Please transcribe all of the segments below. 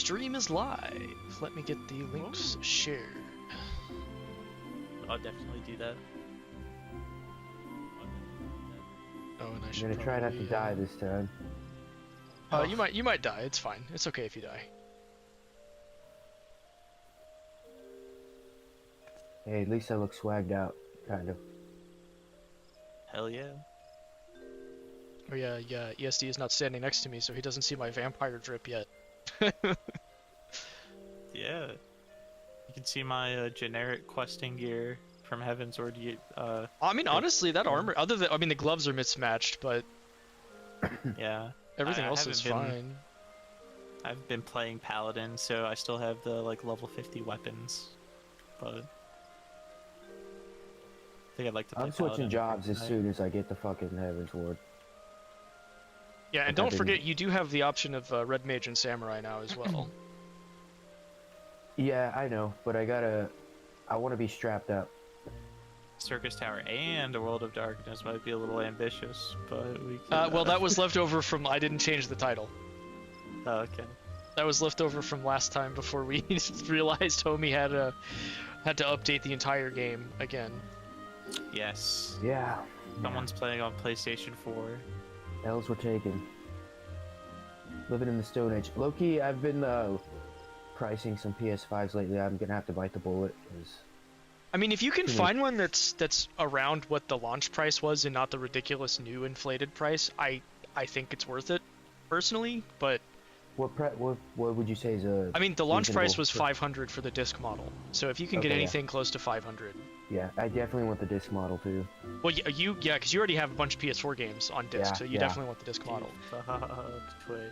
stream is live. Let me get the links shared. I'll definitely do that. Oh, and I I'm should gonna try not to die this time. You might die. It's fine. It's okay if you die. Hey, at least I look swagged out, kind of. Hell yeah. Oh yeah, ESD is not standing next to me, so he doesn't see my vampire drip yet. Yeah. You can see my generic questing gear from Heaven's Word. I mean, honestly, that armor, other than, I mean, the gloves are mismatched, but yeah. everything else is fine. I've been playing Paladin, so I still have the like level 50 weapons, but I think I'd like to play I'm switching Paladin jobs as soon as I get the fucking Heaven's Ward. Yeah, and don't forget, you do have the option of Red Mage and Samurai now as well. Yeah, I know, but I want to be strapped up. Syrcus Tower and a World of Darkness might be a little ambitious, but we can... Well, that was left over from... I didn't change the title. Oh, okay. That was left over from last time before we realized Homie had to update the entire game again. Yes. Yeah. Someone's playing on PlayStation 4. L's were taken. Living in the Stone Age. Low-key, I've been pricing some PS5s lately. I'm gonna have to bite the bullet. I mean, if you can find one that's around what the launch price was and not the ridiculous new inflated price, I think it's worth it, personally. But what would you say is a? I mean, the launch price was $500 for the disc model. So if you can get anything close to $500. Yeah, I definitely want the disc model too. Well, because you already have a bunch of PS4 games on disc, so you definitely want the disc model. Twitch.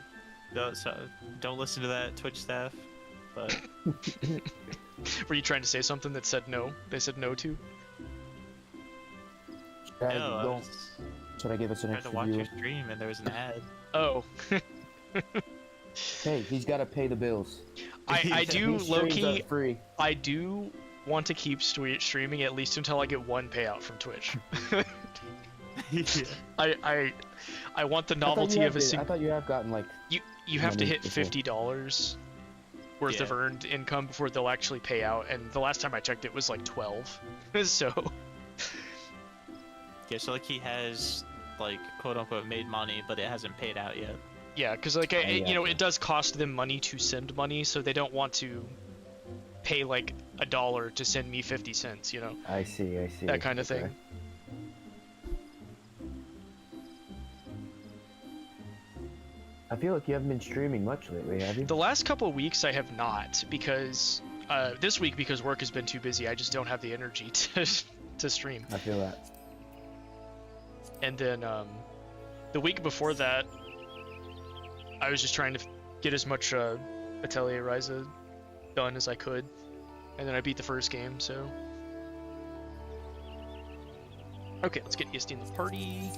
Don't listen to that, Twitch staff. But were you trying to say something that said no? They said no to? No, Should I give us an extra extra view? I tried to watch your stream and there was an ad. Oh. Hey, he's got to pay the bills. I do, low-key, free. I do want to keep streaming at least until I get one payout from Twitch. I want the novelty of a I thought you have gotten like... You have to hit $50 worth of earned income before they'll actually pay out, and the last time I checked it was like 12. So... Yeah, so like he has, like, quote-unquote made money, but it hasn't paid out yet. Yeah, because like, you know, it does cost them money to send money, so they don't want to pay like $1 to send me 50 cents, you know? I see. That kind of thing. I feel like you haven't been streaming much lately, have you? The last couple of weeks I have not, because this week, because work has been too busy, I just don't have the energy to stream. I feel that. And then the week before that, I was just trying to get as much Atelier Ryza done as I could, and then I beat the first game, so... Okay, let's get ESD in the party.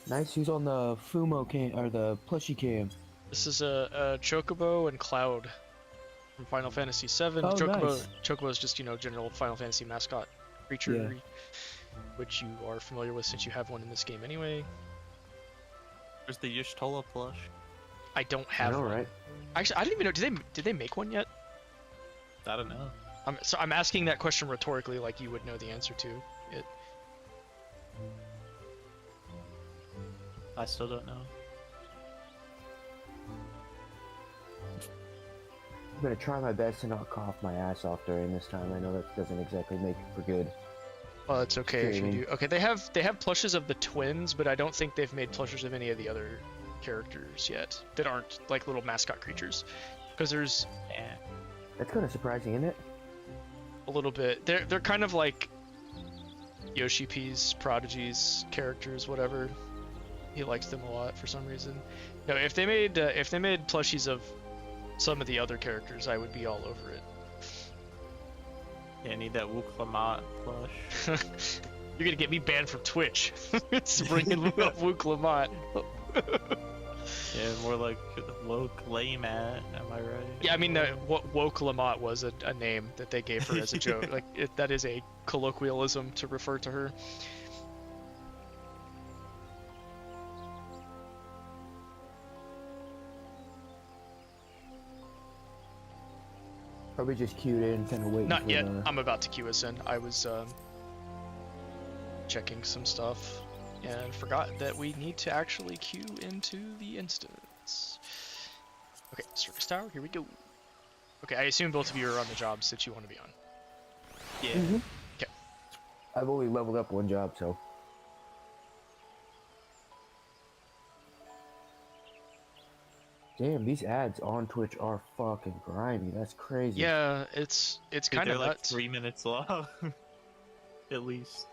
Nice, who's on the Fumo cam, or the plushie cam? This is a Chocobo and Cloud from Final Fantasy VII. Oh, nice. Chocobo is just, you know, general Final Fantasy mascot creature, which you are familiar with since you have one in this game anyway. There's the Y'shtola plush. I don't have one. Right? Actually, I didn't even know. Did they make one yet? I don't know. I'm asking that question rhetorically, like you would know the answer to it. I still don't know. I'm gonna try my best to not cough my ass off during this time. I know that doesn't exactly make for good. Well, it's okay if you do. Okay, they have plushes of the twins, but I don't think they've made plushes of any of the other characters yet that aren't like little mascot creatures. Because there's That's kind of surprising, isn't it? a little bit. They're kind of like Yoshi P's prodigies characters, whatever. He likes them a lot for some reason. No, if they made plushies of some of the other characters, I would be all over it. Yeah, I need that Wuklamot plush. You're gonna get me banned from Twitch. It's bringing up Wuklamot. Yeah, more like woke lame at. Am I right? Yeah, I mean, what woke Lamont was a name that they gave her as a joke. Like that is a colloquialism to refer to her. Probably just queued in, kind of waiting Not for yet. the... I'm about to queue us in. I was checking some stuff and forgot that we need to actually queue into the instance. Okay, Syrcus Tower, here we go. Okay, I assume both of you are on the jobs that you want to be on. Yeah. Mhm. Okay. I've only leveled up one job, so... Damn, these ads on Twitch are fucking grimy. That's crazy. Yeah, it's Dude, kind they're of like nuts. 3 minutes long. At least.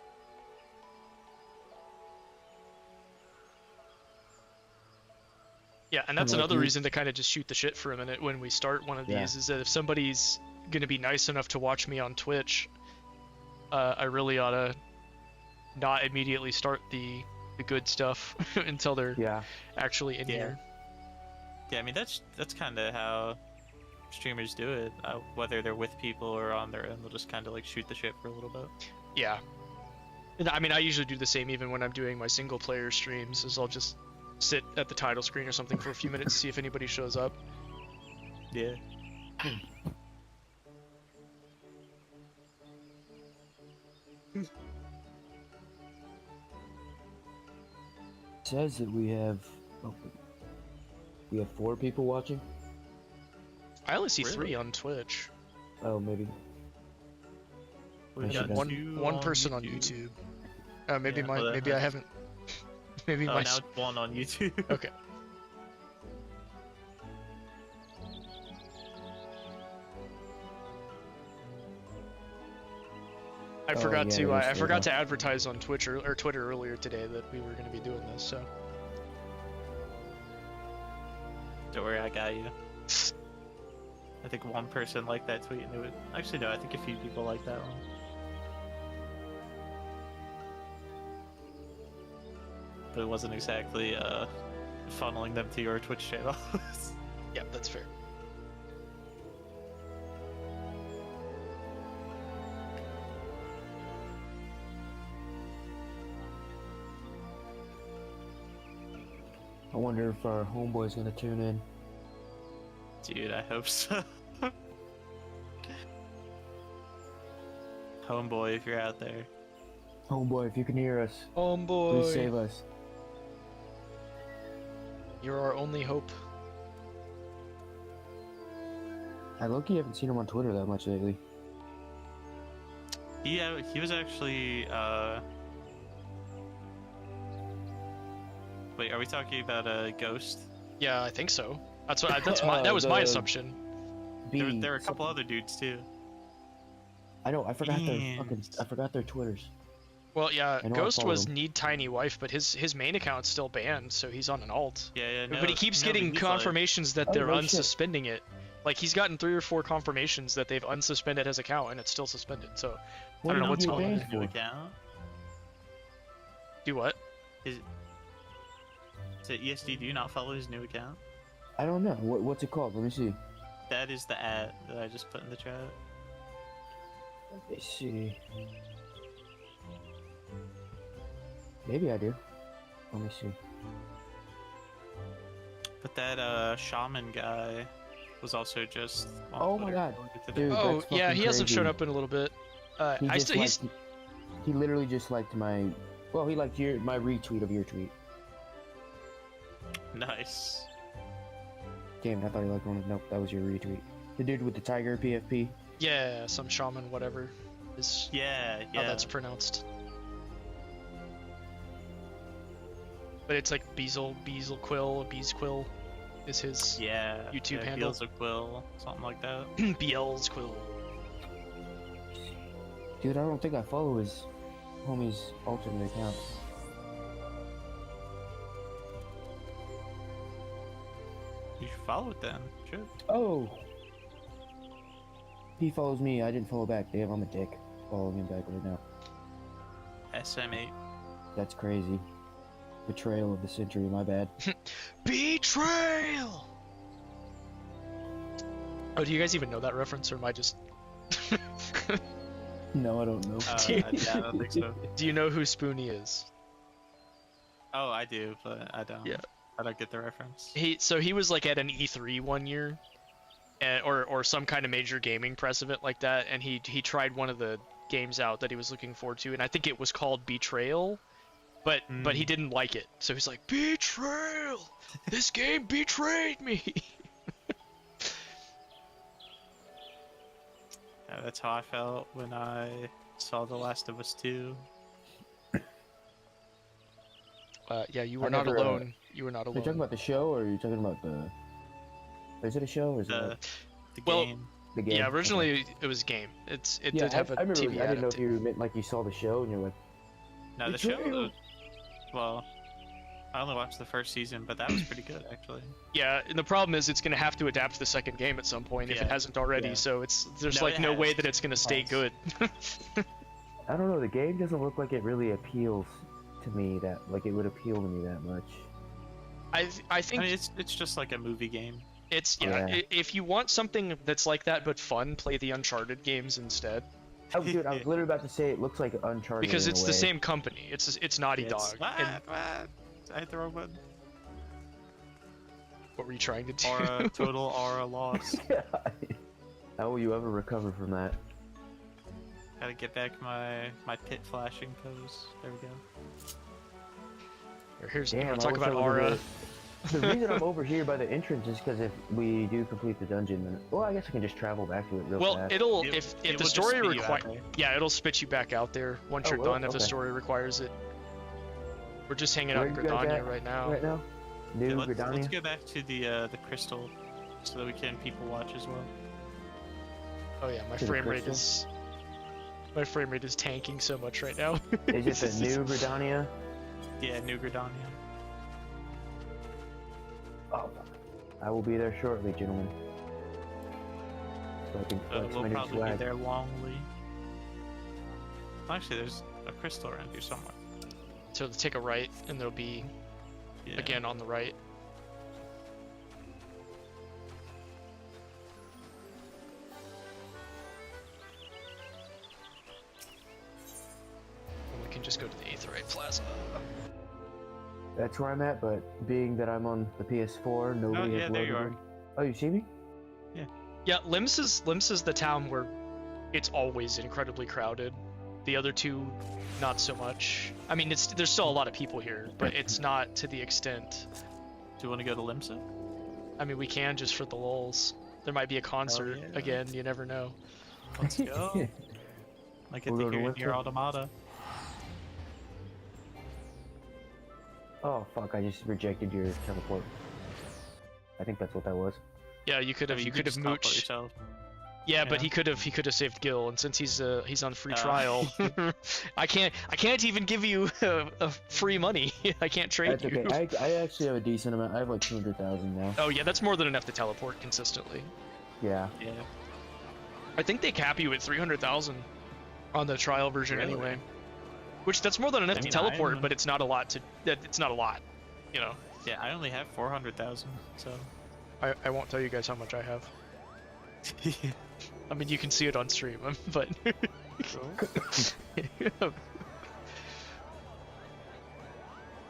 Yeah, and that's Like another you- reason to kind of just shoot the shit for a minute when we start one of Yeah. these, is that if somebody's gonna be nice enough to watch me on Twitch, I really ought to not immediately start the good stuff until they're Yeah. actually in Yeah. here. Yeah, I mean that's kind of how streamers do it. Whether they're with people or on their own, they'll just kind of like shoot the shit for a little bit. Yeah. And I mean, I usually do the same even when I'm doing my single player streams, is I'll just sit at the title screen or something for a few minutes to see if anybody shows up. Yeah. It says that we have... Oh, we have 4 people watching? I only see Really? 3 on Twitch. Oh, maybe. We've Yeah, got one- two One person on YouTube. Maybe Yeah, my well, that maybe I has- haven't. Maybe Oh, my. now it's one on YouTube. Okay. I Oh, forgot yeah, to there's I the, forgot to advertise on Twitch or Twitter earlier today that we were going to be doing this. So Don't worry, I got you. I think one person liked that tweet and it would... Actually, no, I think a few people liked that one. But it wasn't exactly funneling them to your Twitch channel. yeah, that's fair. I wonder if our homeboy's gonna tune in. Dude, I hope so. Homeboy, if you're out there. Homeboy, if you can hear us, please Homeboy, save us. you're our only hope. I low-key haven't seen him on Twitter that much lately. He was actually Wait, are we talking about a Ghost? Yeah, I think so. That was my the- assumption. There were a couple other dudes too. I know. I forgot their And- fucking. I forgot their Twitters. Well, yeah, I know I Ghost followed was him. Need Tiny Wife, but his main account's still banned, so he's on an alt. Yeah, no, but he keeps no, getting he's confirmations that Oh, they're no shit. unsuspending it. Like he's gotten 3 or 4 confirmations that they've unsuspended his account and it's still suspended. So I don't know did what's he going ban on. his new for? account. Do what? Is it ESD? Do you not follow his new account? I don't know. What's it called? Let me see. That is the ad that I just put in the chat. Let me see. Maybe I do. Let me see. But that shaman guy was also just. on Oh my Twitter God, earlier today. dude. Oh that's yeah, fucking he hasn't crazy. shown up in a little bit. He I just still he's liked- He literally just liked my. Well, he liked my retweet of your tweet. Nice. Damn, I thought he liked one. Nope, that was your retweet. The dude with the tiger PFP. yeah, some shaman whatever is Yeah, how yeah. that's pronounced. But it's like Bezel Quill is his Yeah. YouTube yeah, handle. Heels a quill, something like that. BL's Quill. Dude, I don't think I follow his homie's alternate account. You should follow it then. Should. Oh! He follows me. I didn't follow back. Damn, I'm a dick. Following him back right now. SM8. That's crazy. Betrayal of the century, my bad. Betrayal! Oh, do you guys even know that reference, or am I just... No, I don't know. Yeah, I don't think so. Do you know who Spoonie is? Oh, I do, but I don't. Yeah. I don't get the reference. He was like at an E3 one year, or some kind of major gaming press event like that, and he tried one of the games out that he was looking forward to, and I think it was called Betrayal, but he didn't like it, so he's like, Betrayal! This game betrayed me! Yeah, that's how I felt when I saw The Last of Us 2. Yeah, you were I not never, alone. You were not Are you alone. talking about the show, or are you talking about the... Is it a show, or is it The, like the Well, game. the game? Yeah, Okay. originally it was a game. It Yeah, did have a I remember, TV I didn't know if adaptation. you meant like you saw the show, and you're like, No, the show. Betrayal. Well, I only watched the first season, but that was pretty good actually. Yeah, and the problem is it's going to have to adapt the second game at some point if it Yeah. hasn't already. Yeah. So there's No, like it no has. way that it's going to stay Has. good. I don't know, the game doesn't look like it really appeals to me like it would appeal to me that much. I I think mean, it's just like a movie game. it's Yeah. If you want something that's like that but fun, play the Uncharted games instead, Oh, dude, I was literally about to say it looks like Uncharted because in it's a the way. same company. It's Naughty Dog. And I hit the wrong button. what were you trying to do? Aura total aura loss. How will you ever recover from that? Gotta get back my pit flashing pose. There we go. Here's Damn, you want I to talk wish I about would've Aura. The reason I'm over here by the entrance is because if we do complete the dungeon, then well, I guess I can just travel back to it real Well, fast. it'll It- if it the will just story spit you out requires, there. yeah, it'll spit you back out there once Oh, you're well, done if the okay. story requires it. We're just hanging out Where in you guys Gridania at right now. right now? New Yeah, let's Gridania? go back to the crystal, so that we can people watch as well. Oh yeah, my To the frame rate crystal? is tanking so much right now. Is it the new Gridania? Yeah, New Gridania. Oh, fuck. I will be there shortly, gentlemen. So I can flex We'll my new probably be swag. there longly. Actually, there's a crystal around here somewhere. So take a right, and there'll be Yeah. again on the right. And we can just go to the Aetheryte Plaza. That's where I'm at, but being that I'm on the PS4, nobody yeah, has there loaded you are. in. Oh, you see me? Yeah, Lims is the town where it's always incredibly crowded. The other two, not so much. I mean, there's still a lot of people here, but it's not to the extent. Do you want to go to Limsa? I mean, we can just for the lulz. There might be a concert yeah. again. You never know. Let's go. I get We'll to go to hear Limsa? your automata. Oh, fuck, I just rejected your teleport. I think that's what that was. Yeah, you could have You could have just teleport mooched. yourself. Yeah, but Yeah. he could have saved Gil, and since he's on free Oh. trial, I can't even give you a free money. I can't trade That's you. okay. I actually have a decent amount. I have like 200,000 now. Oh yeah, that's more than enough to teleport consistently. Yeah. Yeah. I think they cap you at 300,000 on the trial version Really? anyway. Which that's more than enough I to mean, teleport, I'm- but it's not a lot to. It's not a lot, you know. Yeah, I only have 400,000, so. I won't tell you guys how much I have. I mean, you can see it on stream, but.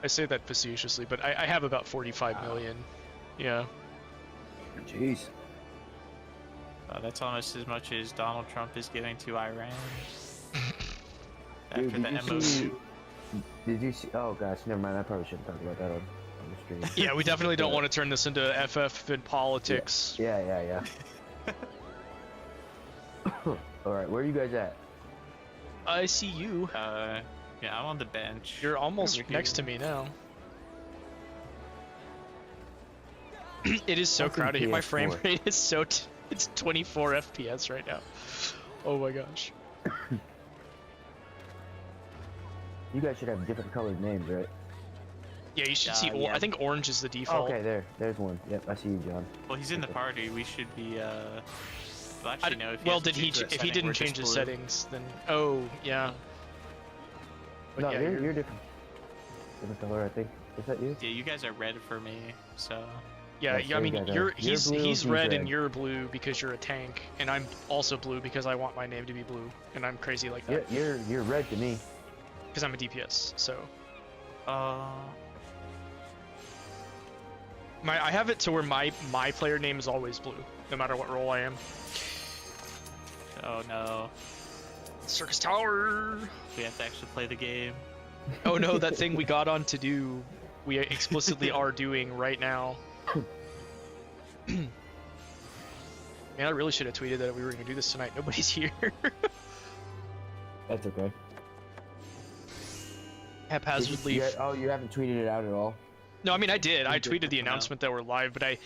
I say that facetiously, but I have about 45 million. Yeah. Jeez. That's almost as much as Donald Trump is giving to Iran. Dude, After the did you MOU. see? Did you see? Oh gosh, never mind. I probably shouldn't talk about that on the stream. Yeah, we definitely don't want to turn this into FF and politics. Yeah. All right, where are you guys at? I see you. Yeah, I'm on the bench. You're almost Over next to here. me now. It is so That's in crowded. My frame PS4. rate is it's 24 FPS right now. Oh my gosh. You guys should have different colored names, right? Yeah, you should see. Yeah. I think orange is the default. Okay, there's one. Yep, I see you, John. Well, he's in the party. We should be. Well, actually, no. If he Well, hasn't did he? changed that If he setting, didn't we're change just his blue. settings, then oh yeah. But No, yeah, you're different. Different color, I think. Is that you? Yeah, you guys are red for me, so. Yeah, Yes, I mean, you're he's blue, he's he's red red. and you're blue because you're a tank, and I'm also blue because I want my name to be blue, and I'm crazy like that You're red to me. because I'm a DPS. So Uh. I have it to where my player name is always blue, no matter what role I am. Oh no. Syrcus Tower. We have to actually play the game. Oh no, that thing we got on to do, we explicitly are doing right now. Man, I really should have tweeted that we were gonna do this tonight. Nobody's here. That's okay. Haphazardly. Oh, you haven't tweeted it out at all. No, I mean I did. I You did tweeted the put them out. announcement that we're live, but I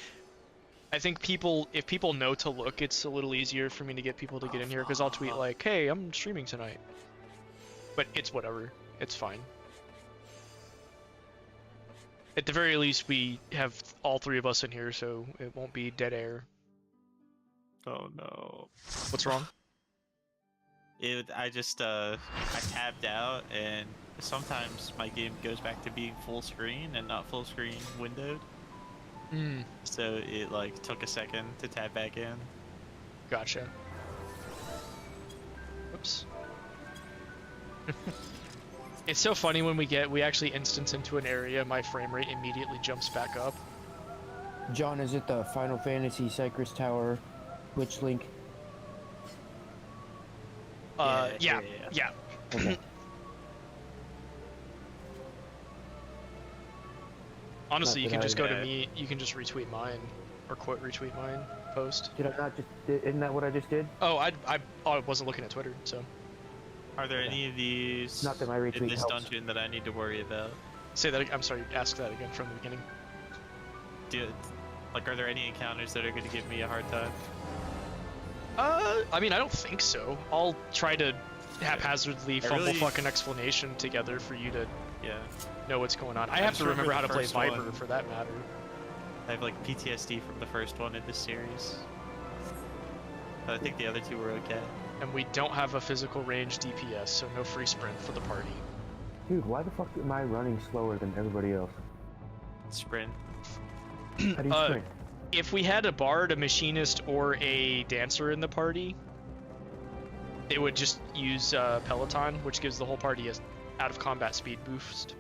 think if people know to look, it's a little easier for me to get people to get in here because I'll tweet like, "Hey, I'm streaming tonight." But it's whatever. It's fine. At the very least, we have all three of us in here, so it won't be dead air. Oh no. What's wrong? I tabbed out, and sometimes my game goes back to being full screen and not full screen windowed. Hmm. So it like took a second to tab back in. Gotcha. Oops. It's so funny when we actually instance into an area, my frame rate immediately jumps back up. John, is it the Final Fantasy Syrcus Tower Twitch link? Yeah. Okay. Honestly, you Not can that just go to I- me. You can just retweet mine, or quote retweet mine post. Did I not just? Isn't that what I just did? Oh, I wasn't looking at Twitter, so Are there Okay. any of these Not that my in retweet this helps. dungeon that I need to worry about? say that. I'm sorry. Ask that again from the beginning. Are there any encounters that are going to give me a hard time? I mean, I don't think so. I'll try to haphazardly fumble really- fucking explanation together for you to Yeah. know what's going on. I I have just to remember how remember to the play first Viper one. for that matter. I have like PTSD from the first one in this series. But I think the other two were okay. And we don't have a physical range DPS, so no free sprint for the party. Dude, why the fuck am I running slower than everybody else? Sprint. How do you sprint? If we had a bard, a machinist, or a dancer in the party, they would just use Peloton, which gives the whole party a out of combat speed boost.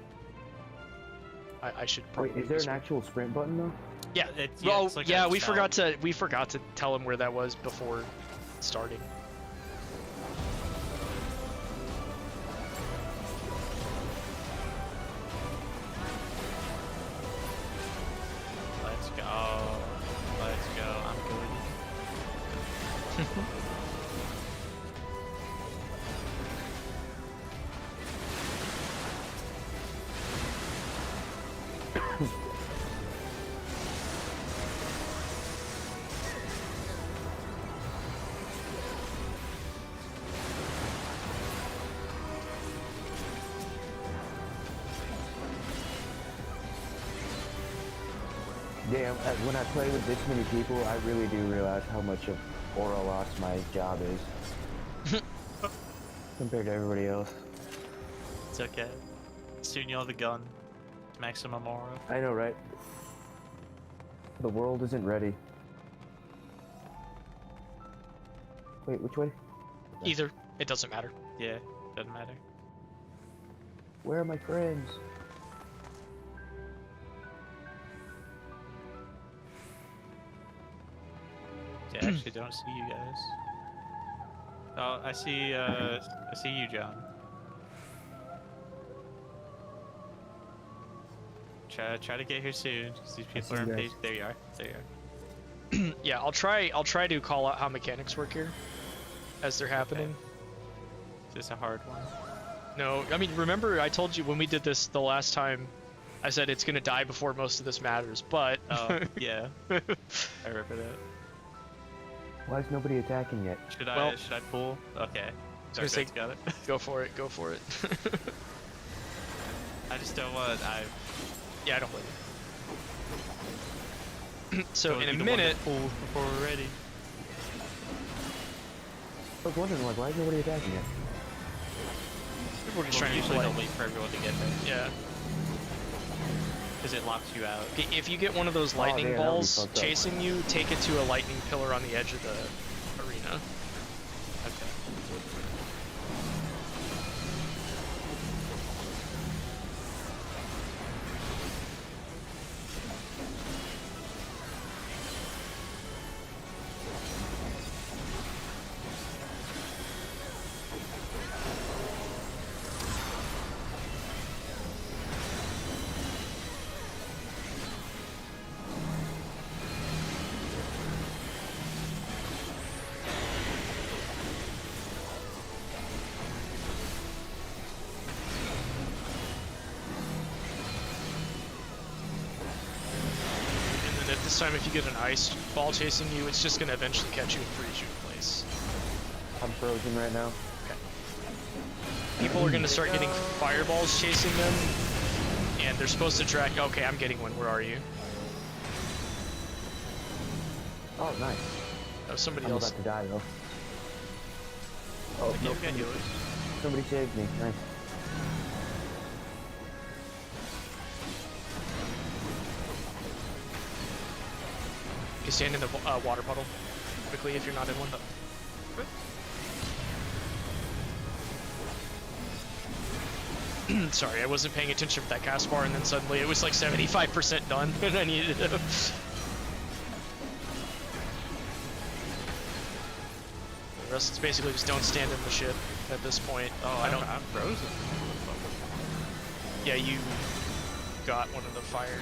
I should probably. Wait, is there an actual sprint button though? Yeah. Yeah, it's like yeah, a we forgot sound. to tell him where that was before starting. Let's go. Let's go. I'm good. Damn, when I play with this many people, I really do realize how much of aura loss my job is. Compared to everybody else. It's okay. Soon you'll have a gun. Maximum aura. I know, right? The world isn't ready. Wait, which way? Either. It doesn't matter. Yeah, doesn't matter. Where are my friends? Yeah, I actually don't see you guys. Oh, I see you, John. Try to get here soon, 'cause these people see are you guys. impatient. There you are. There you are. Yeah, I'll try to call out how mechanics work here as they're happening. Is this a hard one? No, I mean, remember I told you when we did this the last time, I said it's gonna die before most of this matters, but... Oh, yeah. I remember that. Why is nobody attacking yet? Should Well- I pull? Okay. gonna say- Darknight's got it. Go for it, go for it. I just don't want. Yeah, I don't blame you. So don't in a need the one to minute... pull before we're ready. I was wondering, like, why is nobody attacking yet? We're just Well, trying to usually play. don't wait for everyone to get there. Yeah. because it locks you out. If you get one of those lightning damn, that'd be balls fucked up. chasing you, take it to a lightning pillar on the edge of the arena. Okay. And then at this time, if you get an ice ball chasing you, it's just going to eventually catch you and freeze you in place. I'm frozen right now. People are going to start getting fireballs chasing them, and they're supposed to track. Okay, I'm getting one. Where are you? Oh, nice. That was somebody I'm else. about to die though. Oh, Okay, no, we got healers. somebody saved me. Nice. You can stand in the water puddle quickly if you're not in one. Sorry, I wasn't paying attention for that cast bar, and then suddenly it was like 75% done, and I needed it. The rest is basically just don't stand in the shit at this point. Oh, I don't. I'm frozen. Yeah, you got one of the fire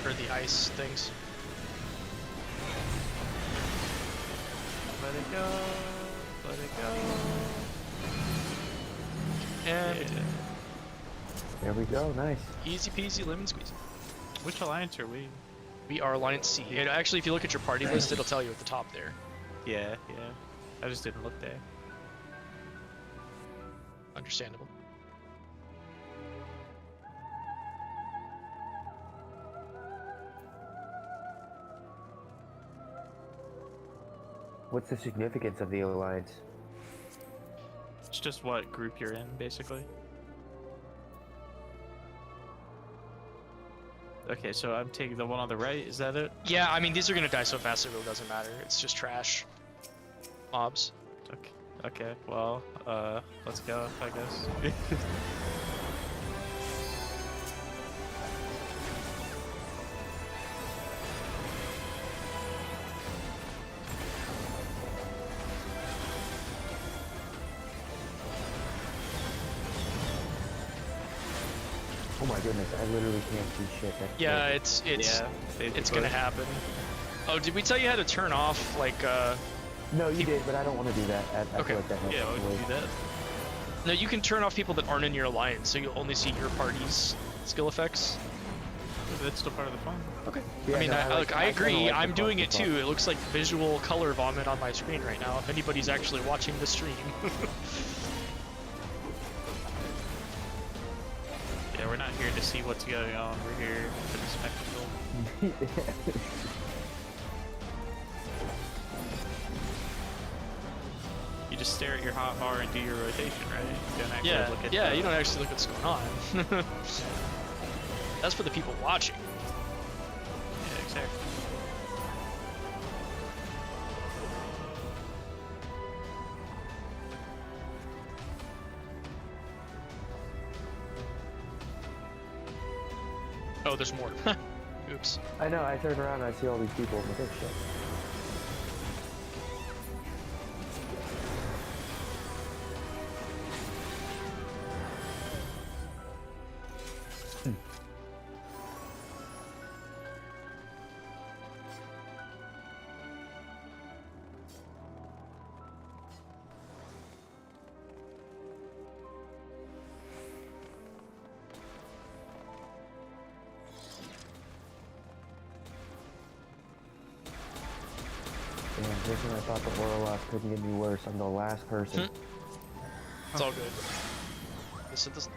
or the ice things. Let it go. Let it go. And Yeah. There we go. Nice. easy peasy lemon squeezy. Which alliance are we? We are Alliance C. And actually, if you look at your party list, it'll tell you at the top there. Yeah, yeah. I just didn't look there. Understandable. What's the significance of the alliance? It's just what group you're in, basically. Okay, so I'm taking the one on the right, is that it? Yeah, I mean, these are gonna die so fast it really doesn't matter. It's just trash mobs. Okay, okay, well, let's go, I guess. Oh my goodness, I literally can't see shit. That's Yeah, crazy. it's they it's gonna both- happen. Oh, did we tell you how to turn off like No, you did, but I don't want to do that. I Okay. feel like that helps Yeah, we the can way. do that. No, you can turn off people that aren't in your alliance, so you'll only see your party's skill effects. That's still part of the fun. Okay. Yeah, I mean, no, I, like- look, I I kinda agree. like the I'm doing it clusterfuck. too. It looks like visual color vomit on my screen right now. If anybody's actually watching the stream. Yeah, we're not here to see what's going on. We're here for the spectacle. You just stare at your hot bar and do your rotation, right? You don't actually Yeah, look at yeah. the... You don't actually look what's going on. That's for the people watching. Yeah, exactly. Oh, there's more. Oops. I know, I turn around and I see all these people. I'm like, oh shit. Damn, just when I thought the Orloff couldn't get any worse, I'm the last person. It's all good.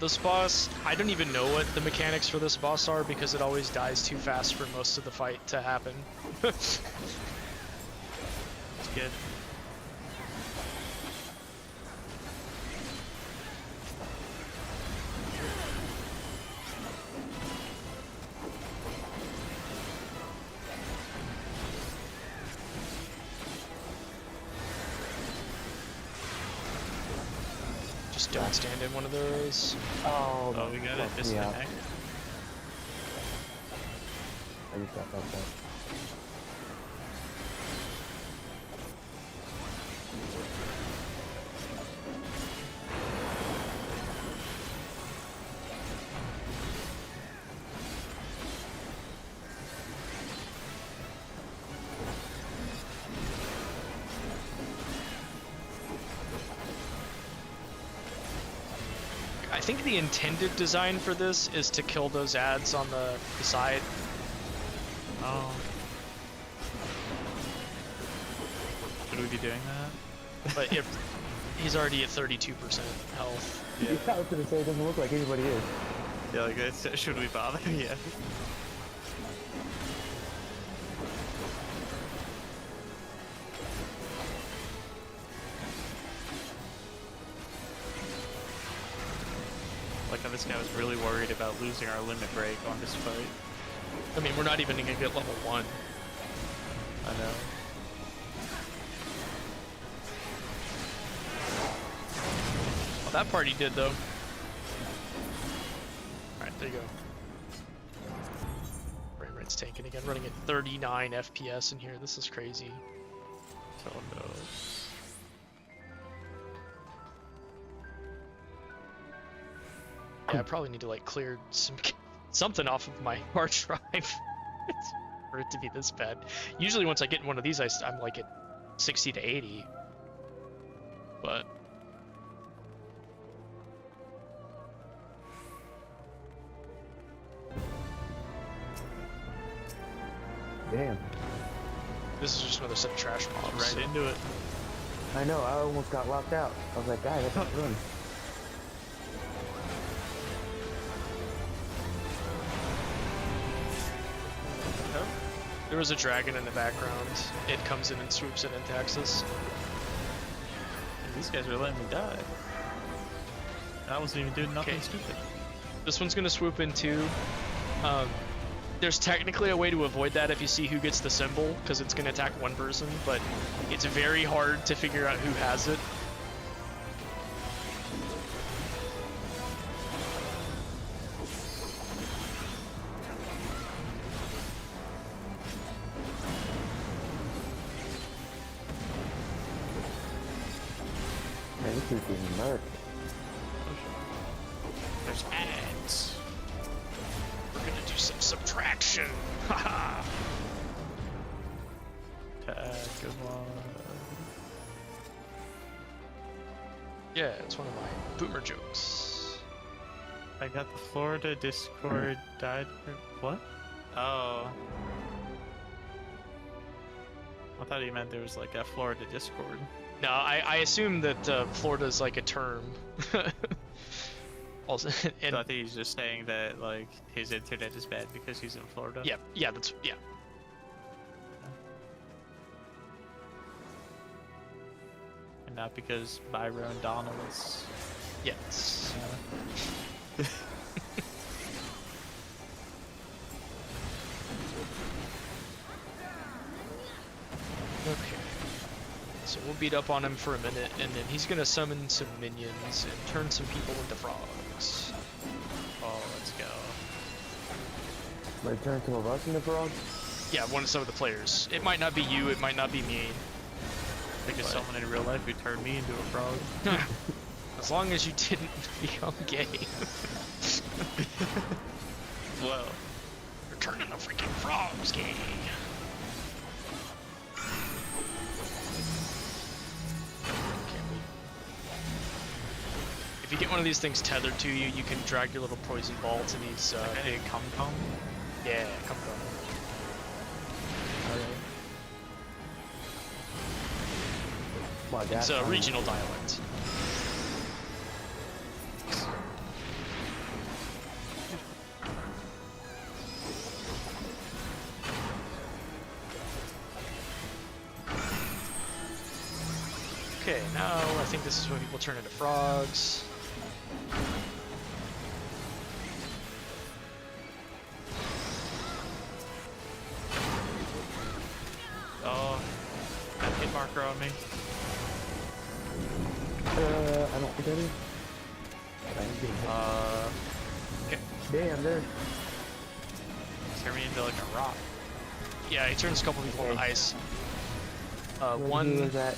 This boss, I don't even know what the mechanics for this boss are because it always dies too fast for most of the fight to happen. It's good. Just don't stand in one of those. Oh, Oh, we got it. fuck me up. Disconnect. I just got fucked up. I think the intended design for this is to kill those ads on the side. Oh. Should we be doing that? But if he's already at 32% health. Yeah, I was gonna say it doesn't look like anybody is. Yeah, like, should we bother? Yeah. Like how this guy was really worried about losing our limit break on this fight. I mean, we're not even gonna get level 1. I know. Well, that part he did, though. Alright, there you go. Frame rate's tanking again, running at 39 FPS in here. This is crazy. Oh no. Yeah, I probably need to like clear something off of my hard drive for it to be this bad. Usually once I get in one of these, I'm like at 60 to 80. But Damn. this is just another set of trash mobs. Right so- into it. I know, I almost got locked out. I was like, guys, I can't run. There was a dragon in the background. It comes in and swoops in and attacks us. These guys are letting me die. I wasn't even doing nothing Okay. stupid. This one's gonna swoop in too. There's technically a way to avoid that if you see who gets the symbol, because it's gonna attack one person, but it's very hard to figure out who has it. Man, this dude's getting murked. There's ads. We're gonna do some subtraction. Haha. Tag one. Yeah, it's one of my boomer jokes. I got the Florida Discord died. What? Oh. I thought he meant there was like a Florida Discord. No, I assume that Florida's like a term. Also, and So I think he's just saying that like his internet is bad because he's in Florida. yeah, yeah. And not because Byron Donald's. Yes. Okay. So we'll beat up on him for a minute, and then he's gonna summon some minions and turn some people into frogs. Oh, let's go. Might turn some of us into frogs? Yeah, one of some of the players. It might not be you, it might not be me. Because But- someone in real life who turned me into a frog. As long as you didn't become gay. Well, You're turning the freaking frogs gay. If you get one of these things tethered to you, you can drag your little poison ball to these big cum-cum. Yeah, come on. My It's God. a regional dialect. Okay, now I think this is when people turn into frogs. Oh, got a hit marker on me. I don't think I do. Okay. Damn, there. Turn me into like a rock. Yeah, he turns a couple people into ice. Where One. was that?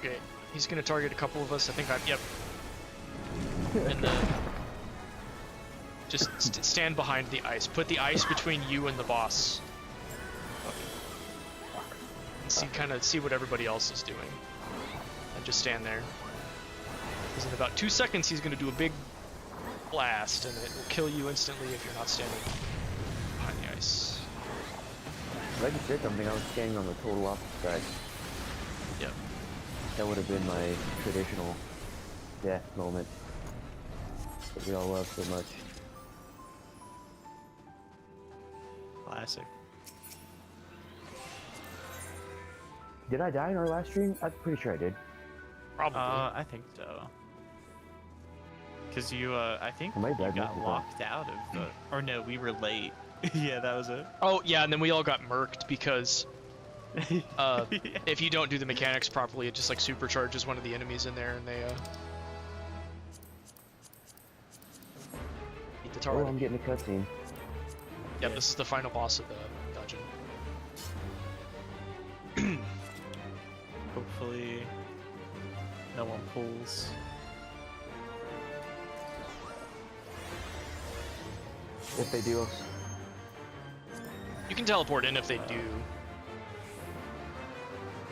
Okay, he's gonna target a couple of us. I think yep. And just stand behind the ice. Put the ice between you and the boss. And see what everybody else is doing. And just stand there. Because in about 2 seconds he's gonna do a big blast, and it will kill you instantly if you're not standing behind the ice. Like you said something, I was standing on the total opposite side. Yep. That would have been my traditional death moment that we all love so much. Classic. Did I die in our last stream? I'm pretty sure I did. Probably. I think so. Cause you, I think I might you have died got multiple locked out of the, or no, we were late. Yeah, that was it. Oh yeah, and then we all got murked because Yeah. if you don't do the mechanics properly, it just like supercharges one of the enemies in there, and they beat the Oh, target. I'm getting a cutscene. Yep, this is the final boss of the dungeon. Hopefully, no one pulls. If they do, You can teleport in if they do.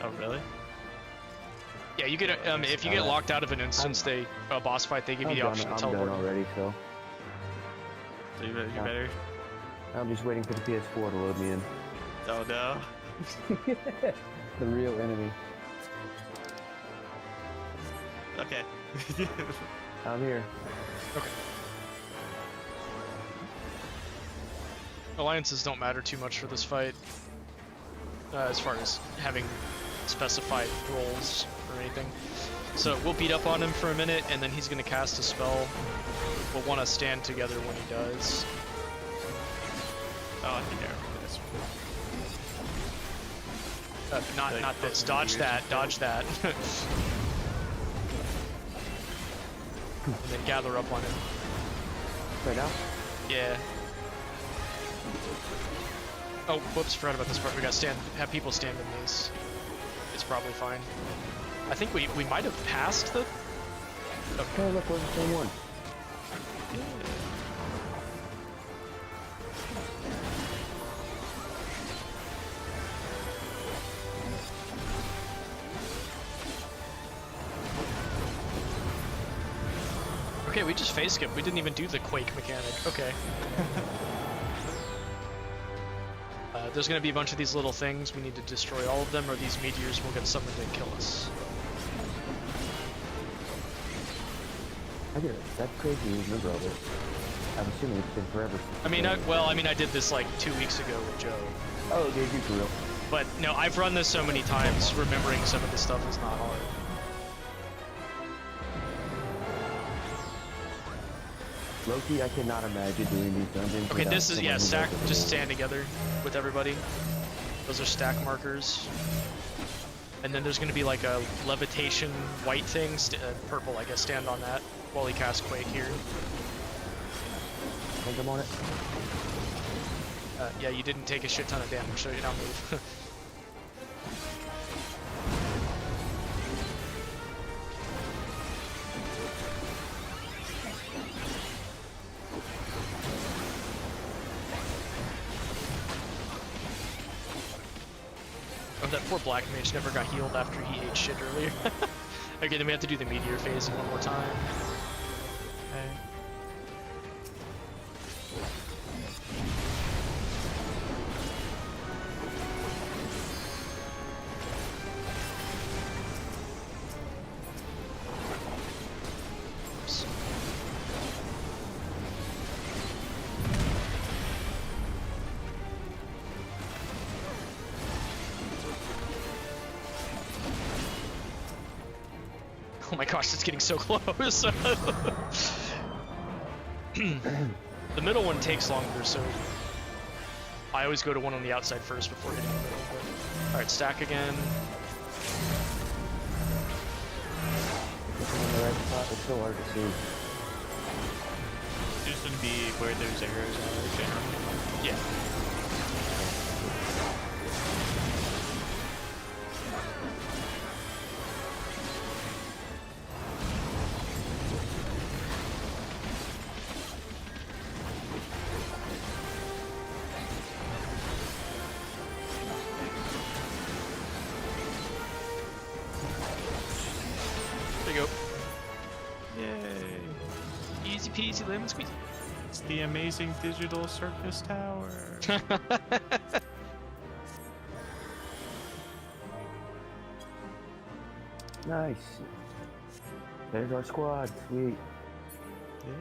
Oh, really? Yeah, you get if you get locked out of an instance, a boss fight, they give you the option to I'm teleport. done already, so So you better. I'm just waiting for the PS4 to load me in. Oh no. The real enemy. Okay. I'm here. Okay. Alliances don't matter too much for this fight, as far as having specified roles or anything. So we'll beat up on him for a minute, and then he's going to cast a spell. We'll want to stand together when he does. Oh, I think I remember this. Not this. Dodge that. Dodge that. And then gather up on him. Right now? Yeah. Oh, whoops, forgot about this part. We gotta have people stand in these. It's probably fine. I think we might have passed the... Oh, look, we're the same one. Okay, we just phase skipped. We didn't even do the quake mechanic. Okay. There's gonna be a bunch of these little things. We need to destroy all of them, or these meteors will get summoned and kill us. That's crazy you remember all this. I'm assuming it's been forever since I mean, I did this like 2 weeks ago with Joe. Oh, did you for real? But no, I've run this so many times, remembering some of this stuff is not hard. Loki, I cannot imagine doing these dungeons. Okay, without this is, someone yeah, who stack, knows what just to do. stand together with everybody. Those are stack markers. And then there's gonna be like a levitation white thing, purple, I guess, stand on that while he casts Quake here. I think I'm on it. Yeah, you didn't take a shit ton of damage, so you now move. Oh, that poor black mage never got healed after he ate shit earlier. Okay, then we have to do the meteor phase one more time. Okay. Oops. Oh my gosh, it's getting so close. The middle one takes longer, so I always go to one on the outside first before hitting the middle. But... Alright, stack again. Looking in the right spot, it's so hard to see. Just gonna be where those arrows are generally. Yeah. There you go. Yay! Easy peasy lemon squeezy. It's the amazing digital Syrcus tower. Nice. There's our squad. Sweet. Yeah.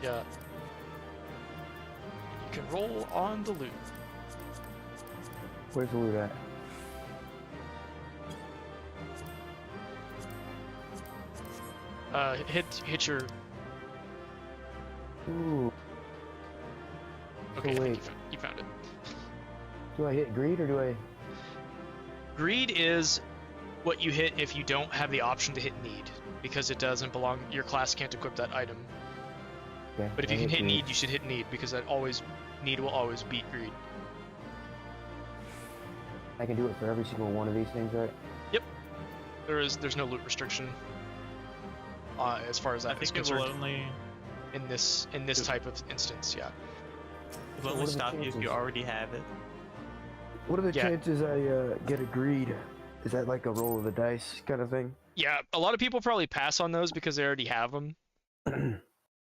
Yeah. You can roll on the loot. Where's the loot at? Hit your. Ooh. Okay, I think wait. you found it. Do I hit greed or do I? Greed is what you hit if you don't have the option to hit need, because it doesn't belong. Your class can't equip that item. Okay, But if I you can hit greed. need, you should hit need, because need will always beat greed. I can do it for every single one of these things, right? There's no loot restriction. As far as I that is think it will concerned, only in this type of instance, yeah. it'll So only what are the stop you if chances? you already have it. What are the Yeah. chances I get a greed? Is that like a roll of the dice kind of thing? Yeah, a lot of people probably pass on those because they already have them.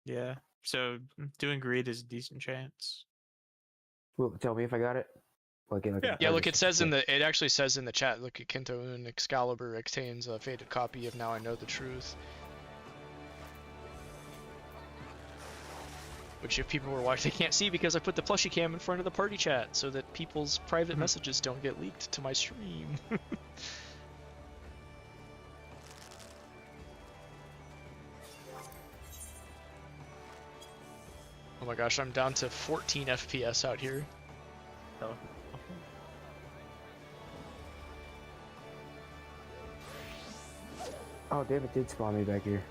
Yeah. So doing greed is a decent chance. Well, tell me if I got it. Yeah, look, it actually says in the chat, look at Kinto and Excalibur obtains a faded copy of Now I Know the Truth. Which if people were watching, they can't see because I put the plushie cam in front of the party chat so that people's private messages don't get leaked to my stream. Oh my gosh, I'm down to 14 FPS out here. So Oh, damn, it did spawn me back here.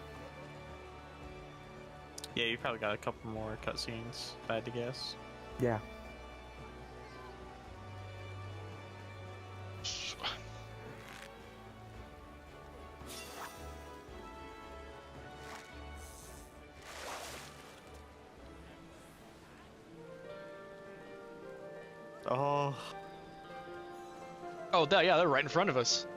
yeah, you probably got a couple more cutscenes, if I had to guess. Yeah. Oh, Oh, yeah, they're right in front of us.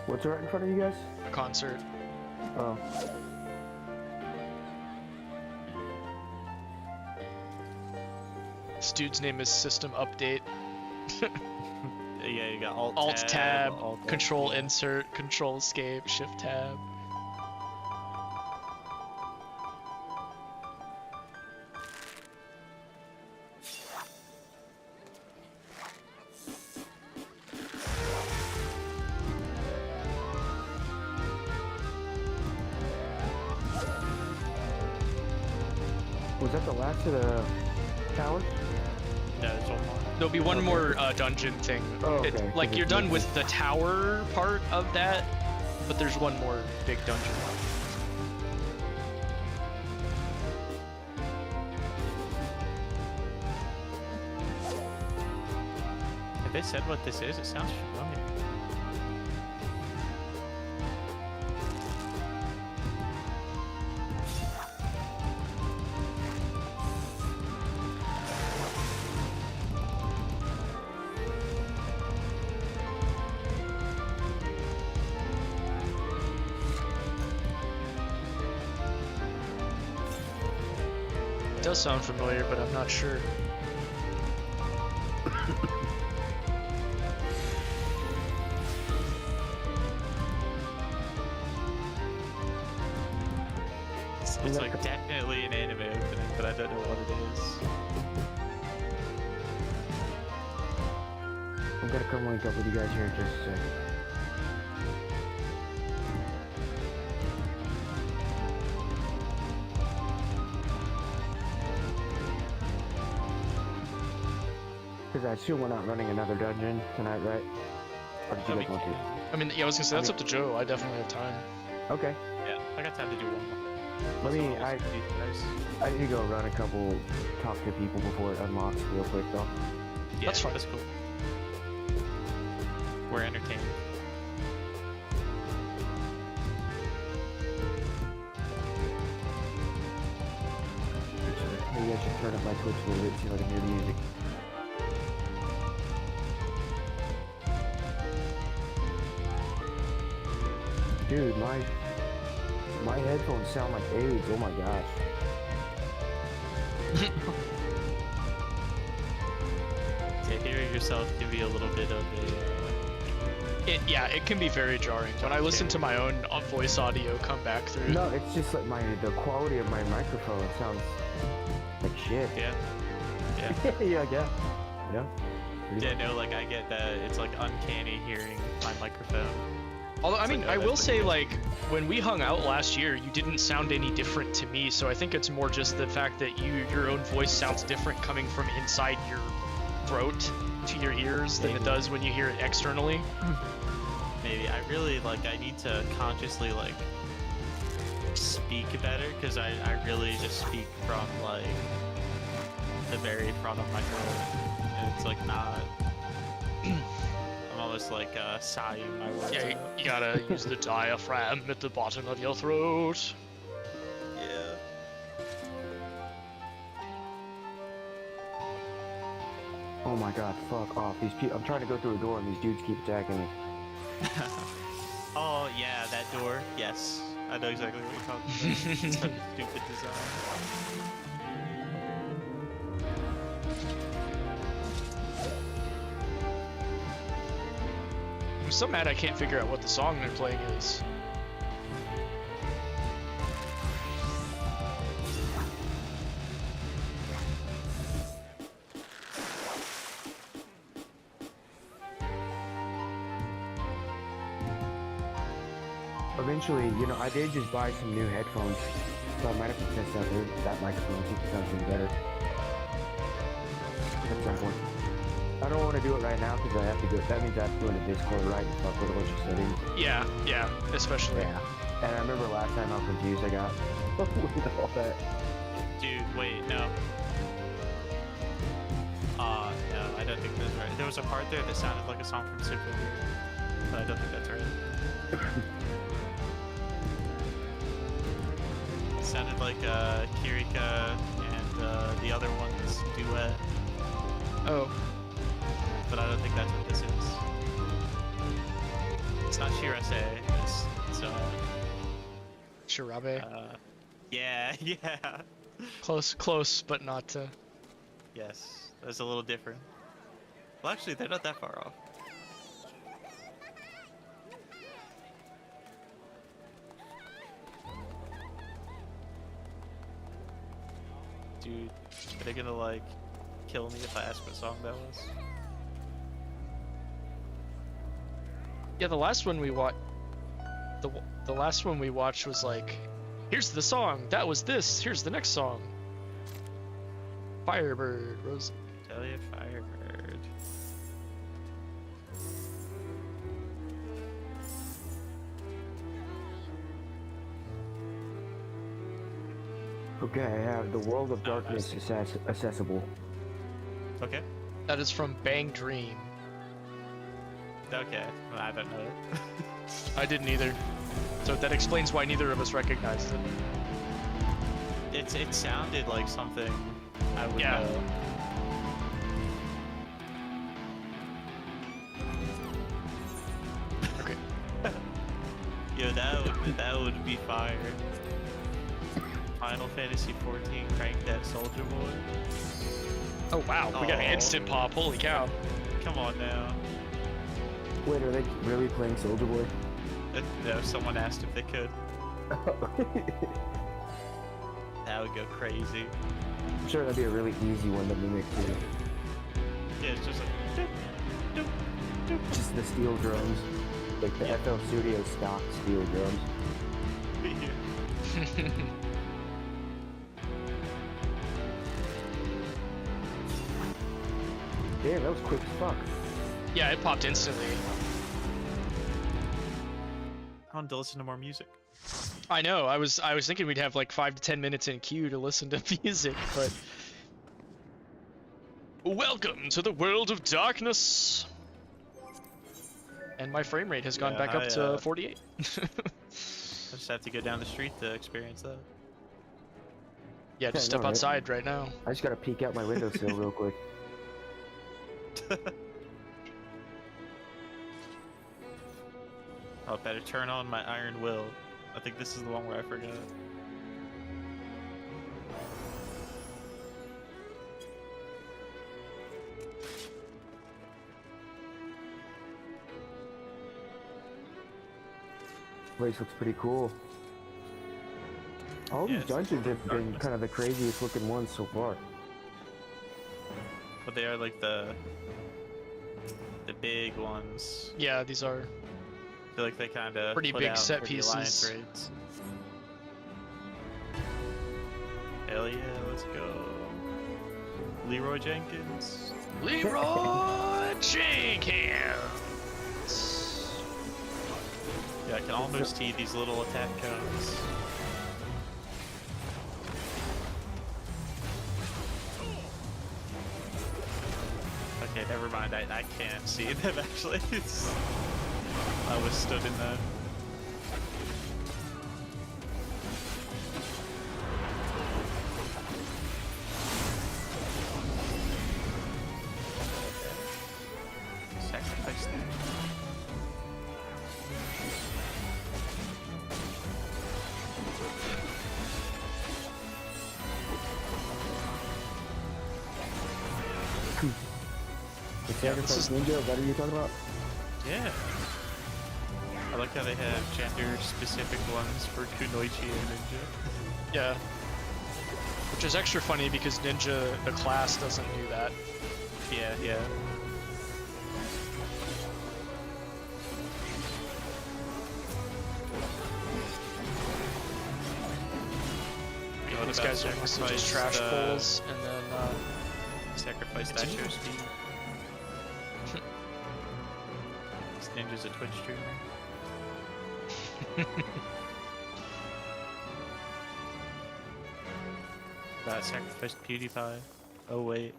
What's right in front of you guys? A concert. Oh. This dude's name is System Update. yeah, you got Alt tab, Alt Control Insert, Control Escape, Shift Tab. Was that the last of the tower? No, it's one more. There'll be one Okay. more dungeon thing. Oh, okay. Like you're done with the tower part of that, but there's one more big dungeon. Have they said what this is? It sounds familiar. It does sound familiar, but I'm not sure. It's like definitely an anime opening, but I don't know what it is. gonna come link up with you guys here in just a sec. Because I assume we're not running another dungeon tonight, right? Or did you guys want to? I mean, yeah, I was gonna say that's up to Joe. I definitely have time. Okay. Yeah, I got time to do one more. I need to go run a couple, talk to people before it unlocks real quick though. Yeah, that's fine. That's cool. We're entertained. Maybe I should turn up my Twitch a little bit, see if I can hear the music. Dude, my headphones sound like AIDS, oh my gosh. Yeah, hearing yourself can be a little bit of a... Yeah, it can be very jarring. When I listen to my own voice audio come back through. No, it's just like the quality of my microphone sounds like shit. Yeah. Yeah. Yeah. Yeah, no, like I get that. It's like uncanny hearing my microphone. Although, I It's mean, like, oh, I that's will pretty say, good. like, when we hung out last year, you didn't sound any different to me, so I think it's more just the fact that your own voice sounds different coming from inside your throat to your ears than it Maybe. does when you hear it externally. Maybe I really I need to consciously speak better, because I really just speak from like the very front of my throat, and it's like not. I'm almost like sighing my words Yeah, out. you gotta use the diaphragm at the bottom of your throat. Yeah. Oh my god, fuck off. These people, I'm trying to go through a door and these dudes keep attacking me. Oh yeah, that door. Yes, I know exactly what you're talking about. Such a stupid design. I'm so mad I can't figure out what the song they're playing is. Eventually, you know, I did just buy some new headphones, so I might have to test out that microphone, see if it sounds any better. At some point. I don't want to do it right now because I have to go. That means I have to go into Discord, right? And fuck with a bunch of settings. Yeah, especially. Yeah. And I remember last time how confused I got with all that. Dude, wait, no. No, I don't think that's right. There was a part there that sounded like a song from Syrcus, but I don't think that's right. It sounded like Kirika and the other one's duet, Oh, but I don't think that's what this is. It's not Shirase, it's Shirabe. yeah, yeah. Close, but not. Yes, that's a little different. Well, actually, they're not that far off. Dude, are they gonna kill me if I ask what song that was? Yeah, the last one we watched. The last one we watched was like, here's the song. That was this. Here's the next song. Firebird, Rose. Tell you, Firebird. Okay, I have the World of Darkness accessible. Okay. That is from Bang Dream. Okay. Well, I don't know it. I didn't either. So that explains why neither of us recognized it. It sounded like something I would Yeah. know. Okay. Yo, that would be fire. Final Fantasy 14 cranked that Soldier Boy. Oh wow, we got an Oh. instant pop. Holy cow. Come on now. Wait, are they really playing Soldier Boy? No, someone asked if they could. That would go crazy. I'm sure that'd be a really easy one to mimic too. Yeah, it's just like. Doop, doop, Just the steel drums. Like the FL Studio stock steel drums. Damn, that was quick as fuck. Yeah, it popped instantly. I want to listen to more music. I know. I was thinking we'd have like 5 to 10 minutes in queue to listen to music, but welcome to the world of darkness. And my frame rate has gone back up to 48. I just have to go down the street to experience that. Yeah, just step outside right now. I just gotta peek out my windowsill real quick. Oh, better turn on my iron will. I think this is the one where I forgot. Place looks pretty cool. All these dungeons have been kind of the craziest looking ones so far. But they are like the big ones. Yeah, these are I feel like they kind of pretty big set pieces. Raids. Hell yeah, let's go. Leroy Jenkins. Leroy Jenkins. Yeah, I can almost see these little attack cones. Okay, never mind. I can't see them actually. I was stood in that. Sacrifice them. The Sacrifice Ninja, is that what you're talking about? Yeah. I like how they have gender-specific ones for Kunoichi and Ninja. Yeah. Which is extra funny because Ninja, the class, doesn't do that. Yeah, yeah. These guys are mostly just trash pulls, and then sacrifice that show speed. This Ninja's a Twitch streamer. That sacrificed PewDiePie. Oh wait.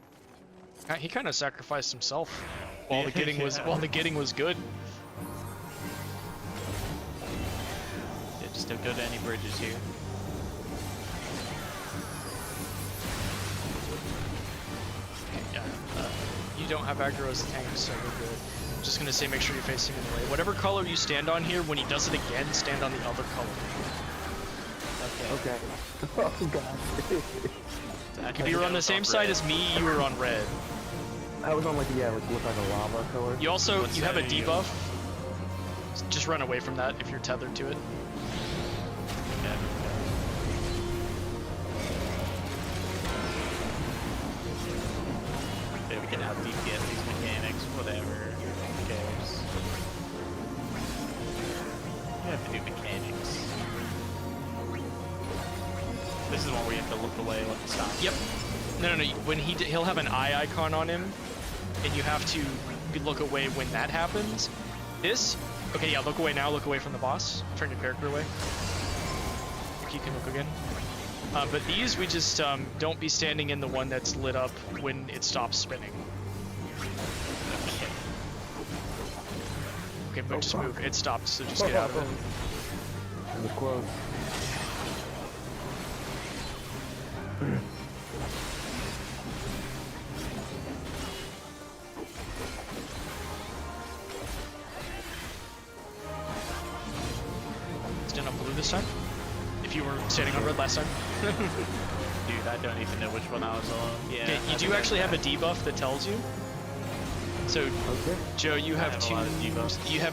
he kind of sacrificed himself while the getting was good. Yeah, just don't go to any bridges here. Yeah. You don't have aggro as a tank, so we're good. I'm just gonna say make sure you're facing him in the way. Whatever color you stand on here, when he does it again, stand on the other color. Okay. Oh god. If you were on the same side as me, you were on red. I was on like look like a lava color. You also have a debuff. Just run away from that if you're tethered to it. Yeah. Okay, we can out DPS these mechanics, whatever. Who cares? We have to do mechanics. This is one where you have to look away when it stops. Yep. No. When he'll have an eye icon on him, and you have to look away when that happens. This, okay, yeah, look away now. Look away from the boss. Turn your character away. You can look again. But these, we just don't be standing in the one that's lit up when it stops spinning. Okay, but just move. It stopped, so just get out of it. It was close. Stand on blue this time. If you were standing on red last time. Dude, I don't even know which one I was on. Yeah. Okay, you do actually have a debuff that tells you. So, Okay. Joe, you have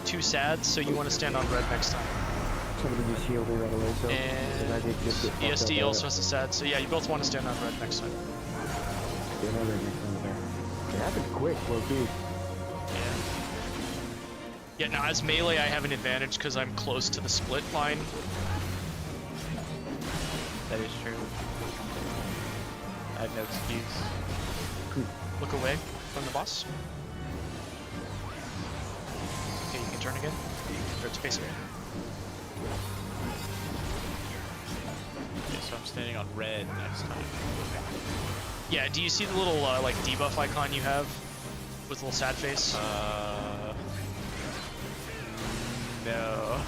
two sads, so you want to stand on red next time. Somebody just shielded right away, so. And I did just get fucked ESD up also has a sad, so yeah, you both want to stand on red next time. It happened quick, low key. Yeah. Yeah, now as melee, I have an advantage because I'm close to the split line. That is true. I have no excuse. Look away from the boss. Okay, you can turn again. Or it's facing it. Okay, so I'm standing on red next time. Yeah, do you see the little like debuff icon you have with a little sad face? No.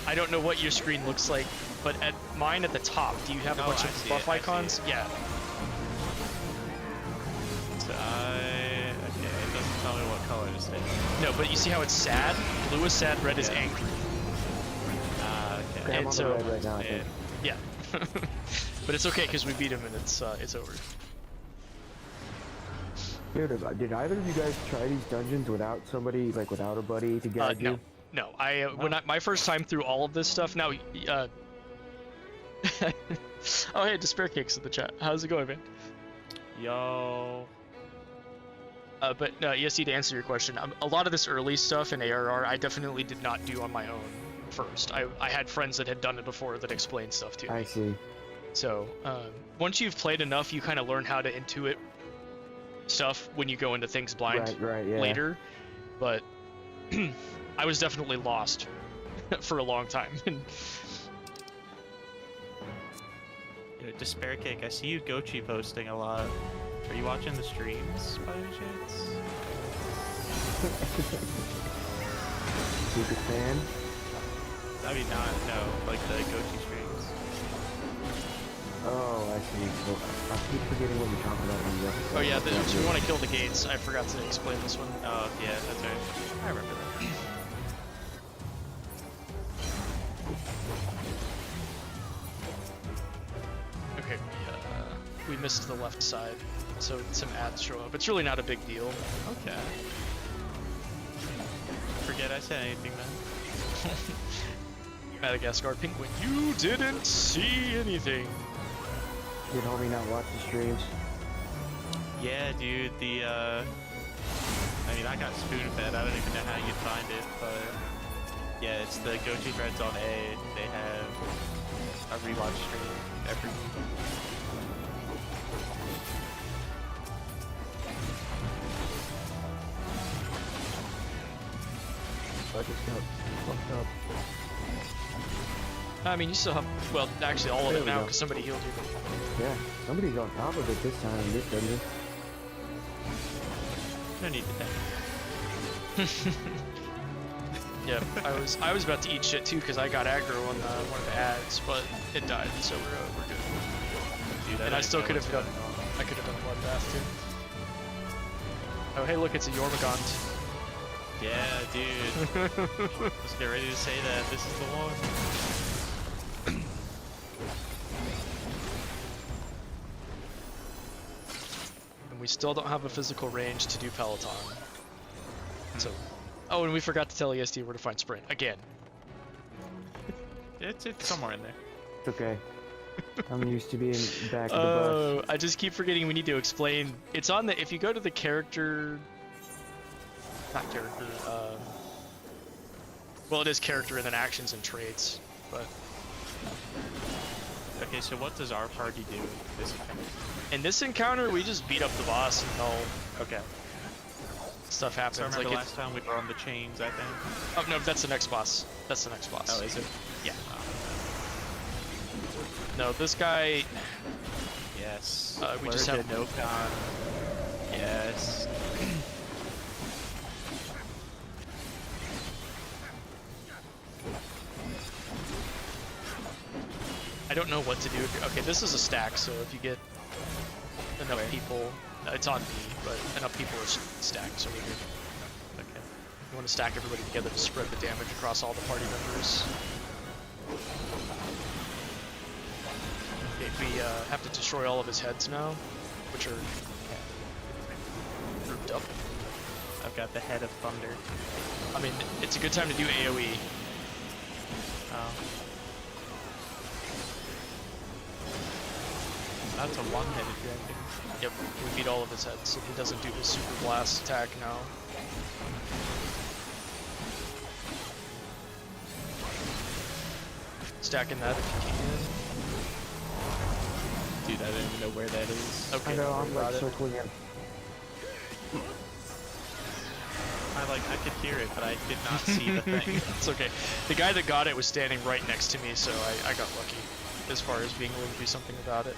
I don't know what your screen looks like, but at mine at the top, do you have a bunch of buff icons? Yeah. So okay, it doesn't tell me what color to stay. No, but you see how it's sad? Blue is sad, red is angry. Okay. Okay, I'm And on so- the red right now, I think. Yeah. But it's okay because we beat him and it's over. Dude, did either of you guys try these dungeons without somebody, like without a buddy to guide No, you? no. My first time through all of this stuff. Now, oh hey, Despair Cakes in the chat. How's it going, man? Yo. But ESC, to answer your question, a lot of this early stuff in ARR, I definitely did not do on my own first. I had friends that had done it before that explained stuff to me. I see. So once you've played enough, you kind of learn how to intuit stuff when you go into things blind Right, yeah. later. But I was definitely lost for a long time. You know, Despair Cake, I see you Gochi posting a lot. Are you watching the streams by any chance? Secret fan? I mean, no, like the Gochi streams. Oh, I see. Well, I keep forgetting what you're talking about when you Oh yeah, we want to kill the gates. I forgot to explain this one. Oh, yeah, that's right. I remember that. Okay, we missed the left side, so some ads show up. It's really not a big deal. Okay. Forget I said anything then. Madagascar Penguin, you didn't see anything. Did homie not watch the streams? Yeah, dude, I mean, I got spoon-fed. I don't even know how you'd find it, but yeah, it's the Gochi Threads on A. They have a rewatch stream every week. I just got fucked up. I mean, you still have, well, actually all of There it we now go. because somebody healed you. Yeah, somebody's on top of it this time in this dungeon. No need to thank. Yeah, I was about to eat shit too because I got aggro on one of the ads, but it died, so we're good. Dude, And I still could have done, I could have done Bloodbath too. Oh hey, look, it's a Jormungand. Yeah, dude. Let's get ready to say that. This is the one. And we still don't have a physical range to do Peloton. So, oh, and we forgot to tell ESD where to find Sprint again. It's somewhere in there. It's okay. I'm used to being back of the Oh, bus. I just keep forgetting we need to explain. It's on the, if you go to the character, not character, well, it is character and then actions and traits, but Okay, so what does our party do this encounter? in this encounter, we just beat up the boss until Okay. stuff happens. So I remember Like last time we were on the chains, I think. oh no, that's the next boss. That's the next boss. Oh, is it? Yeah. No, this guy. Yes. We just have no con. Yes. I don't know what to do. Okay, this is a stack, so if you get enough Where? people, it's on me, but enough people are stacked, so we're good. Okay. You want to stack everybody together to spread the damage across all the party members. Okay, we have to destroy all of his heads now, which are grouped up. I've got the head of thunder. I mean, it's a good time to do AoE. That's a one-headed dragon. Yep, we beat all of his heads, so he doesn't do his super blast attack now. stacking that if you can. Dude, I don't even know where that is. Okay, I know, don't worry I'm like about it. circling it. I could hear it, but I did not see the thing. It's okay. The guy that got it was standing right next to me, so I got lucky as far as being able to do something about it.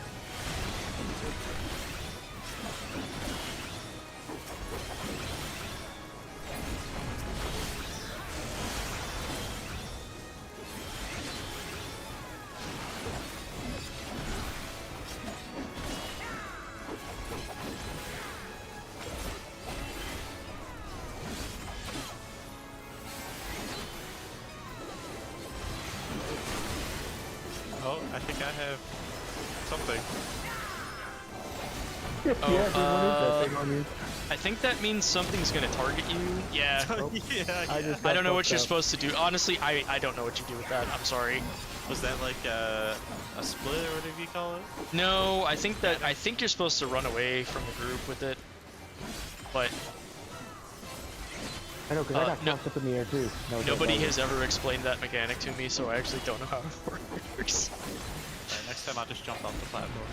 Oh, I think I have something. Yeah, dude, what is that thing on you? I think that means something's gonna target you. Yeah. Yeah, I yeah. just I don't know what fucked you're up. supposed to do. Honestly, I don't know what you do with that. I'm sorry. Was that like a split or whatever you call it? No, I think you're supposed to run away from the group with it. But I know, because I got no- tossed up in the air too. No, nobody don't has ever explained that mechanic to me, so I actually don't know how it works. Alright, next time I'll just jump off the platform.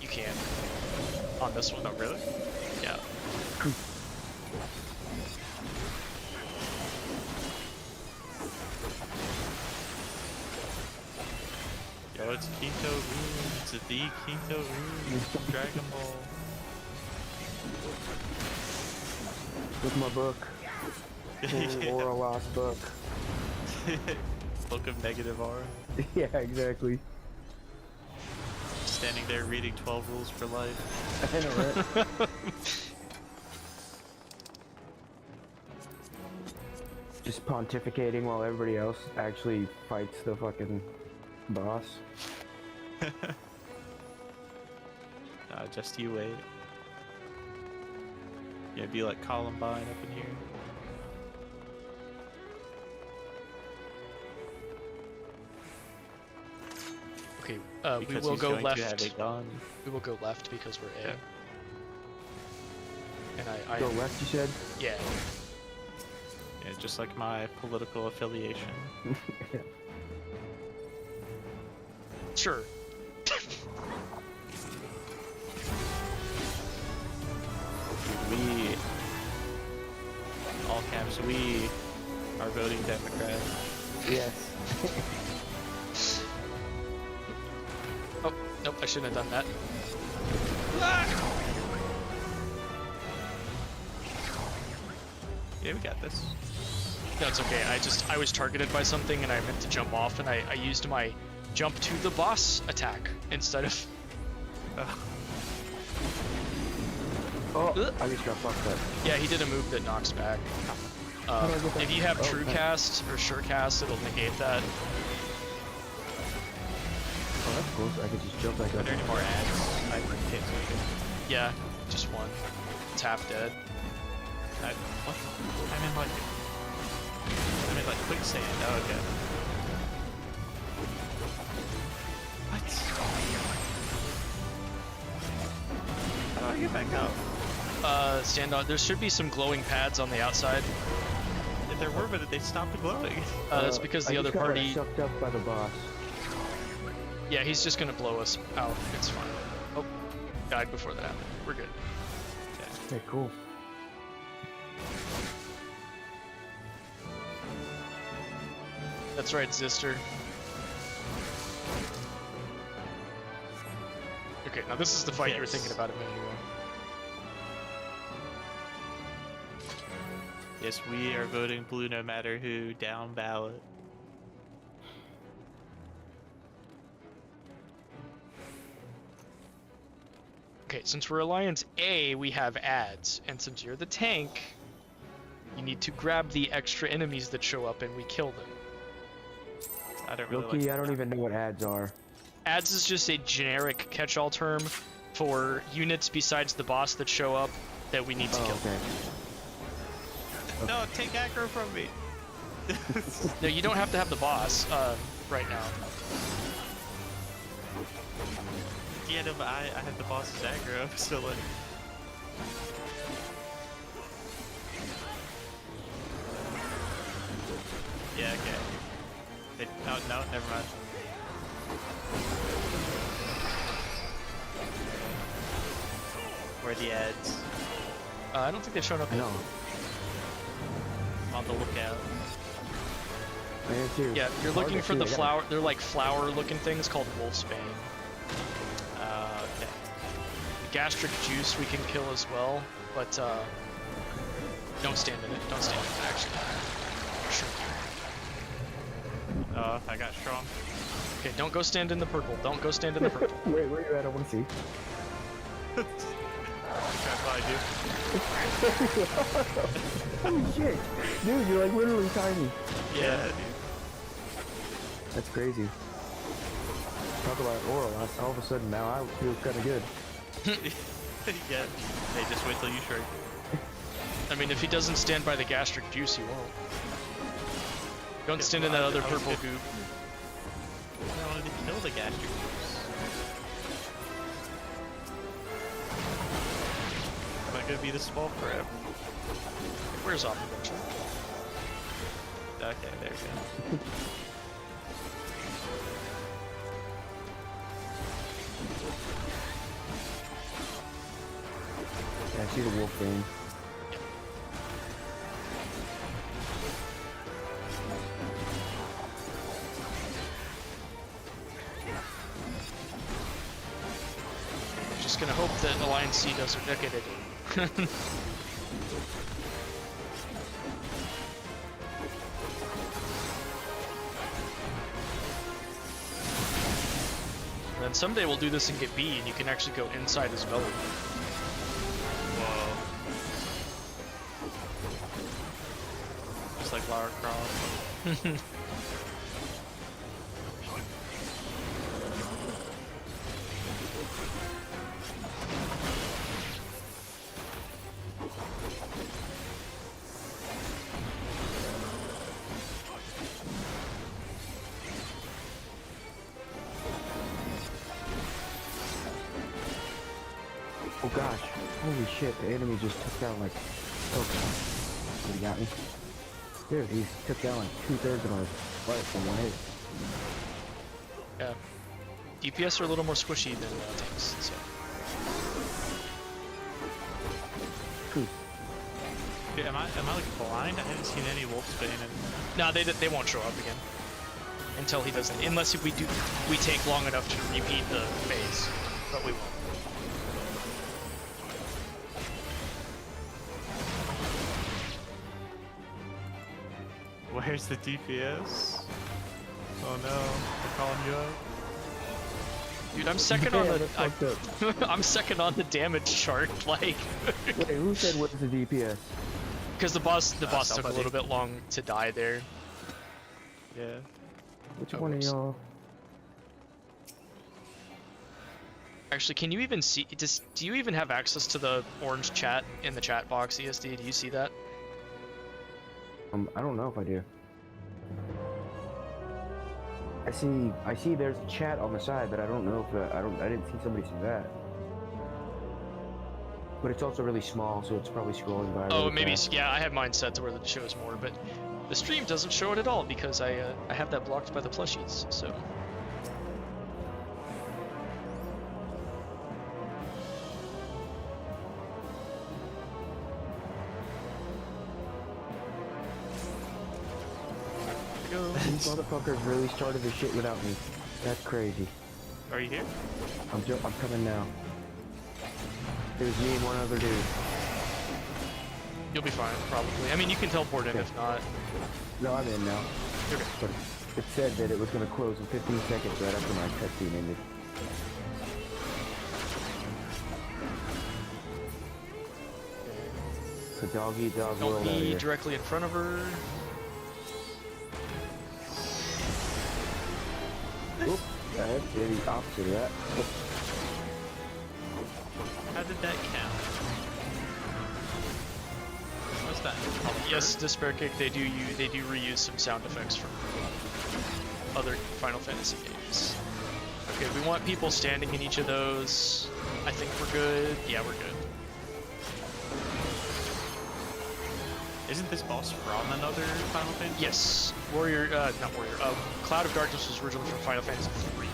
You can. On this one. Oh, really? Yeah. Yo, it's Quinto Room. It's the Quinto Room. Dragon Ball. With my book. Or a lost book. Book of Negative R. Yeah, exactly. Standing there reading 12 Rules for Life. I know, right? Just pontificating while everybody else actually fights the fucking boss. Just you wait. Yeah, be like Columbine up in here. Okay, we Because will he's go going to have left. a gun. We will go left because we're A. Yeah. And I Go left, you said? yeah. Yeah, just like my political affiliation. Sure. We, all caps, we are voting Democrat. Yes. Oh, nope, I shouldn't have done that. Yeah, we got this. No, it's okay. I was targeted by something and I meant to jump off and I used my jump to the boss attack instead of... Oh, I just got fucked up. Yeah, he did a move that knocks back. How do I get that? If you have Oh, True thanks. Cast or Sure Cast, it'll negate that. Oh, that's cool. So I could just jump back Are up. there any more ads? I can't see it. Yeah, just one. It's half dead. What? I'm in like quicksand. Oh, okay. What? How do I get back up? Stand on. There should be some glowing pads on the outside. If there were, but they stopped glowing. That's because the I other just got, like, party... sucked up by the boss. Yeah, he's just gonna blow us out. It's fine. Oh, died before that happened. We're good. Okay, cool. That's right, Zister. Okay, now this is the fight you were Yes. thinking about a minute ago. Yes, we are voting blue no matter who, down ballot. Okay, since we're Alliance A, we have ads, and since you're the tank, you need to grab the extra enemies that show up and we kill them. I don't really Loki, like I don't even know what ads are. Ads is just a generic catch-all term for units besides the boss that show up that we need to Oh, kill. okay. No, take aggro from me. No, you don't have to have the boss right now. Yeah, no, but I have the boss's aggro, so like... Yeah, okay. Oh, no, never mind. Where are the ads? I don't think they've shown up yet. No. On the lookout. Man, too. Yeah, you're looking for the flower. They're like flower-looking things called wolfsbane. Okay. The gastric juice we can kill as well, but don't stand in it. Don't stand in it. Actually, shrink you. Oh, I got strong. Okay, don't go stand in the purple. Don't go stand in the purple. Wait, where you at? I want to see. Try to find you. Holy shit! Dude, you're like literally tiny. Yeah, dude. That's crazy. Talk about oral. All of a sudden now I feel kind of good. Yeah. Hey, just wait till you shrink. I mean, if he doesn't stand by the gastric juice, he won't. Don't stand in that other purple goop. I wanted to kill the gastric juice. Am I gonna be this small forever? Where's off eventually? Okay, there we go. Yeah, I see the wolf thing. Just gonna hope that Alliance C doesn't. Okay, they did. And then someday we'll do this and get B, and you can actually go inside his belly. Whoa. Just like Lara Croft. Oh gosh. Holy shit, the enemy just took down like... Oh, he got me. Dude, he took down like 2/3 of my life from one hit. Yeah. DPS are a little more squishy than tanks, so. Cool. Dude, am I like blind? I haven't seen any wolfsbane in... No, they won't show up again. Until he doesn't. Unless we take long enough to repeat the phase. But we won't. Where's the DPS? Oh no, they're calling you up. Dude, I'm second Yeah, on that's fucked the I'm second on the damage chart, like Wait, who said what's the DPS? because the boss took a somebody. little bit long to die there. Yeah. Which Oh, one of whoops. y'all? Actually, can you even see do you even have access to the orange chat in the chat box, ESD? Do you see that? I don't know if I do. I see there's a chat on the side, but I don't know if I didn't see somebody say that. But it's also really small, so it's probably scrolling by. Oh, really maybe fast. yeah, I have mine set to where it shows more, but the stream doesn't show it at all because I have that blocked by the plushies, so. These motherfuckers really started this shit without me. That's crazy. Are you here? I'm coming now. There's me and one other dude. You'll be fine, probably. I mean, you can teleport in Okay. if not. No, I'm in now. Okay. But it said that it was going to close in 15 seconds right after my cutscene ended. So dog eat dog Don't world out be here. directly in front of her. Oop, I did the opposite of that. How did that count? What's that? Yes, Despair Kick, they do reuse some sound effects from other Final Fantasy games. Okay, we want people standing in each of those. I think we're good. Yeah, we're good. Isn't this boss from another Final Fantasy? Yes, not Warrior. Cloud of Darkness was originally from Final Fantasy III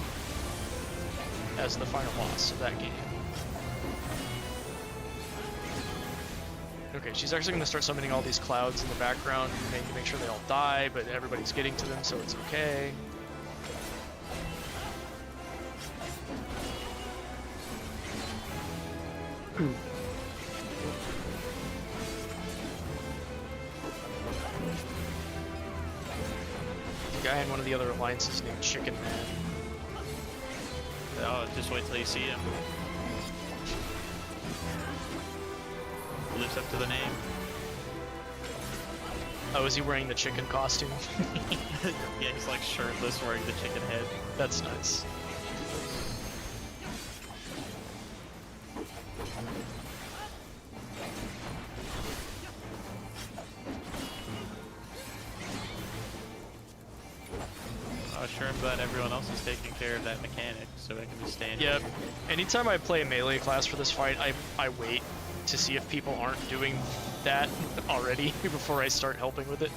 as the final boss of that game. Okay, she's actually going to start summoning all these clouds in the background, to make sure they all die, but everybody's getting to them, so it's okay. The guy in one of the other alliances named Chicken Man. Oh, just wait till you see him. Lives up to the name. Oh, is he wearing the chicken costume? Yeah, he's like shirtless wearing the chicken head. That's nice. Oh, sure, I'm glad everyone else is taking care of that mechanic, so I can just stand Yep. here. Anytime I play a melee class for this fight, I wait to see if people aren't doing that already before I start helping with it.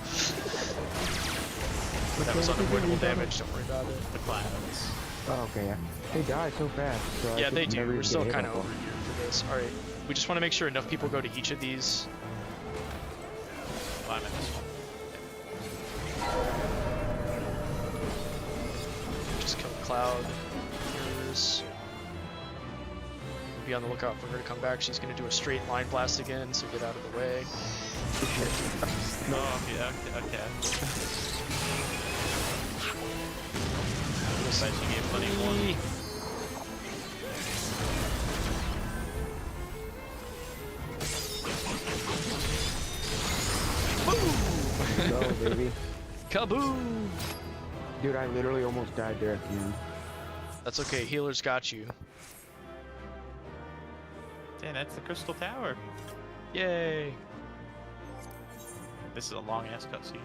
That was unavoidable damage, don't worry about it. The clouds. Oh, okay, yeah. They die so fast. So Yeah, I they could do. never We're get still hit kind of on over them. here for this. Alright, we just want to make sure enough people go to each of these. Well, I'm in this one. Just kill Cloud. Here's... Be on the lookout for her to come back. She's going to do a straight line blast again, so get out of the way. Oh, yeah, okay. Looks like she gave plenty more. Go, baby. Kaboom! Dude, I literally almost died there at the end. That's okay, healers got you. Damn, that's the Crystal Tower. Yay! This is a long-ass cutscene.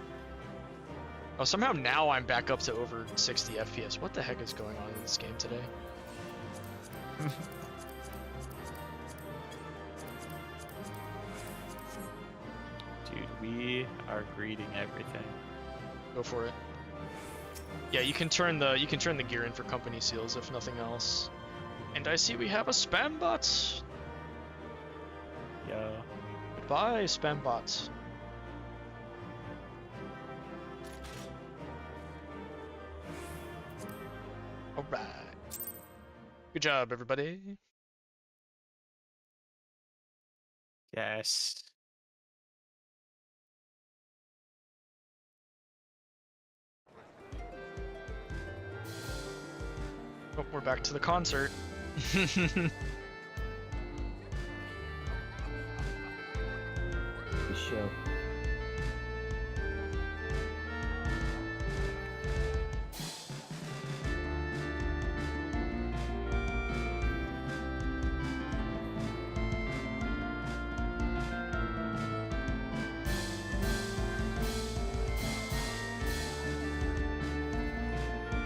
Oh, somehow now I'm back up to over 60 FPS. What the heck is going on in this game today? Dude, we are greeting everything. Go for it. Yeah, you can turn the gear in for company seals if nothing else. And I see we have a spam bot. Yo. Goodbye, spam bots. All right. Good job, everybody. Yes. Oh, we're back to the concert. The show.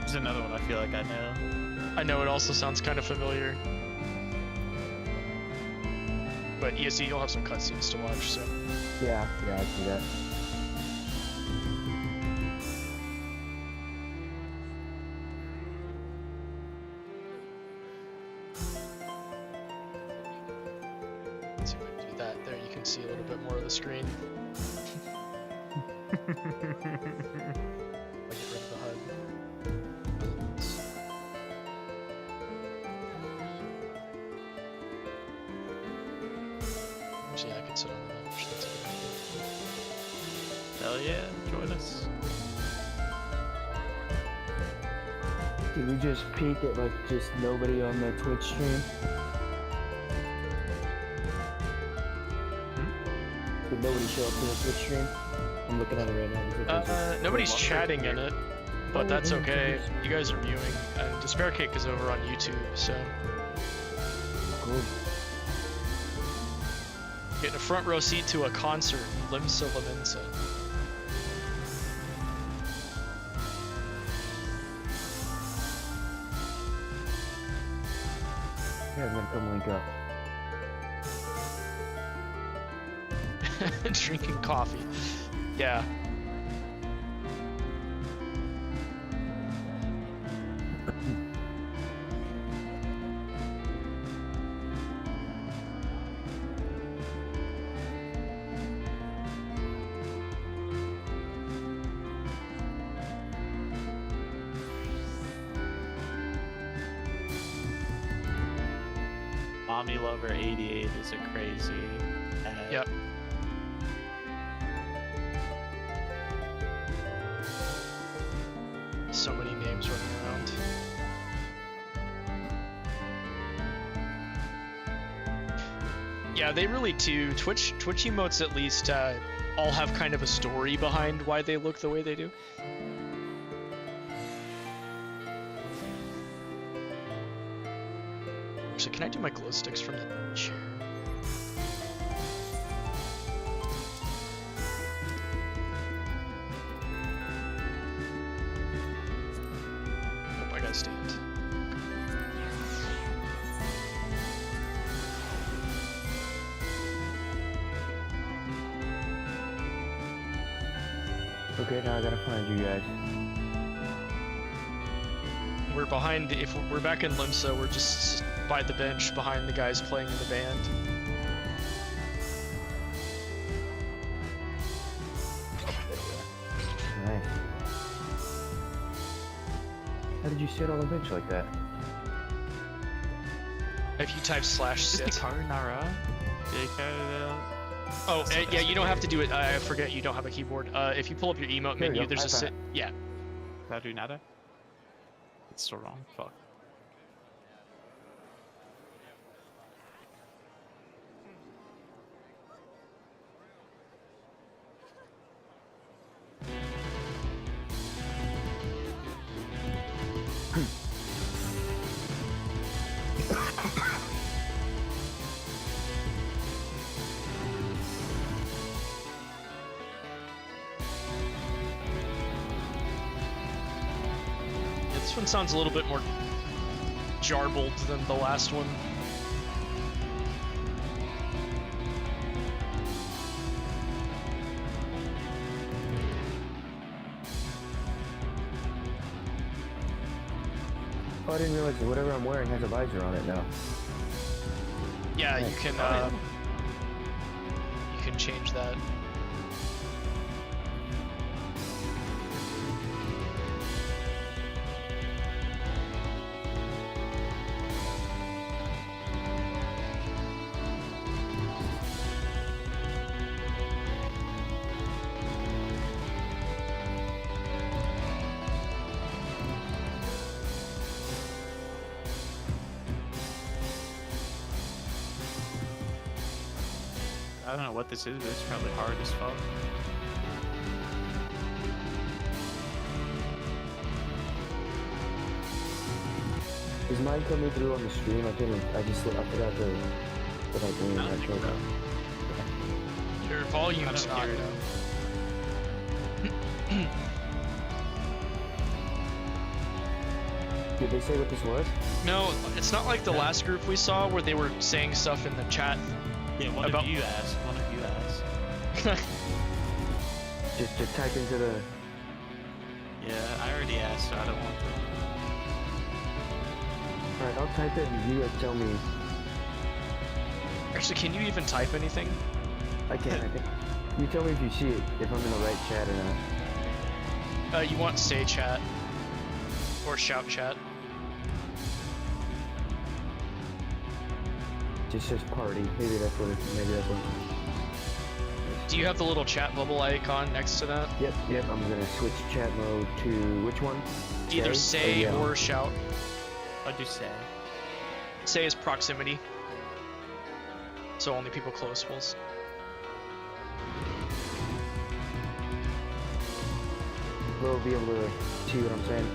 There's another one I feel like I know. I know it also sounds kind of familiar. But ESC, you'll have some cutscenes to watch, so. Yeah, I see that. Let's see if I can do that. There, you can see a little bit more of the screen. I'll get rid of the HUD. Actually, I can sit on the bench. That's a good idea. Hell yeah, join us. Did we just peek at like just nobody on the Twitch stream? Did nobody show up to the Twitch stream? I'm looking at it right now. Nobody's chatting in it, but Oh, that's yeah, okay. please. You guys are viewing, and Despair Cake is over on YouTube, so Cool. getting a front row seat to a concert in Limsa Lamensa. Yeah, I'm gonna come link up. Drinking coffee. Yeah. Mommy Lover 88 is a crazy ad. Yep. So many names running around. Yeah, they really do. Twitch emotes at least all have kind of a story behind why they look the way they do. So can I do my glow sticks from the chair? Oh, I gotta stand. Okay, now I gotta find you guys. We're behind. If we're back in Limsa, we're just by the bench behind the guys playing in the band. Nice. How did you sit on the bench like that? If you type /sit. Nara. Oh, yeah, you don't have to do it. I forget you don't have a keyboard. If you pull up your emote There you menu, go, there's a I found sit. it. Yeah. Cadu nada? It's still wrong. Fuck. Yeah, this one sounds a little bit more jarbled than the last one. Oh, I didn't realize that whatever I'm wearing has a visor on it now. Yeah, you Nice. can you can change that. I don't know what this is, but it's probably hard as fuck. Is mine coming through on the stream? I forgot to put my green I don't that think showed so. up. Your volume's I don't geared know. up. Did they say what this was? No, it's not like the last group we saw where they were saying stuff in the chat. Yeah, one About- of you asked. One of you asked. Just type into the. Yeah, I already asked, so I don't want to. Alright, I'll type it and you guys tell me. Actually, can you even type anything? I can, I think. You tell me if you see it, if I'm in the right chat or not. You want say chat or shout chat? Just says party. Maybe that's what it. Do you have the little chat bubble icon next to that? Yep. I'm gonna switch chat mode to which one? Either say yell? or shout. What'd you say? Say is proximity. So only people close will. We'll be able to see what I'm saying.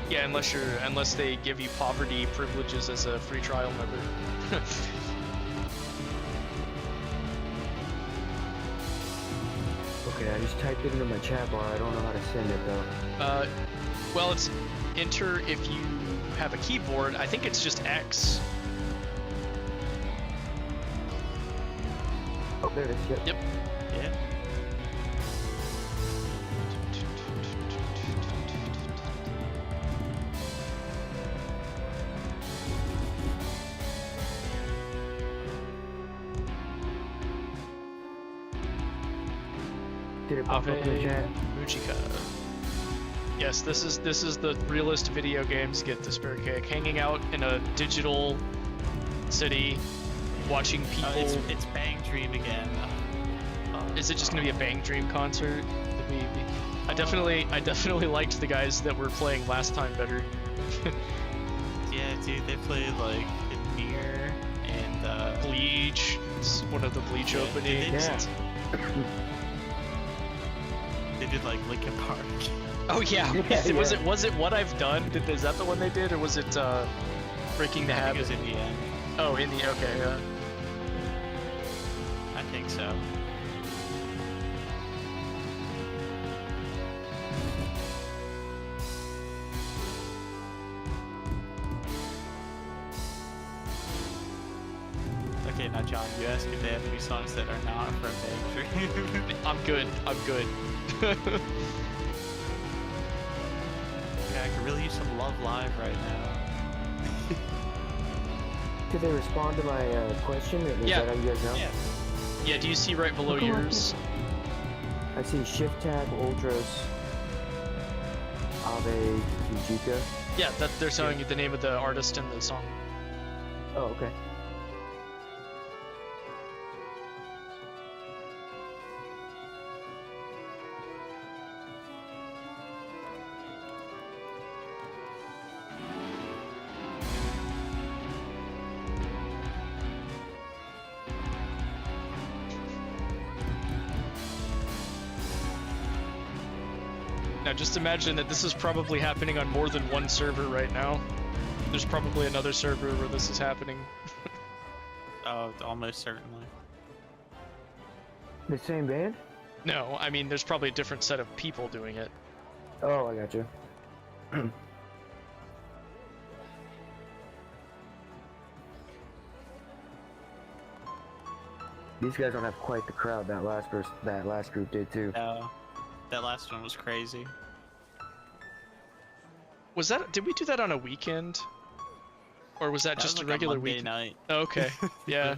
Yeah, unless they give you poverty privileges as a free trial member. Okay, I just typed it into my chat bar. I don't know how to send it though. Well, it's enter if you have a keyboard. I think it's just X. there it is. Yep. Yep. Yeah. Did it pop up in the chat? Mujika. Yes, this is the realest video games get to Spare Cake. Hanging out in a digital city, watching people. It's Bang Dream again. Is it just gonna be a Bang Dream concert? I definitely liked the guys that were playing last time better. Yeah, dude, they played like Nier and Bleach. It's one of the Bleach Yeah, openings. they did like Linkin Park. Oh yeah. Yeah, Was it What I've Done? Is that the one they did, or was it Breaking the I think Habit? it was in the end. Oh, okay, yeah. I think so. Okay, now John, you asked if they have any songs that are not from Bang Dream. I'm good. Yeah, I could really use some Love Live right now. Did they respond to my question? Is Yeah. that how you guys know? Yeah. Yeah, do you see right below Okay. yours? I see Shift Tab, Ultras, Ave, Fujika. Yeah, that they're showing you the name of the artist and the song. Oh, okay. Now just imagine that this is probably happening on more than one server right now. There's probably another server where this is happening. Oh, almost certainly. The same band? No, I mean there's probably a different set of people doing it. Oh, I got you. These guys don't have quite the crowd that last group did too. That last one was crazy. Was that, did we do that on a weekend? Or was that That just was a like regular Monday weekend? night. Oh, okay, yeah.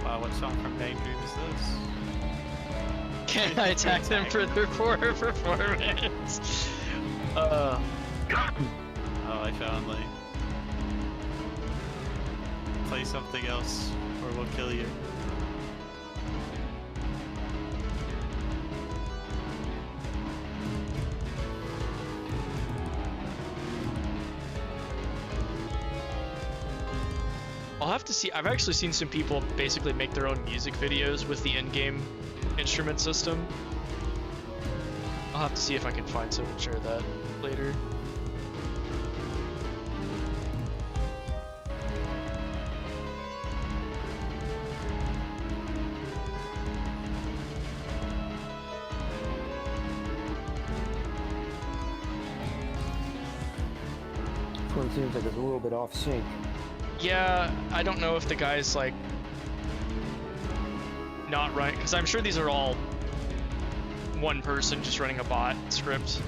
Wow, what song from Bang Dream is this? Can I attack them for their poor performance? Oh, I found like... Play something else, or we'll kill you. I'll have to see. I've actually seen some people basically make their own music videos with the in-game instrument system. I'll have to see if I can find some and share that later. This one seems like it's a little bit off sync. Yeah, I don't know if the guy's like not right, because I'm sure these are all one person just running a bot script.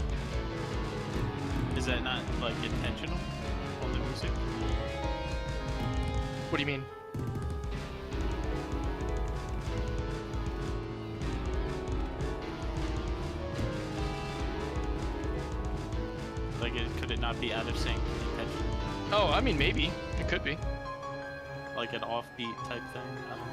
Is that not like intentional on the music? What do you mean? Like, could it not be out of sync intentionally? Oh, I mean, maybe. It could be. Like an offbeat type thing? I don't know.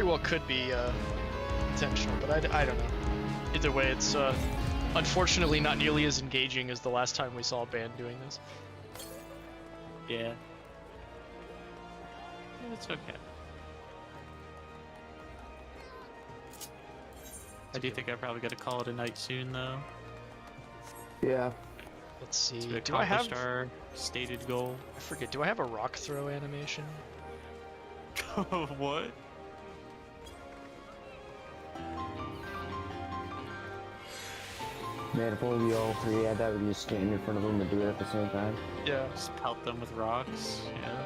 very well could be intentional, but I don't know. Either way, it's unfortunately not nearly as engaging as the last time we saw a band doing this. Yeah. It's okay. I do think I probably got to call it a night soon, though. Yeah. Let's see. To Do I have? accomplish our stated goal. I forget. Do I have a rock throw animation? What? Man, if only we all three had that, we just stand in front of them and do it at the same time. Yeah. Just pelt them with rocks. Yeah.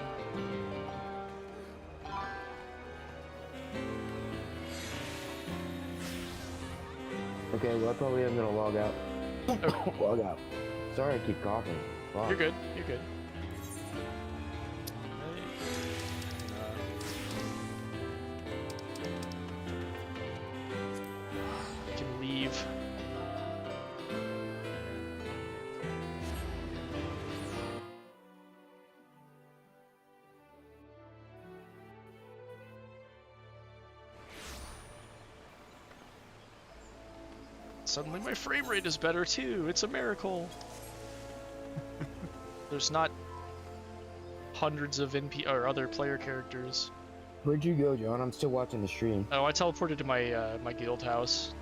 Okay, well, I probably am gonna log out. Log out. Sorry, I keep coughing. Wow. You're good. You're good. I can leave. Suddenly my frame rate is better too. It's a miracle. There's not hundreds of NP or other player characters. Where'd you go, John? I'm still watching the stream. Oh, I teleported to my my guild house.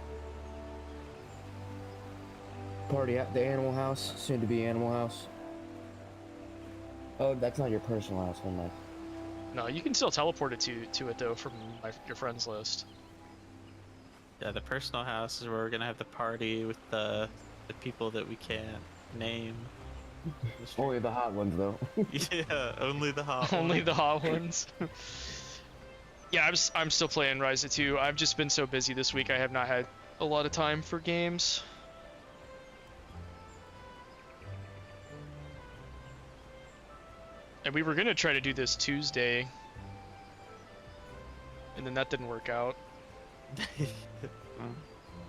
Party at the animal house, soon to be animal house. Oh, that's not your personal house, one night. No, you can still teleport it to it though from your friends list. Yeah, the personal house is where we're gonna have the party with the people that we can't name. Only the hot ones, though. Yeah, only the hot Only ones. the hot ones. Yeah, I'm still playing Rise 2. I've just been so busy this week. I have not had a lot of time for games. And we were gonna try to do this Tuesday, and then that didn't work out.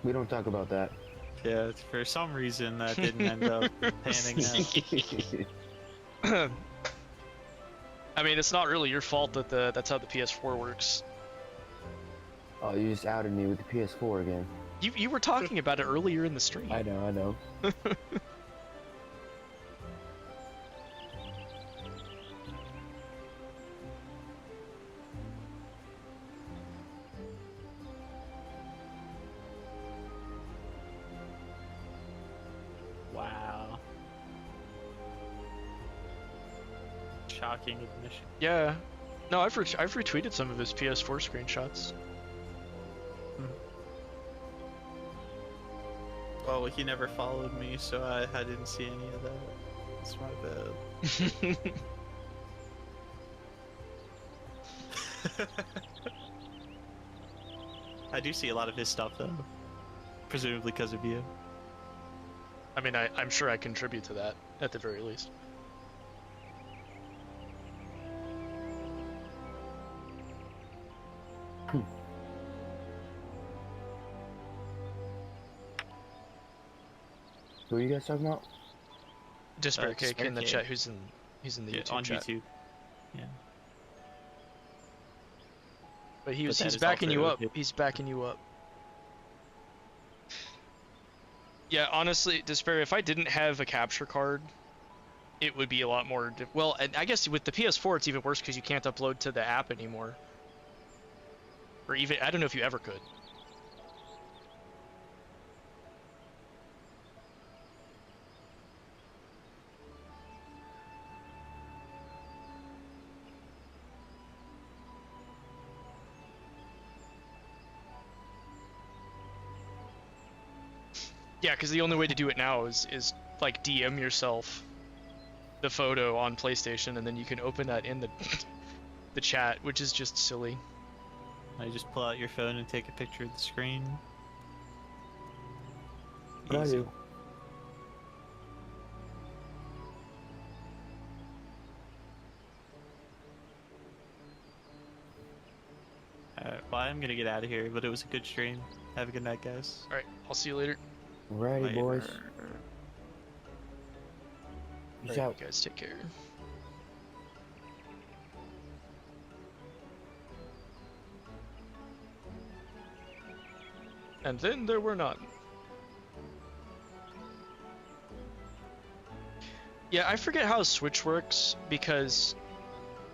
We don't talk about that. Yeah, for some reason that didn't end up panning out. I mean, it's not really your fault that that's how the PS4 works. Oh, you just outed me with the PS4 again. You were talking about it earlier in the stream. I know. Wow. Shocking admission. Yeah. No, I've retweeted some of his PS4 screenshots. Well, he never followed me, so I didn't see any of that. It's my bad. I do see a lot of his stuff, though. Presumably because of you. I mean, I'm sure I contribute to that, at the very least. Who are you guys talking about? Despair Cake Despair in the Cake. chat, he's in the Yeah, YouTube on chat. YouTube. Yeah. But But he's that is backing you also up. his- He's backing you up. Yeah, honestly, Despair, if I didn't have a capture card, it would be a lot more... Well, and I guess with the PS4, it's even worse because you can't upload to the app anymore. Or even... I don't know if you ever could. Yeah, because the only way to do it now is like DM yourself the photo on PlayStation, and then you can open that in the the chat, which is just silly. You just pull out your phone and take a picture of the screen. What I Easy. do? Well, I'm gonna get out of here, but it was a good stream. Have a good night, guys. All right, I'll see you later. Alrighty, boys. Later. Peace All right, out. you guys take care. And then there were none. Yeah, I forget how Switch works, because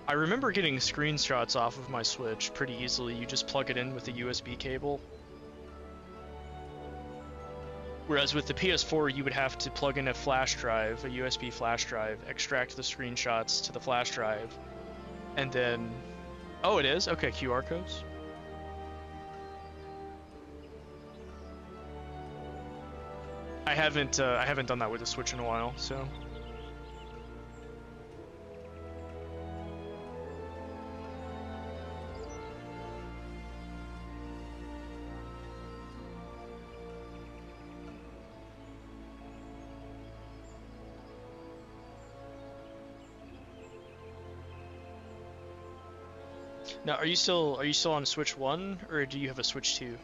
I remember getting screenshots off of my Switch pretty easily. You just plug it in with a USB cable. Whereas with the PS4, you would have to plug in a flash drive, a USB flash drive, extract the screenshots to the flash drive, and then... Oh, it is? Okay, QR codes. I haven't done that with the Switch in a while, so... Now, are you still on Switch 1, or do you have a Switch 2?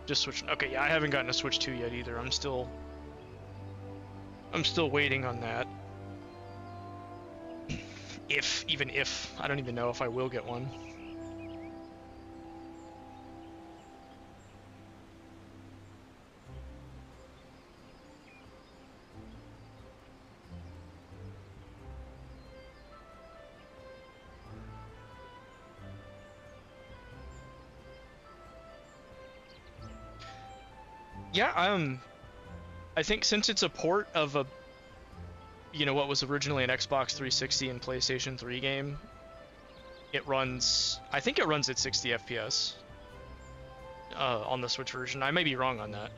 Just Switch. Okay, yeah, I haven't gotten a Switch 2 yet either. I'm still waiting on that. Even if I don't even know if I will get one. Yeah, I think since it's a port of a, what was originally an Xbox 360 and PlayStation 3 game, I think it runs at 60 FPS on the Switch version. I may be wrong on that.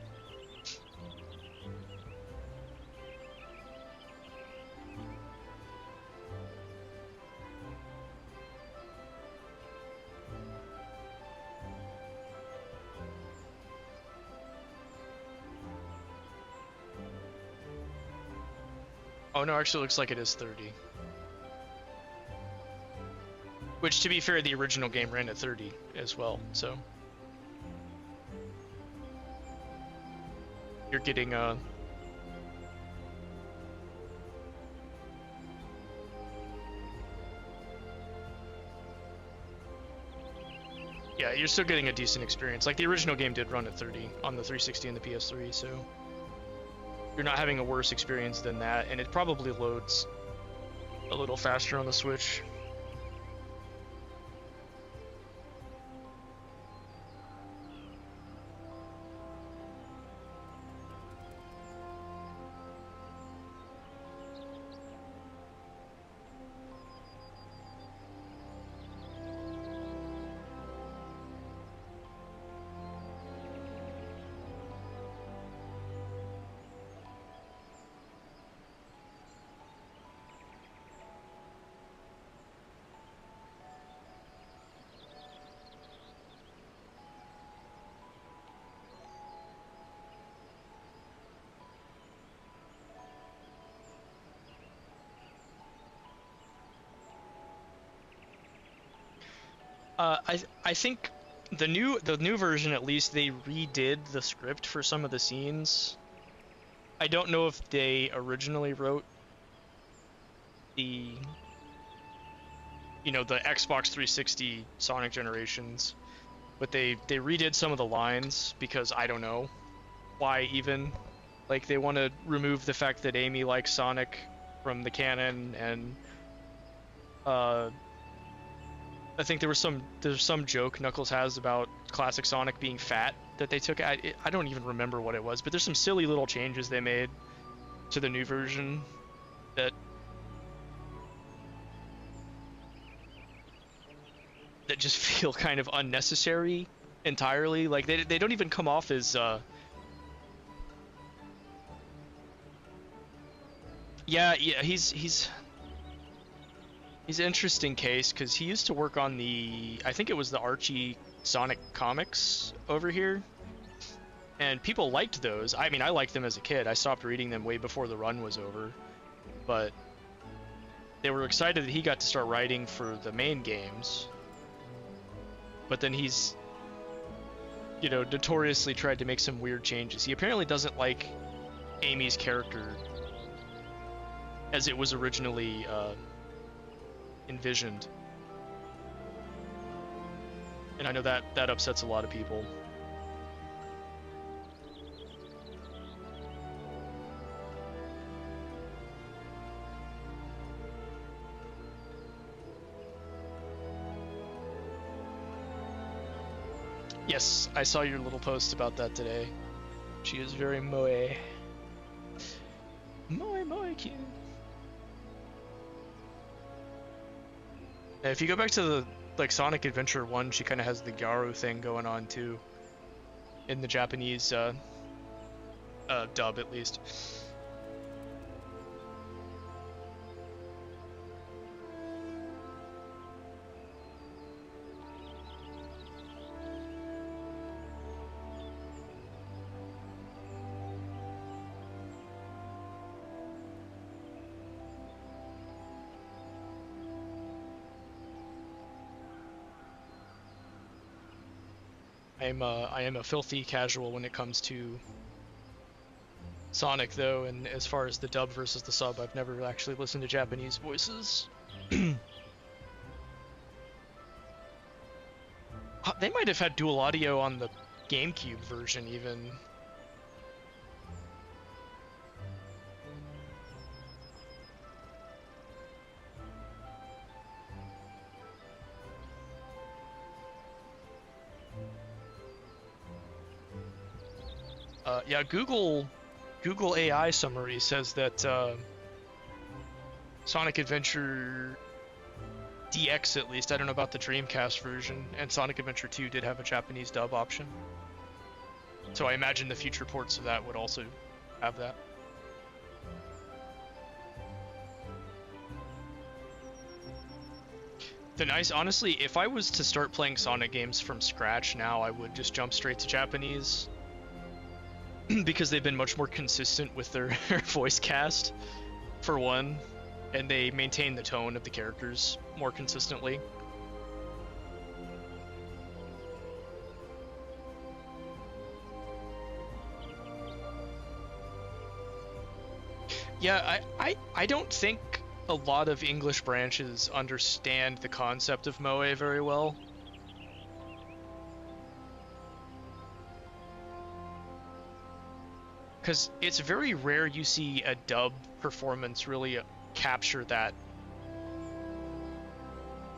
Oh no, actually it looks like it is 30. Which, to be fair, the original game ran at 30 as well, so... You're getting, Yeah, you're still getting a decent experience. Like, the original game did run at 30 on the 360 and the PS3, so... You're not having a worse experience than that, and it probably loads a little faster on the Switch. I think the new version, at least, they redid the script for some of the scenes. I don't know if they originally wrote the the Xbox 360 Sonic Generations, but they redid some of the lines because I don't know why even. Like, they want to remove the fact that Amy likes Sonic from the canon, and I think there's some joke Knuckles has about classic Sonic being fat that they took. I don't even remember what it was, but there's some silly little changes they made to the new version that just feel kind of unnecessary entirely. Like, they don't even come off as yeah, he's an interesting case, because he used to work on I think it was the Archie Sonic comics over here, and people liked those. I mean, I liked them as a kid. I stopped reading them way before the run was over, but they were excited that he got to start writing for the main games. But then he's, notoriously tried to make some weird changes. He apparently doesn't like Amy's character as it was originally envisioned. And I know that upsets a lot of people. Yes, I saw your little post about that today. She is very moe. Moe cute. And if you go back to the Sonic Adventure 1, she kind of has the Gyaru thing going on too. In the Japanese dub, at least. I am a filthy casual when it comes to Sonic, though, and as far as the dub versus the sub, I've never actually listened to Japanese voices. They might have had dual audio on the GameCube version, even. Yeah, Google AI summary says that Sonic Adventure DX, at least, I don't know about the Dreamcast version, and Sonic Adventure 2 did have a Japanese dub option. So I imagine the future ports of that would also have that. Honestly, if I was to start playing Sonic games from scratch now, I would just jump straight to Japanese. Because they've been much more consistent with their voice cast, for one, and they maintain the tone of the characters more consistently. Yeah, I don't think a lot of English branches understand the concept of moe very well. Because it's very rare you see a dub performance really capture that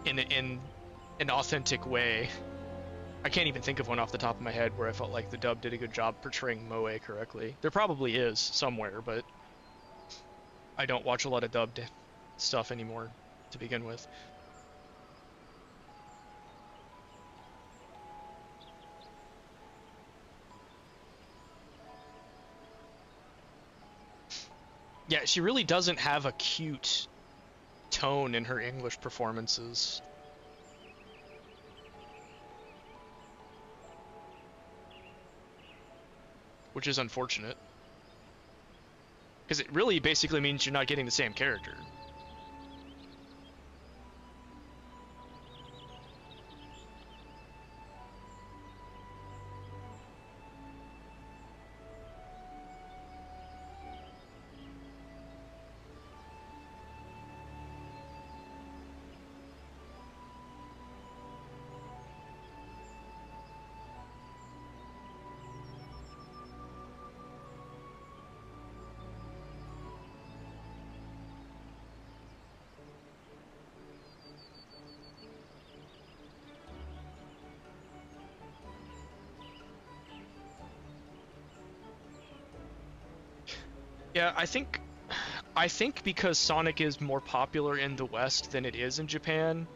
in an authentic way. I can't even think of one off the top of my head where I felt like the dub did a good job portraying moe correctly. There probably is somewhere, but I don't watch a lot of dubbed stuff anymore to begin with. Yeah, she really doesn't have a cute tone in her English performances. Which is unfortunate. Because it really basically means you're not getting the same character. Yeah, I think because Sonic is more popular in the West than it is in Japan,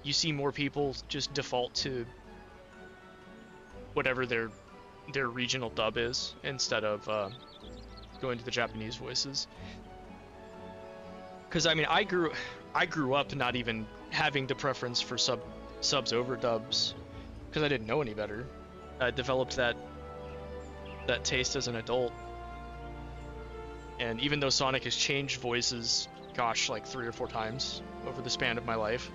you see more people just default to whatever their regional dub is instead of going to the Japanese voices. Because I mean, I grew up not even having the preference for subs over dubs because I didn't know any better. I developed that taste as an adult. And even though Sonic has changed voices, gosh, like 3 or 4 times over the span of my life,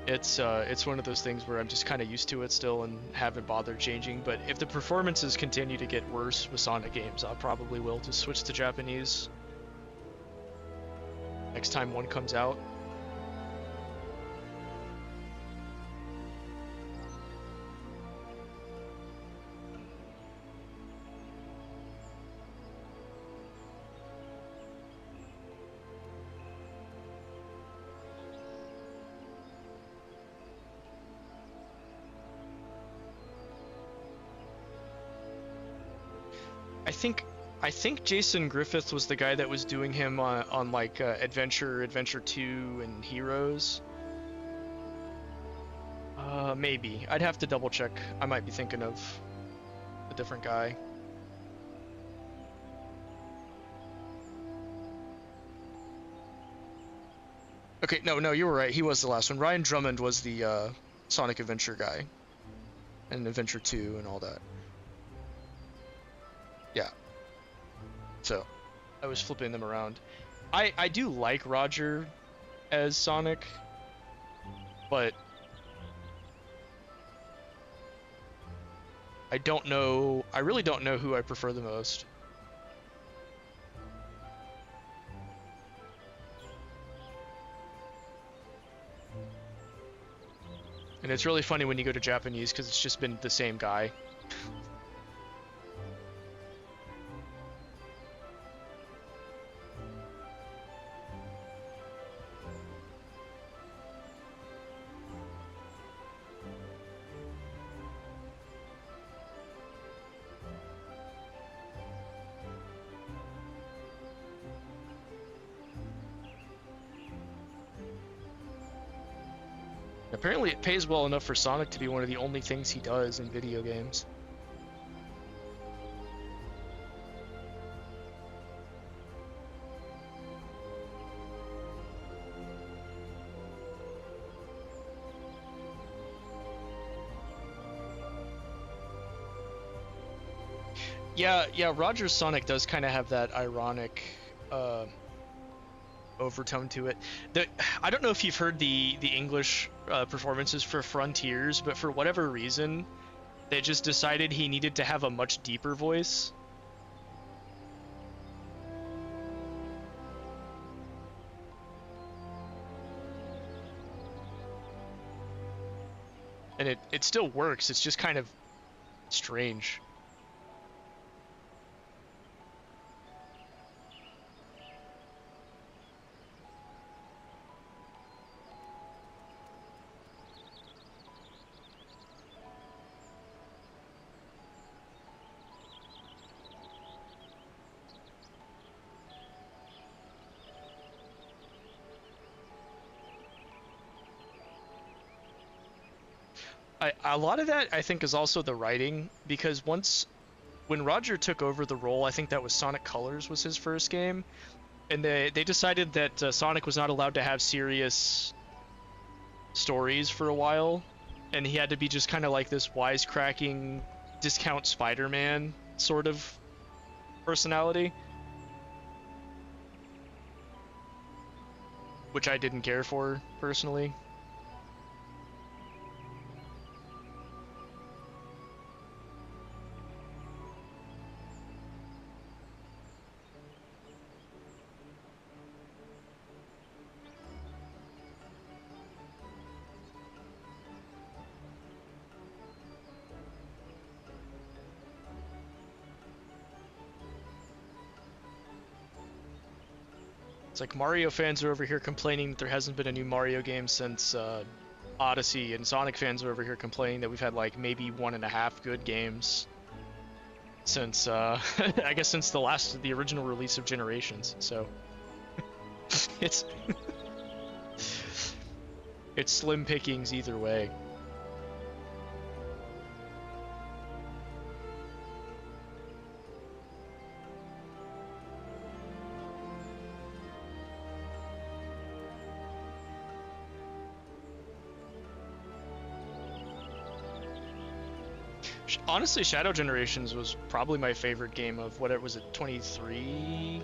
it's one of those things where I'm just kind of used to it still and haven't bothered changing. But if the performances continue to get worse with Sonic games, I probably will just switch to Japanese. next time one comes out. I think Jason Griffith was the guy that was doing him on like Adventure 2, and Heroes. Maybe. I'd have to double check. I might be thinking of a different guy. Okay, no, you were right. He was the last one. Ryan Drummond was the Sonic Adventure guy, and Adventure 2 and all that. Yeah. So, I was flipping them around. I do like Roger as Sonic, but I really don't know who I prefer the most. And it's really funny when you go to Japanese because it's just been the same guy. Apparently it pays well enough for Sonic to be one of the only things he does in video games. Yeah, Roger's Sonic does kind of have that ironic overtone to it. I don't know if you've heard the English performances for Frontiers, but for whatever reason, they just decided he needed to have a much deeper voice. And it still works, it's just kind of strange. A lot of that, I think, is also the writing, because when Roger took over the role, I think that was Sonic Colors was his first game, and they decided that Sonic was not allowed to have serious stories for a while, and he had to be just kind of like this wisecracking, discount Spider-Man sort of personality, which I didn't care for, personally. It's like Mario fans are over here complaining that there hasn't been a new Mario game since Odyssey, and Sonic fans are over here complaining that we've had like maybe 1.5 good games since I guess since the original release of Generations. So it's it's slim pickings either way. Honestly, Shadow Generations was probably my favorite game of what was it, 23?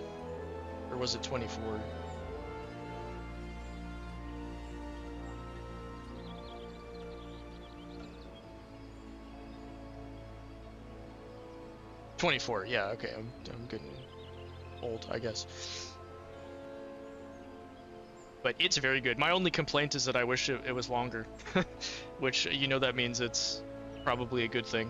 Or was it 24? '24, yeah, okay, I'm getting old, I guess. but it's very good. My only complaint is that I wish it was longer, which, you know, that means it's probably a good thing.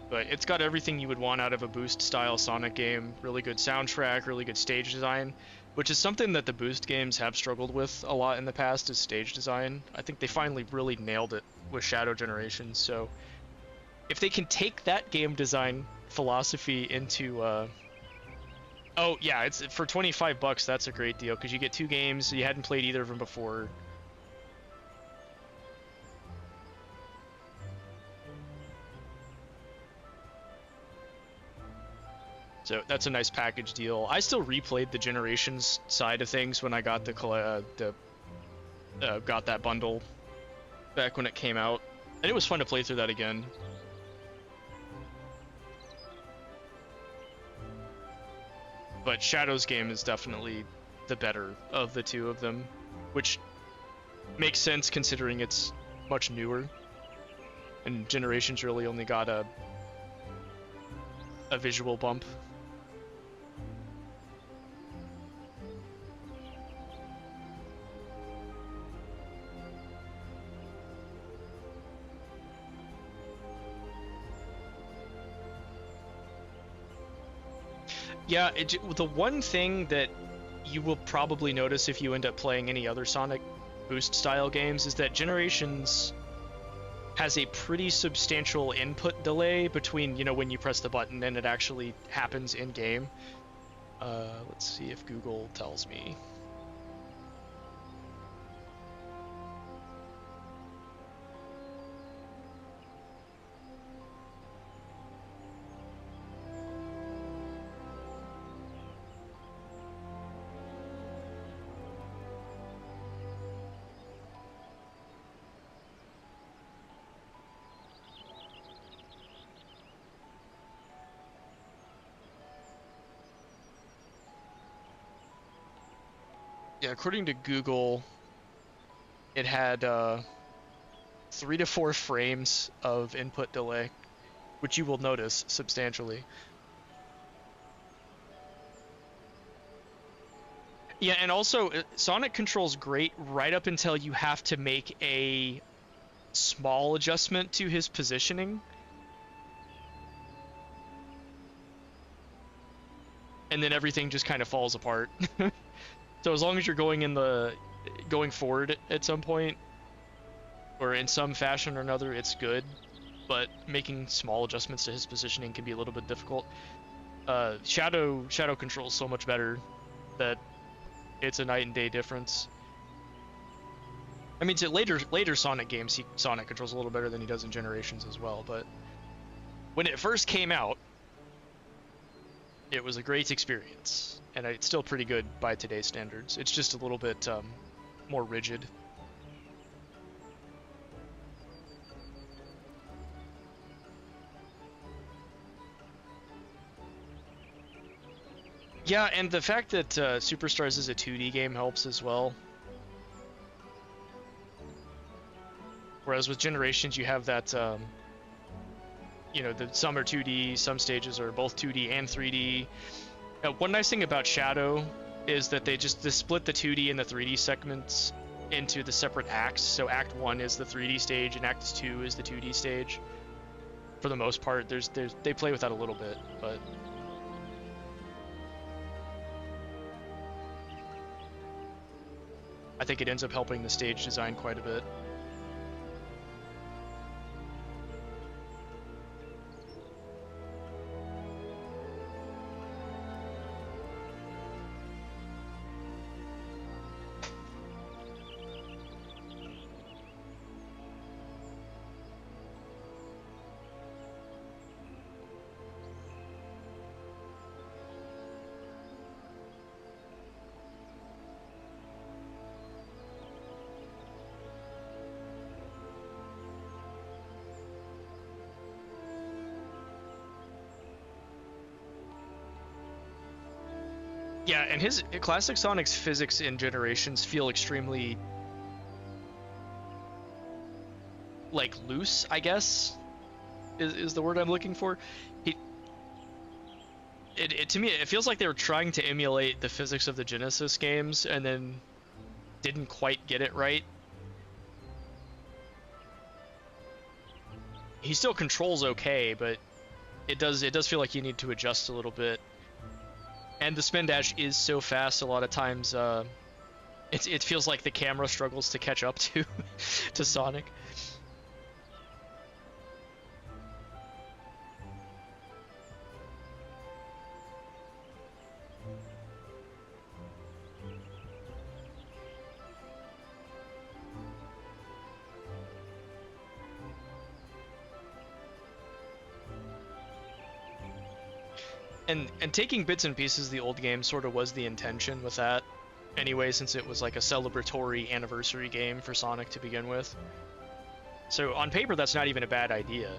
But it's got everything you would want out of a Boost-style Sonic game. Really good soundtrack, really good stage design, which is something that the Boost games have struggled with a lot in the past, is stage design. I think they finally really nailed it with Shadow Generations, so if they can take that game design philosophy into... Oh, yeah, it's for 25 bucks, that's a great deal, because you get 2 games, you hadn't played either of them before. So that's a nice package deal. I still replayed the Generations side of things when I got got that bundle back when it came out, and it was fun to play through that again. But Shadow's game is definitely the better of the two of them, which makes sense considering it's much newer, and Generations really only got a visual bump. Yeah, the one thing that you will probably notice if you end up playing any other Sonic Boost style games is that Generations has a pretty substantial input delay between, you know, when you press the button and it actually happens in game. Let's see if Google tells me. Yeah, according to Google, it had 3 to 4 frames of input delay, which you will notice substantially. Yeah, and also Sonic controls great right up until you have to make a small adjustment to his positioning. And then everything just kind of falls apart. So as long as you're going forward at some point, or in some fashion or another, it's good. But making small adjustments to his positioning can be a little bit difficult. Shadow controls so much better that it's a night and day difference. I mean, to later Sonic games, Sonic controls a little better than he does in Generations as well. But when it first came out, it was a great experience, and it's still pretty good by today's standards. It's just a little bit more rigid. Yeah, and the fact that Superstars is a 2D game helps as well. Whereas with Generations, you have that, you know, some are 2D, some stages are both 2D and 3D. One nice thing about Shadow is that they split the 2D and the 3D segments into the separate acts. So Act 1 is the 3D stage and Act 2 is the 2D stage. For the most part, they play with that a little bit, but I think it ends up helping the stage design quite a bit. Yeah, and his classic Sonic's physics in Generations feel extremely like loose, I guess, is the word I'm looking for. He, to me, it feels like they were trying to emulate the physics of the Genesis games and then didn't quite get it right. He still controls okay, but it does feel like you need to adjust a little bit. And the spin dash is so fast a lot of times, it feels like the camera struggles to catch up to to Sonic. And taking bits and pieces of the old game sort of was the intention with that anyway, since it was like a celebratory anniversary game for Sonic to begin with. So on paper, that's not even a bad idea.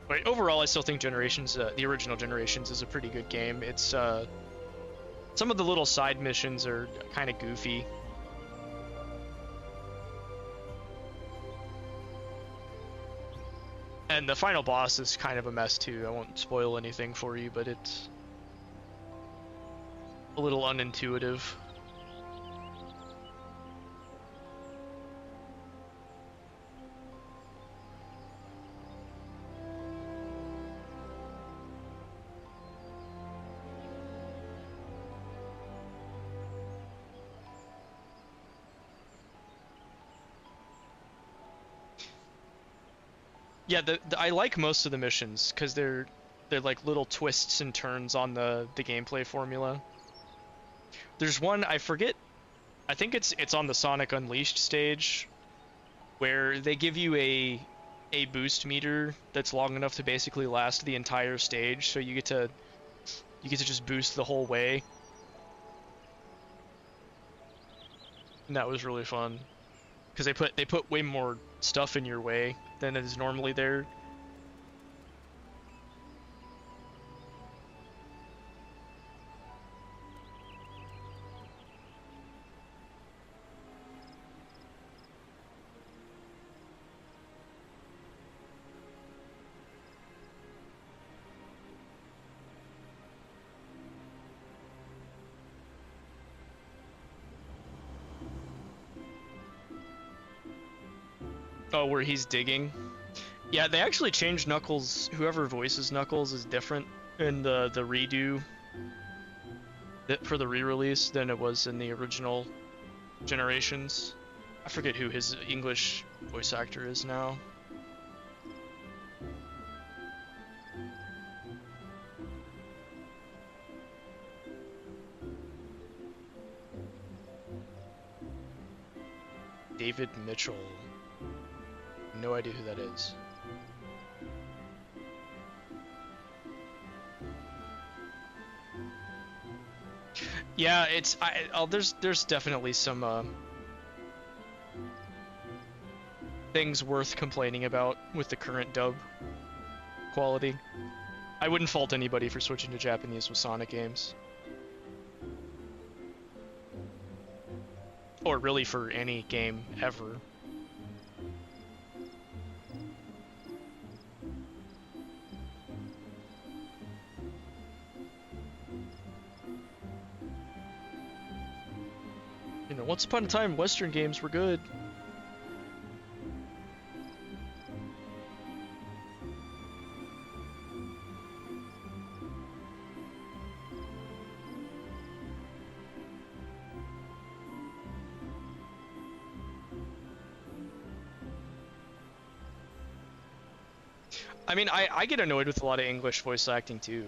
But overall, I still think Generations, the original Generations, is a pretty good game. It's some of the little side missions are kind of goofy. And the final boss is kind of a mess too. I won't spoil anything for you, but it's a little unintuitive. Yeah, I like most of the missions because they're like little twists and turns on the gameplay formula. There's one I forget. I think it's on the Sonic Unleashed stage, where they give you a boost meter that's long enough to basically last the entire stage, so you get to just boost the whole way. And that was really fun because they put way more stuff in your way than is normally there. Oh, where he's digging. Yeah, they actually changed Knuckles. Whoever voices Knuckles is different in the redo for the re-release than it was in the original Generations. I forget who his English voice actor is now. David Mitchell. No idea who that is. Yeah, there's definitely some things worth complaining about with the current dub quality. I wouldn't fault anybody for switching to Japanese with Sonic games. Or really for any game ever. You know, once upon a time, Western games were good. I mean, I get annoyed with a lot of English voice acting too.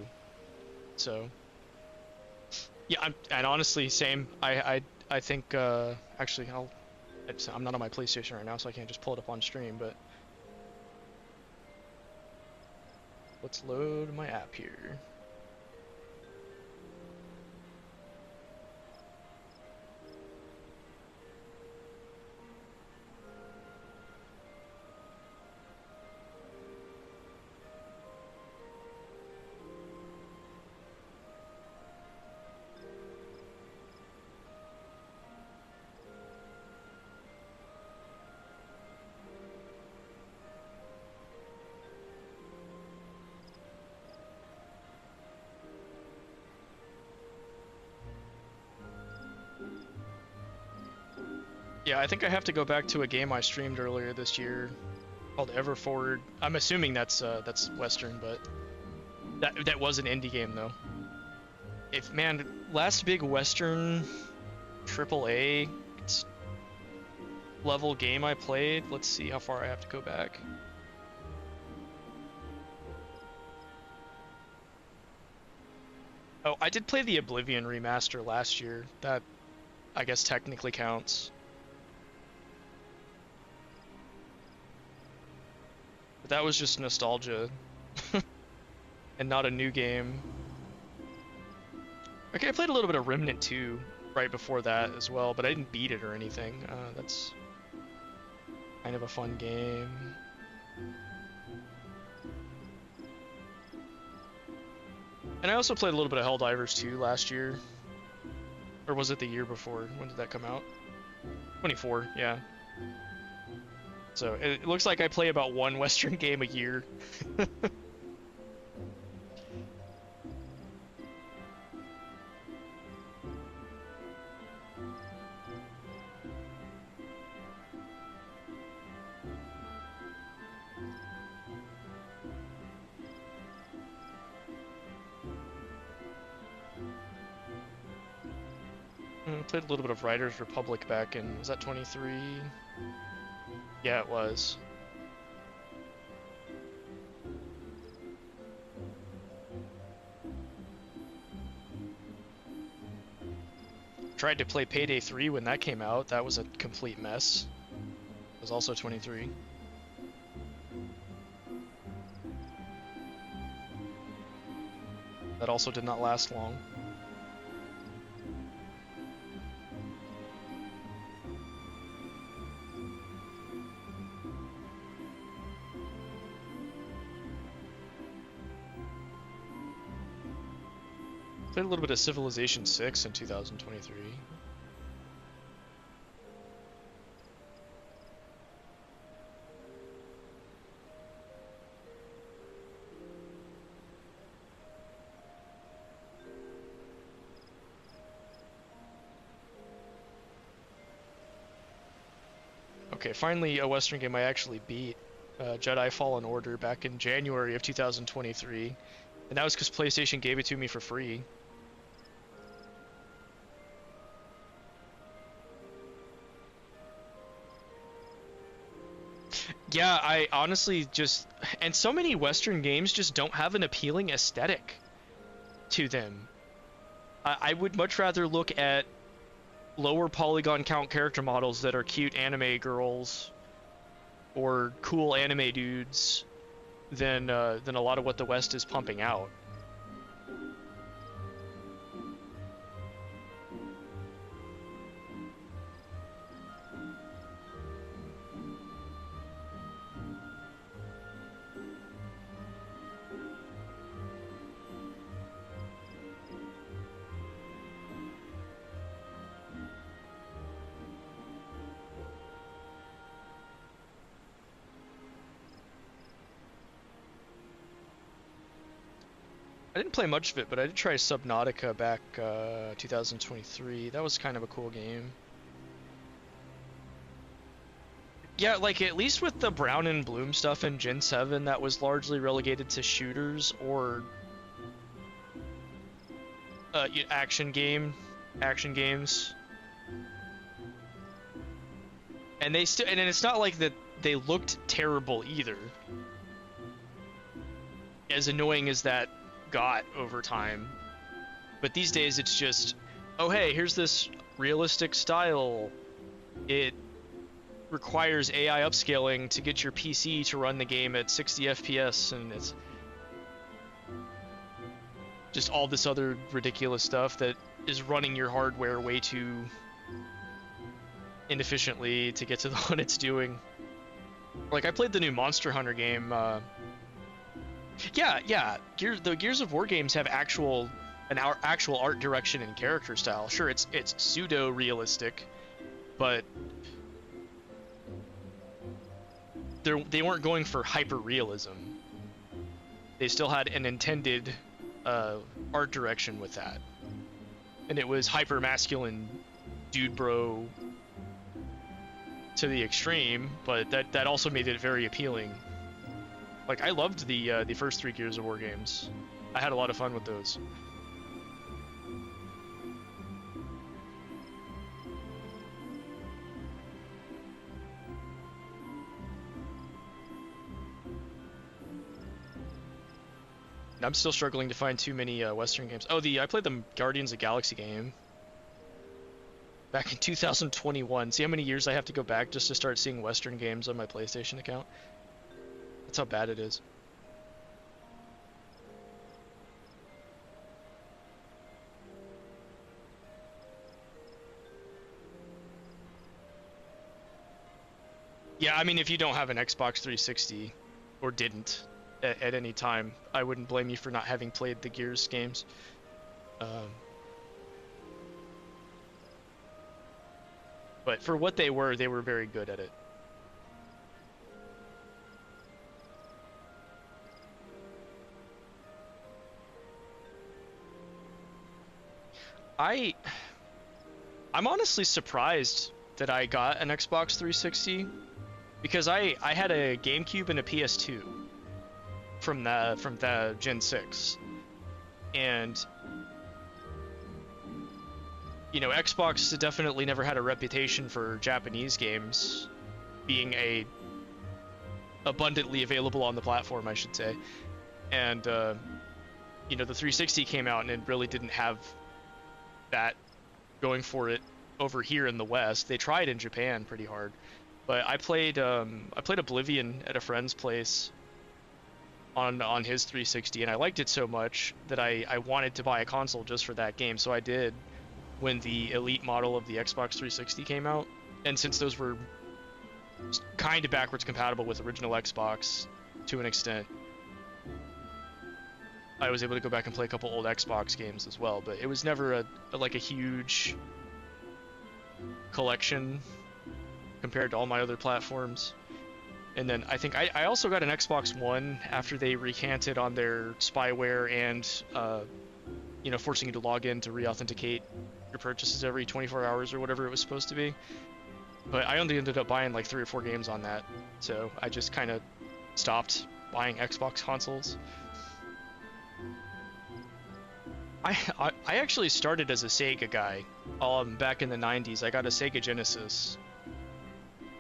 So, yeah, and honestly, same. I think actually I'm not on my PlayStation right now, so I can't just pull it up on stream. But let's load my app here. Yeah, I think I have to go back to a game I streamed earlier this year called Everforward. I'm assuming that's Western, but that was an indie game though. If man, last big Western AAA level game I played. Let's see how far I have to go back. Oh, I did play the Oblivion remaster last year. That, I guess, technically counts. But that was just nostalgia. And not a new game. Okay, I played a little bit of Remnant 2 right before that as well, but I didn't beat it or anything. That's kind of a fun game. And I also played a little bit of Helldivers 2 last year. Or was it the year before? When did that come out? 24, yeah. So it looks like I play about one Western game a year. Played a little bit of Riders Republic back in, was that 23? Yeah, it was. Tried to play Payday 3 when that came out. That was a complete mess. It was also 23. That also did not last long. Played a little bit of Civilization 6 in 2023. Okay, finally a Western game I actually beat. Jedi Fallen Order back in January of 2023. And that was because PlayStation gave it to me for free. Yeah, I honestly just... And so many Western games just don't have an appealing aesthetic to them. I would much rather look at lower polygon count character models that are cute anime girls or cool anime dudes than a lot of what the West is pumping out. I didn't play much of it, but I did try Subnautica back 2023. That was kind of a cool game. Yeah, like at least with the Brown and Bloom stuff in Gen 7, that was largely relegated to shooters or action games. And they still, and it's not like that they looked terrible either. As annoying as that got over time, but these days it's just, oh hey, here's this realistic style. It requires AI upscaling to get your PC to run the game at 60 FPS, and it's just all this other ridiculous stuff that is running your hardware way too inefficiently to get to what it's doing. Like, I played the new Monster Hunter game. Yeah. The Gears of War games have actual art direction and character style. Sure, it's pseudo realistic, but they weren't going for hyper realism. They still had an intended art direction with that, and it was hyper masculine, dude bro to the extreme, but that also made it very appealing. Like, I loved the first 3 Gears of War games. I had a lot of fun with those. I'm still struggling to find too many Western games. Oh, I played the Guardians of the Galaxy game back in 2021. See how many years I have to go back just to start seeing Western games on my PlayStation account? That's how bad it is. Yeah, I mean, if you don't have an Xbox 360, or didn't, at any time, I wouldn't blame you for not having played the Gears games. But for what they were very good at it. I'm honestly surprised that I got an Xbox 360 because I had a GameCube and a PS2 from the Gen 6, and you know, Xbox definitely never had a reputation for Japanese games being abundantly available on the platform, I should say. And you know, the 360 came out and it really didn't have that going for it over here in the West. They tried in Japan pretty hard, but I played Oblivion at a friend's place on his 360, and I liked it so much that I wanted to buy a console just for that game. So I did when the Elite model of the Xbox 360 came out, and since those were kind of backwards compatible with original Xbox to an extent, I was able to go back and play a couple old Xbox games as well. But it was never like a huge collection compared to all my other platforms. And then I think I also got an Xbox One after they recanted on their spyware and you know, forcing you to log in to re-authenticate your purchases every 24 hours or whatever it was supposed to be. But I only ended up buying like 3 or 4 games on that, so I just kind of stopped buying Xbox consoles. I actually started as a Sega guy back in the 90s. I got a Sega Genesis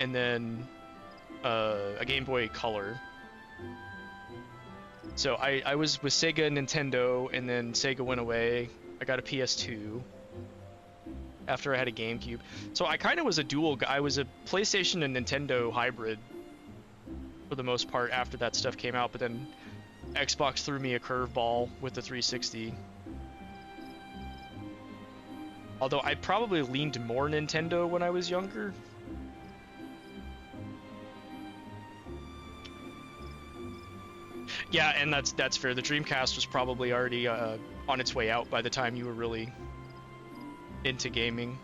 and then a Game Boy Color. So I was with Sega and Nintendo, and then Sega went away. I got a PS2 after I had a GameCube. So I kind of was a dual guy. I was a PlayStation and Nintendo hybrid for the most part after that stuff came out, but then Xbox threw me a curveball with the 360. Although I probably leaned more Nintendo when I was younger. Yeah, and that's fair. The Dreamcast was probably already on its way out by the time you were really into gaming.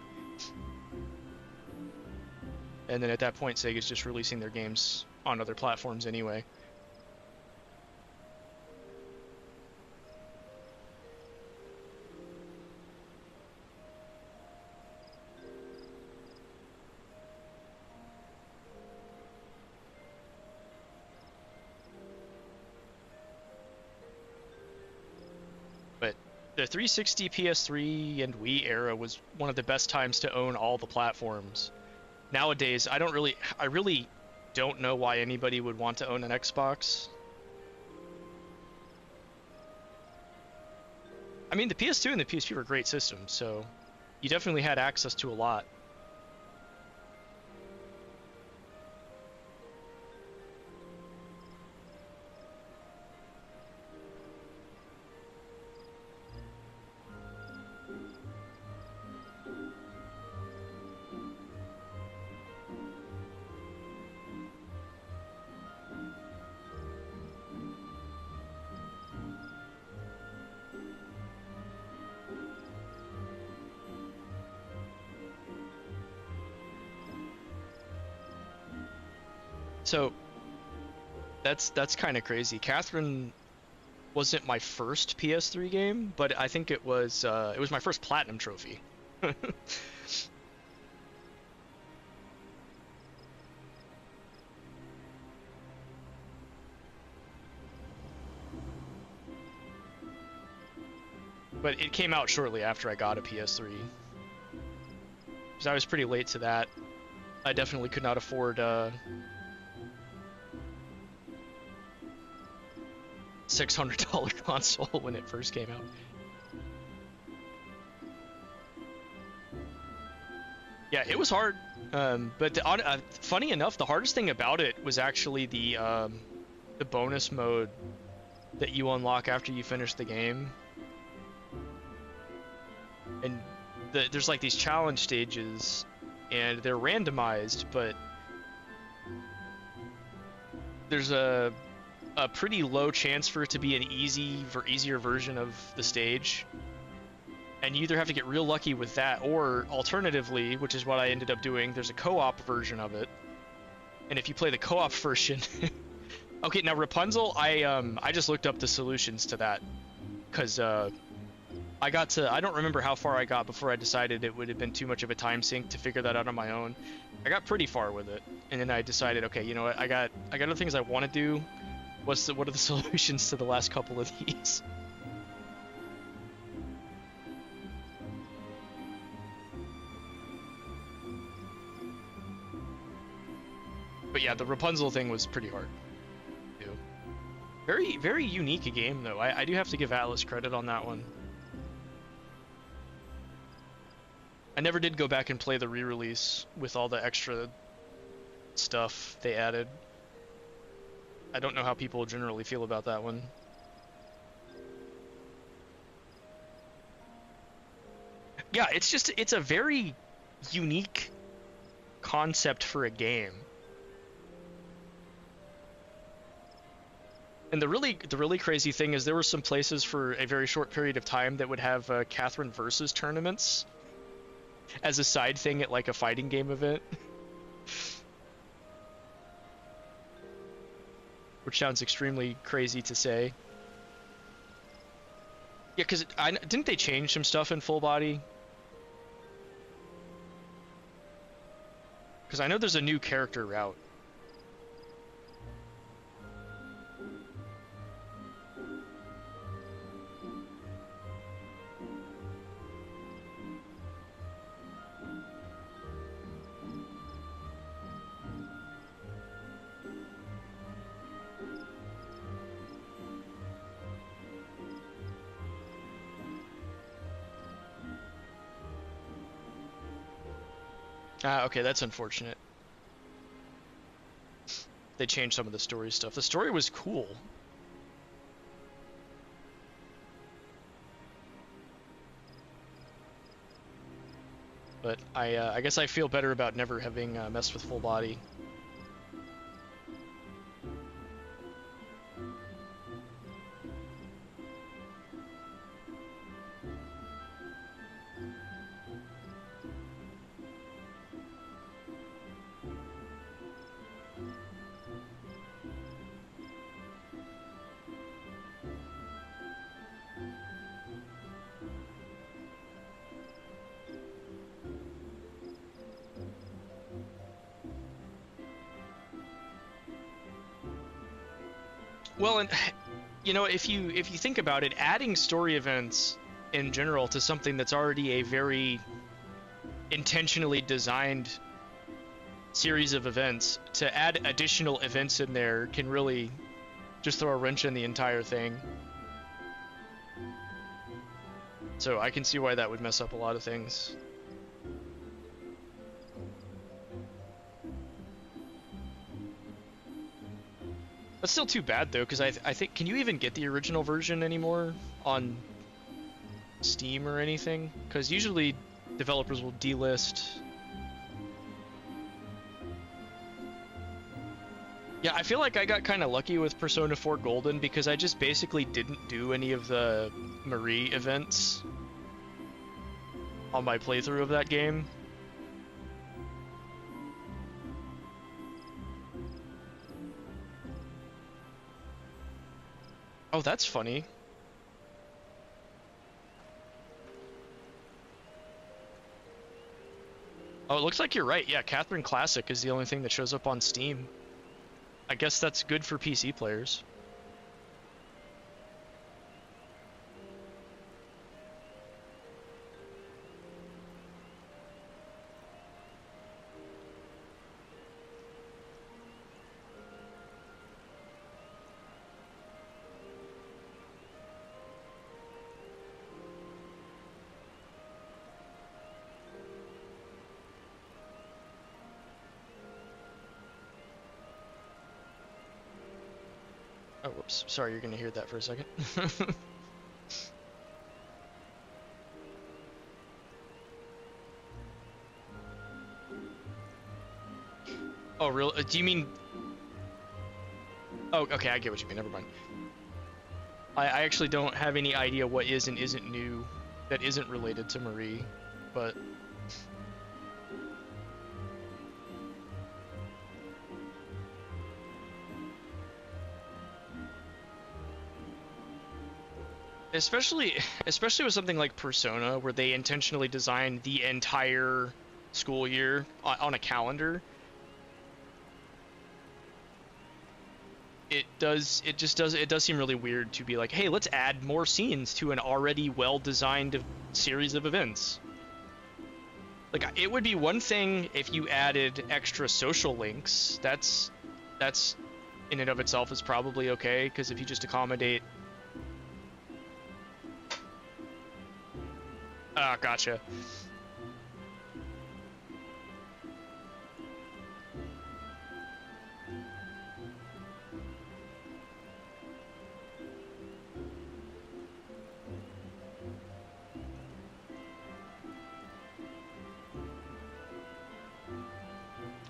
And then at that point, Sega's just releasing their games on other platforms anyway. The 360, PS3, and Wii era was one of the best times to own all the platforms. Nowadays, I really don't know why anybody would want to own an Xbox. I mean, the PS2 and the PSP were great systems, so you definitely had access to a lot. So that's kind of crazy. Catherine wasn't my first PS3 game, but I think it was my first platinum trophy. But it came out shortly after I got a PS3. Because I was pretty late to that. I definitely could not afford $600 console when it first came out. Yeah, it was hard. But funny enough, the hardest thing about it was actually the bonus mode that you unlock after you finish the game. And there's like these challenge stages, and they're randomized, but there's a pretty low chance for it to be an easier version of the stage. And you either have to get real lucky with that, or alternatively, which is what I ended up doing, there's a co-op version of it. And if you play the co-op version, okay, now Rapunzel, I just looked up the solutions to that, because I don't remember how far I got before I decided it would have been too much of a time sink to figure that out on my own. I got pretty far with it, and then I decided, okay, you know what, I got other things I want to do. What are the solutions to the last couple of these? But yeah, the Rapunzel thing was pretty hard, too. Very, very unique a game, though. I do have to give Atlas credit on that one. I never did go back and play the re-release with all the extra stuff they added. I don't know how people generally feel about that one. Yeah, it's a very unique concept for a game. And the really crazy thing is there were some places for a very short period of time that would have Catherine versus tournaments as a side thing at like a fighting game event. Which sounds extremely crazy to say. Yeah, because didn't they change some stuff in Full Body? Because I know there's a new character route. Ah, okay, that's unfortunate. They changed some of the story stuff. The story was cool. But I guess I feel better about never having messed with Full Body. Well, and you know, if you think about it, adding story events in general to something that's already a very intentionally designed series of events, to add additional events in there can really just throw a wrench in the entire thing. So I can see why that would mess up a lot of things. That's still too bad though, because I think, can you even get the original version anymore on Steam or anything? Because usually developers will delist. Yeah, I feel like I got kind of lucky with Persona 4 Golden because I just basically didn't do any of the Marie events on my playthrough of that game. Oh, that's funny. Oh, it looks like you're right. Yeah, Catherine Classic is the only thing that shows up on Steam. I guess that's good for PC players. whoops. Sorry, you're gonna hear that for a second. Oh, real? Do you mean? Oh, okay, I get what you mean. Never mind. I actually don't have any idea what is and isn't new that isn't related to Marie, but especially with something like Persona, where they intentionally designed the entire school year on a calendar. It does seem really weird to be like, hey, let's add more scenes to an already well-designed series of events. Like, it would be one thing if you added extra social links. That's in and of itself is probably okay, because if you just accommodate... Ah, gotcha.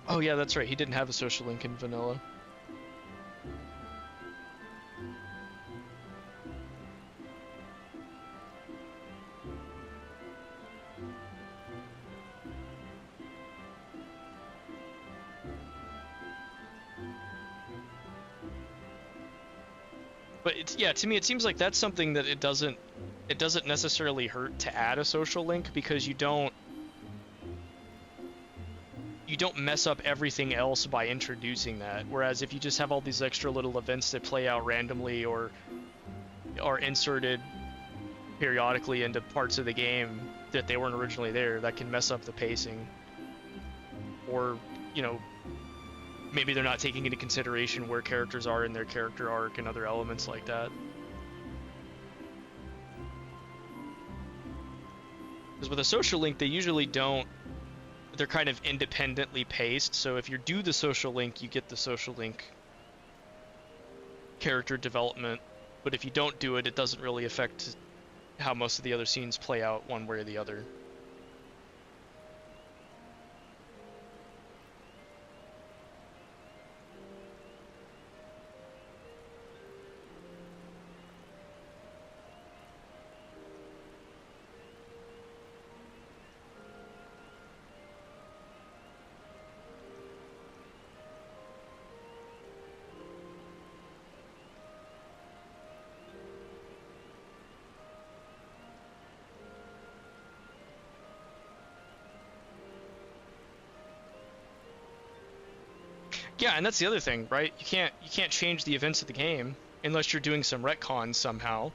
Oh yeah, that's right. He didn't have a social link in vanilla. But it's, yeah, to me it seems like that's something that it doesn't necessarily hurt to add a social link, because you don't mess up everything else by introducing that. Whereas if you just have all these extra little events that play out randomly or are inserted periodically into parts of the game that they weren't originally there, that can mess up the pacing. Or, you know, maybe they're not taking into consideration where characters are in their character arc and other elements like that. Because with a social link, they usually don't, they're kind of independently paced, so if you do the social link, you get the social link character development, but if you don't do it, it doesn't really affect how most of the other scenes play out one way or the other. Yeah, and that's the other thing, right? You can't change the events of the game unless you're doing some retcons somehow.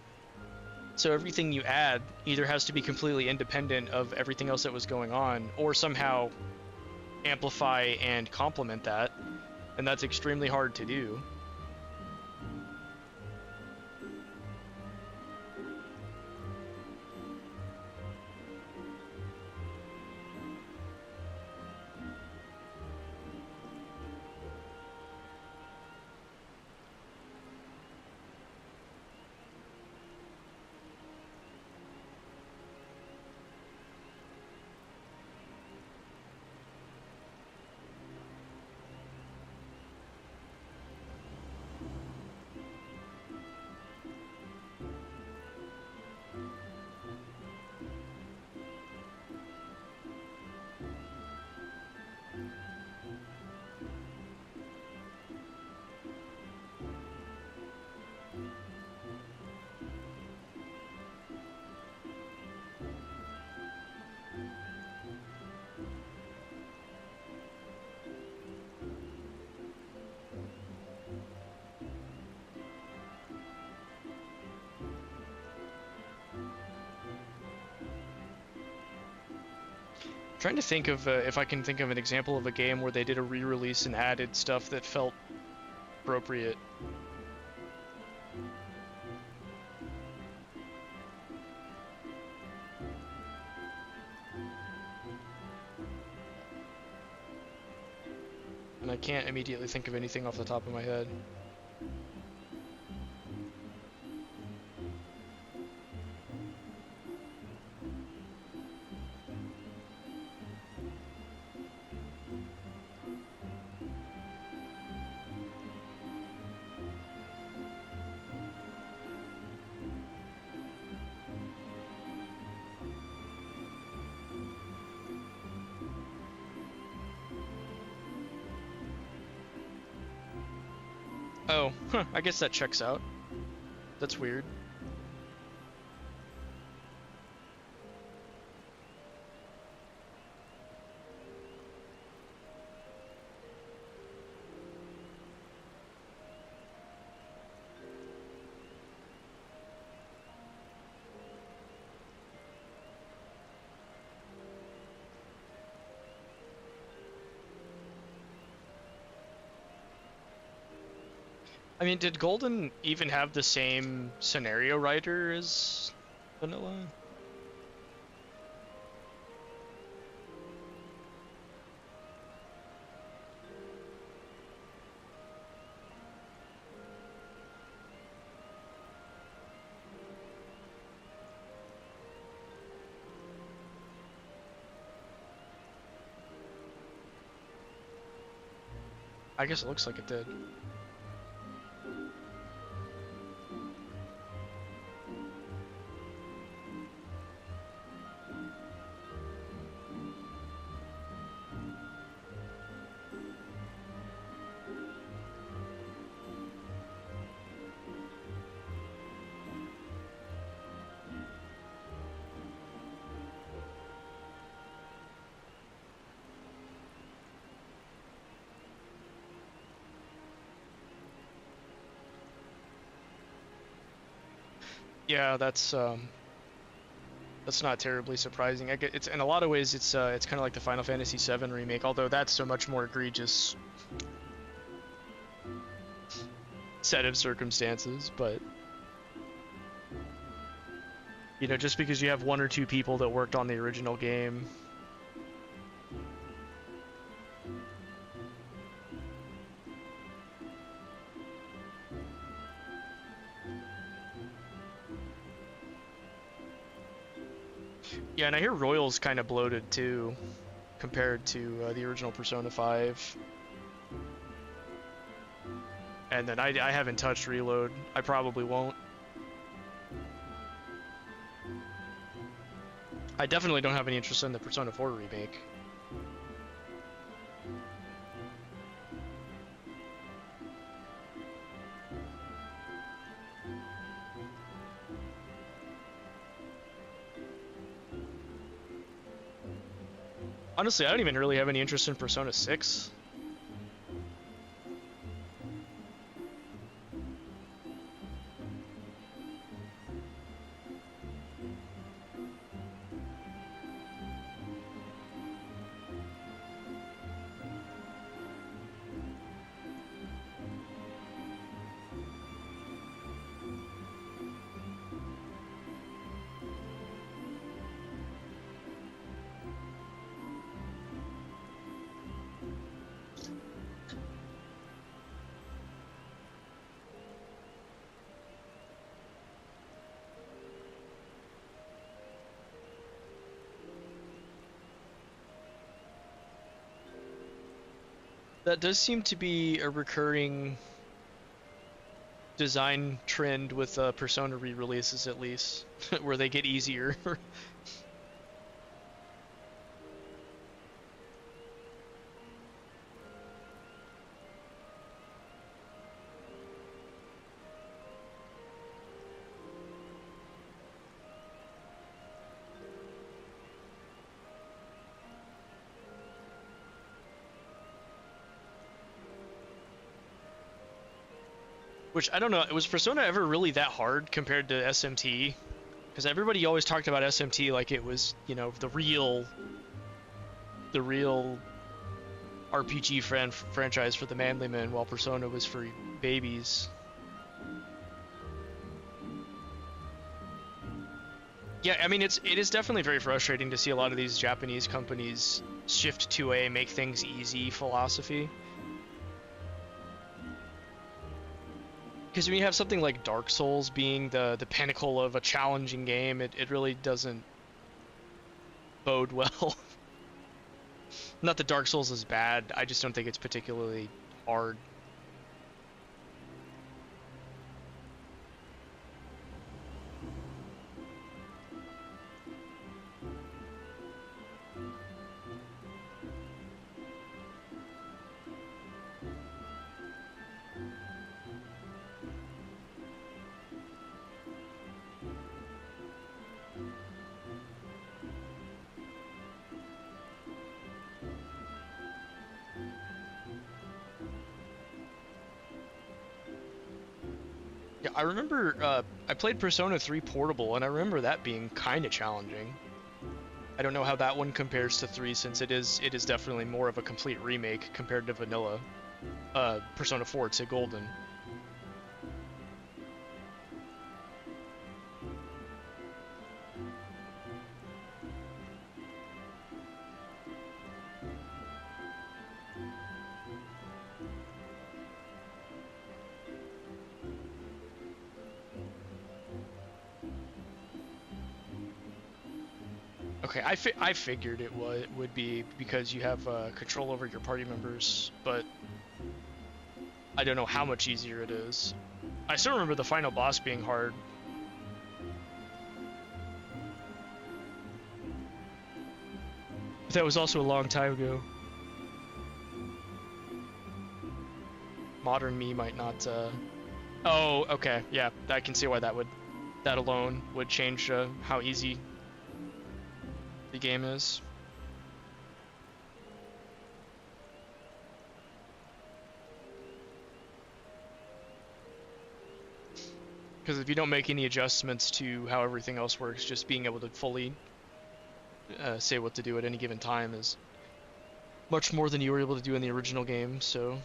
So everything you add either has to be completely independent of everything else that was going on, or somehow amplify and complement that, and that's extremely hard to do. Trying to think of if I can think of an example of a game where they did a re-release and added stuff that felt appropriate. And I can't immediately think of anything off the top of my head. Oh, huh, I guess that checks out. That's weird. I mean, did Golden even have the same scenario writer as Vanilla? I guess it looks like it did. Yeah, that's not terribly surprising. It's in a lot of ways it's kind of like the Final Fantasy VII remake, although that's so much more egregious set of circumstances. But you know, just because you have one or two people that worked on the original game. Yeah, and I hear Royal's kind of bloated too, compared to the original Persona 5. And then I haven't touched Reload. I probably won't. I definitely don't have any interest in the Persona 4 remake. Honestly, I don't even really have any interest in Persona 6. That does seem to be a recurring design trend with Persona re-releases, at least, where they get easier. Which, I don't know, was Persona ever really that hard compared to SMT? Because everybody always talked about SMT like it was, you know, the real RPG franchise for the manly men, while Persona was for babies. Yeah, I mean, it is definitely very frustrating to see a lot of these Japanese companies shift to a make things easy philosophy. Because when you have something like Dark Souls being the pinnacle of a challenging game, it really doesn't bode well. Not that Dark Souls is bad, I just don't think it's particularly hard. I remember I played Persona 3 Portable, and I remember that being kind of challenging. I don't know how that one compares to 3, since it is definitely more of a complete remake compared to vanilla Persona 4 to Golden. Okay, I figured it would be because you have control over your party members, but I don't know how much easier it is. I still remember the final boss being hard. But that was also a long time ago. Modern me might not. Oh, okay, yeah, I can see why that alone would change how easy the game is. Because if you don't make any adjustments to how everything else works, just being able to fully say what to do at any given time is much more than you were able to do in the original game, so...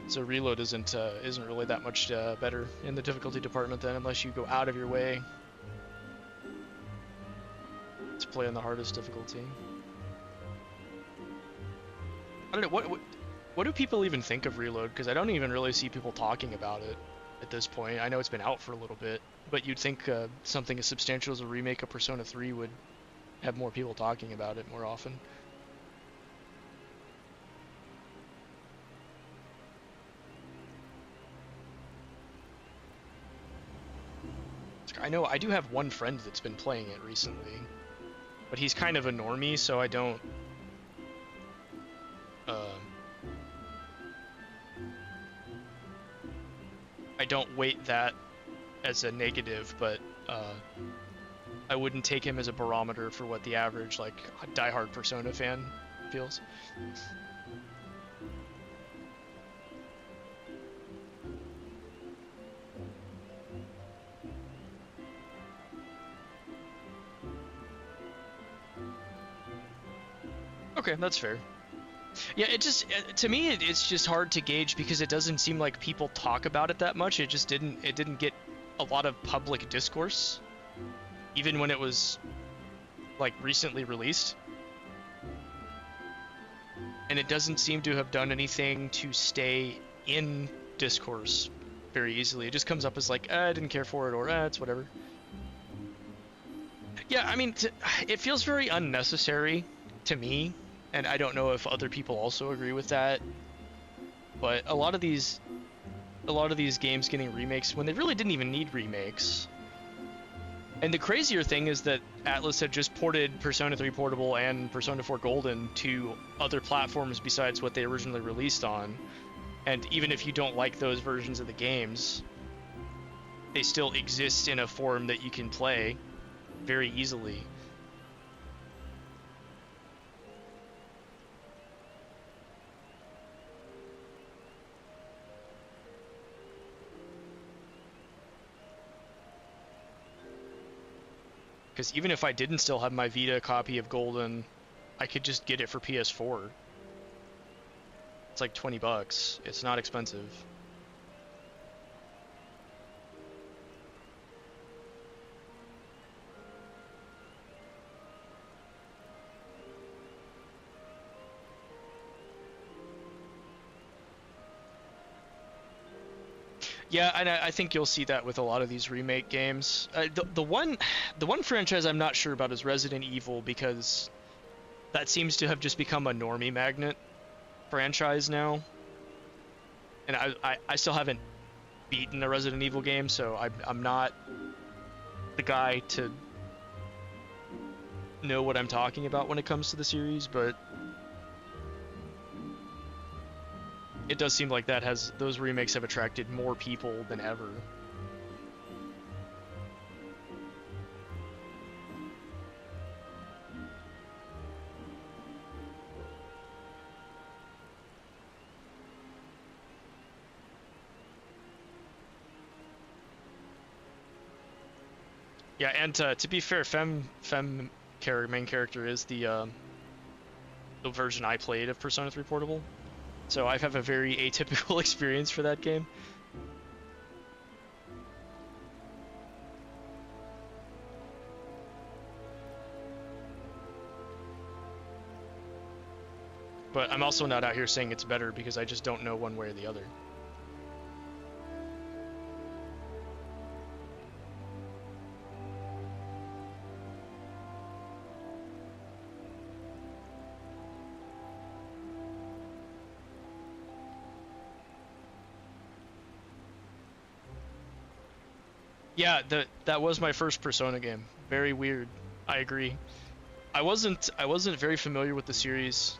So reload isn't really that much better in the difficulty department then, unless you go out of your way to play on the hardest difficulty. I don't know, what do people even think of reload? Because I don't even really see people talking about it at this point. I know it's been out for a little bit, but you'd think something as substantial as a remake of Persona 3 would have more people talking about it more often. I know I do have one friend that's been playing it recently, but he's kind of a normie, so I don't weight that as a negative, but I wouldn't take him as a barometer for what the average like diehard Persona fan feels. Okay, that's fair. Yeah, to me it's just hard to gauge because it doesn't seem like people talk about it that much. It didn't get a lot of public discourse, even when it was like recently released. And it doesn't seem to have done anything to stay in discourse very easily. It just comes up as like, I didn't care for it, or it's whatever. Yeah, I mean, it feels very unnecessary to me. And I don't know if other people also agree with that, but a lot of these games getting remakes when they really didn't even need remakes. And the crazier thing is that Atlus had just ported Persona 3 Portable and Persona 4 Golden to other platforms besides what they originally released on. And even if you don't like those versions of the games, they still exist in a form that you can play very easily. Because even if I didn't still have my Vita copy of Golden, I could just get it for PS4. It's like $20. It's not expensive. Yeah, and I think you'll see that with a lot of these remake games. The one franchise I'm not sure about is Resident Evil, because that seems to have just become a normie magnet franchise now. And I still haven't beaten a Resident Evil game, so I'm not the guy to know what I'm talking about when it comes to the series, but it does seem like those remakes have attracted more people than ever. Yeah, and to be fair, main character is the version I played of Persona 3 Portable, so I have a very atypical experience for that game. But I'm also not out here saying it's better, because I just don't know one way or the other. Yeah, that was my first Persona game. Very weird. I agree. I wasn't very familiar with the series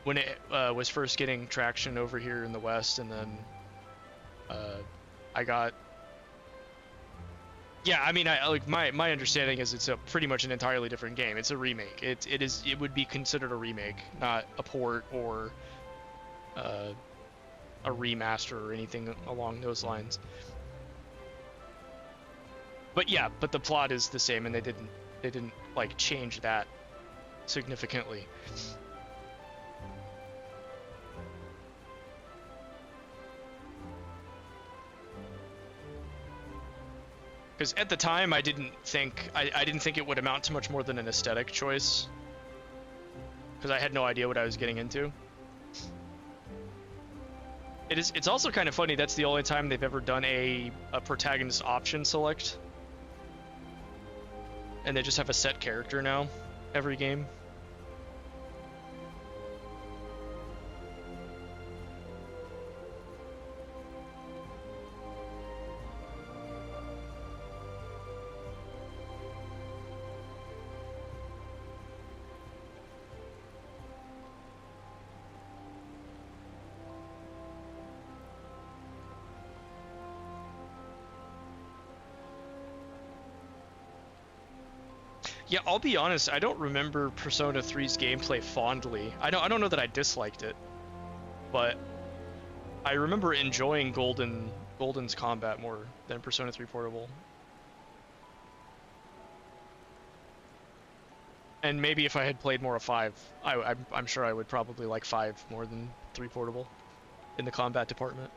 when it was first getting traction over here in the West, and then I got. Yeah, I mean, like my understanding is it's pretty much an entirely different game. It's a remake. It would be considered a remake, not a port or a remaster or anything along those lines. But yeah, but the plot is the same, and they didn't like change that significantly. Because at the time, I didn't think it would amount to much more than an aesthetic choice, because I had no idea what I was getting into. It's also kind of funny, that's the only time they've ever done a protagonist option select. And they just have a set character now, every game. Yeah, I'll be honest, I don't remember Persona 3's gameplay fondly. I don't know that I disliked it, but I remember enjoying Golden's combat more than Persona 3 Portable. And maybe if I had played more of 5, I'm sure I would probably like 5 more than 3 Portable in the combat department.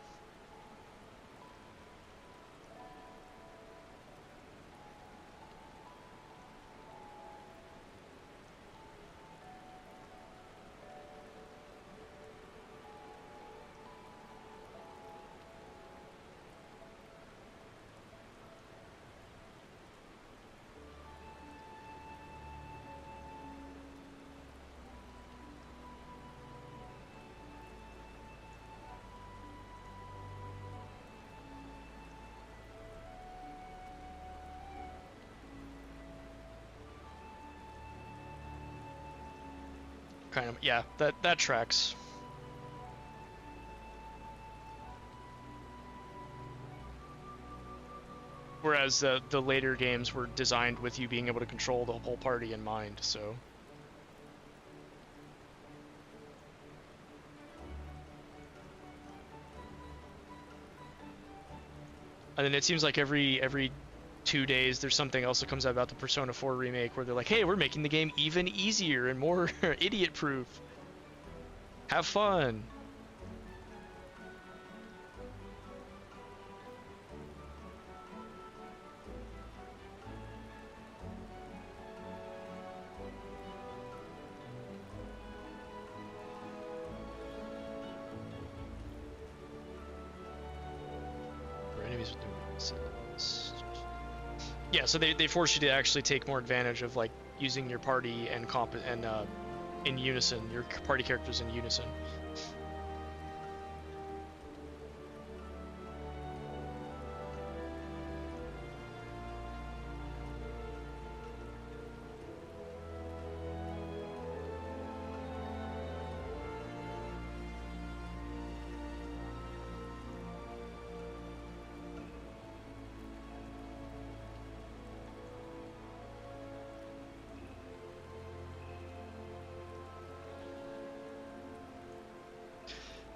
Kind of, yeah, that tracks. Whereas the later games were designed with you being able to control the whole party in mind, so. And then it seems like every 2 days there's something else that comes out about the Persona 4 remake where they're like, hey, we're making the game even easier and more idiot proof. Have fun. Yeah, so they force you to actually take more advantage of like using your party and in unison, your party characters in unison.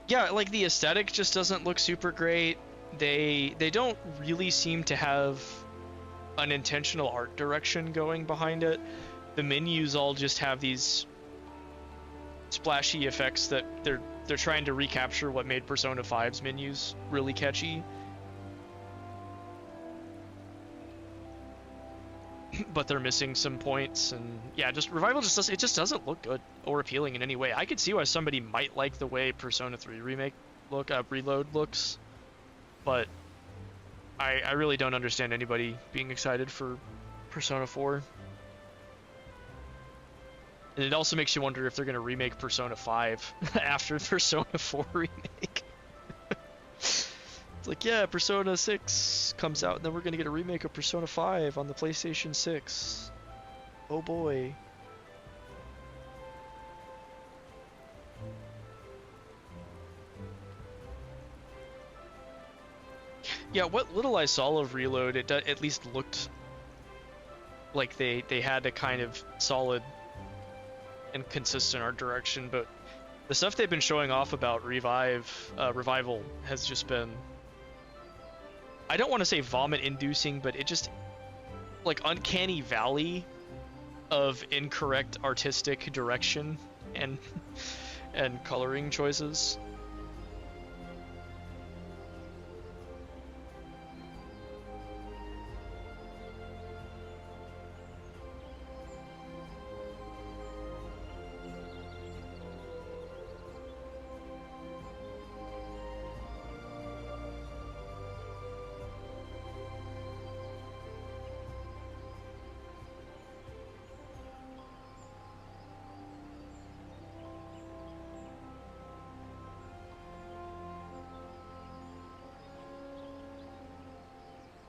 Yeah, like the aesthetic just doesn't look super great. They don't really seem to have an intentional art direction going behind it. The menus all just have these splashy effects that they're trying to recapture what made Persona 5's menus really catchy. But they're missing some points, and yeah, just Revival just doesn't look good or appealing in any way. I could see why somebody might like the way Persona 3 remake Reload looks, but I really don't understand anybody being excited for Persona 4. And it also makes you wonder if they're gonna remake Persona 5 after Persona 4 remake. It's like, yeah, Persona 6 comes out, and then we're gonna get a remake of Persona 5 on the PlayStation 6. Oh boy. Yeah, what little I saw of Reload, it at least looked like they had a kind of solid and consistent art direction, but the stuff they've been showing off about Revival has just been, I don't want to say vomit-inducing, but it just, like, uncanny valley of incorrect artistic direction and and coloring choices.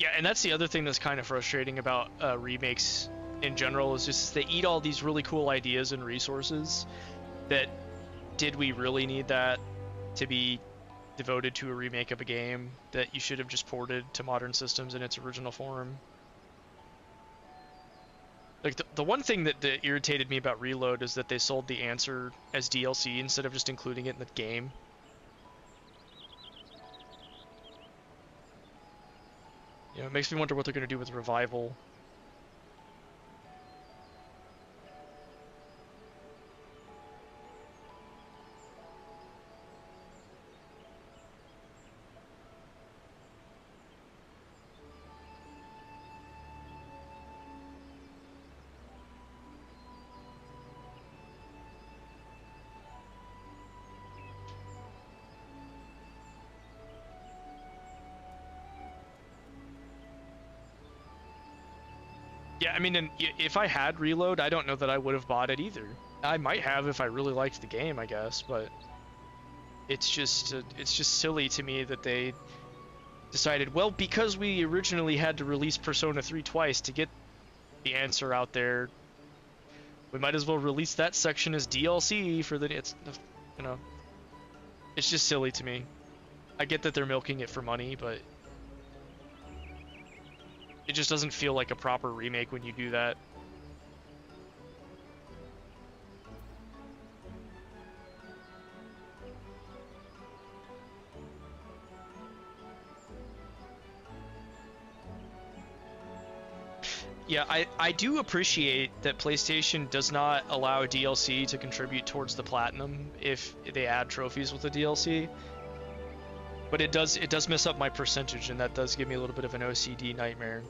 Yeah, and that's the other thing that's kind of frustrating about remakes in general, is just they eat all these really cool ideas and resources that, did we really need that to be devoted to a remake of a game that you should have just ported to modern systems in its original form? Like, the one thing that irritated me about Reload is that they sold the answer as DLC instead of just including it in the game. You know, it makes me wonder what they're going to do with Revival. Yeah, I mean, and if I had Reload, I don't know that I would have bought it either. I might have if I really liked the game, I guess, but it's just silly to me that they decided, well, because we originally had to release Persona 3 twice to get the answer out there, we might as well release that section as DLC for the, you know, it's just silly to me. I get that they're milking it for money, but it just doesn't feel like a proper remake when you do that. Yeah, I do appreciate that PlayStation does not allow DLC to contribute towards the Platinum if they add trophies with the DLC. But it does mess up my percentage, and that does give me a little bit of an OCD nightmare.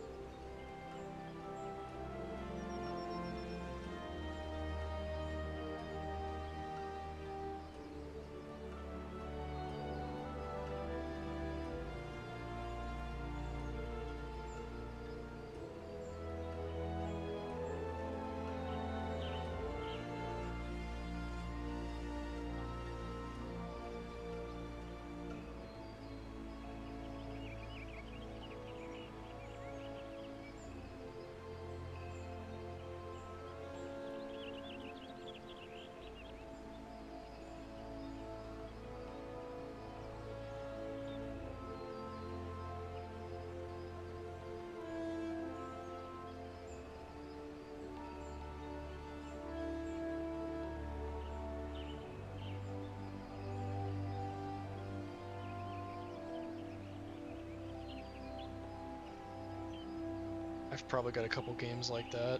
I've probably got a couple games like that.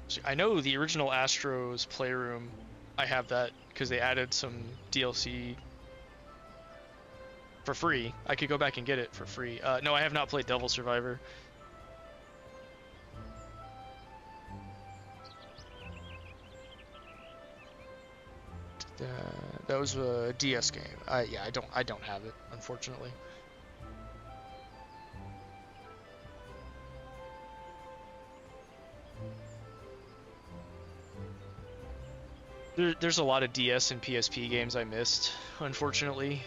See, I know the original Astros Playroom, I have that because they added some DLC for free. I could go back and get it for free. No, I have not played Devil Survivor. That was a DS game. Yeah, I don't have it, unfortunately. There's a lot of DS and PSP games I missed, unfortunately.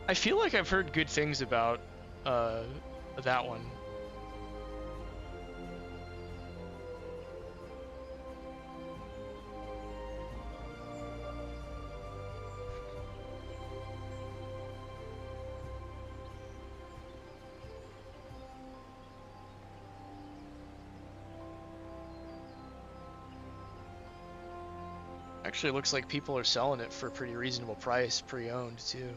I feel like I've heard good things about that one. Actually, it looks like people are selling it for a pretty reasonable price, pre-owned too.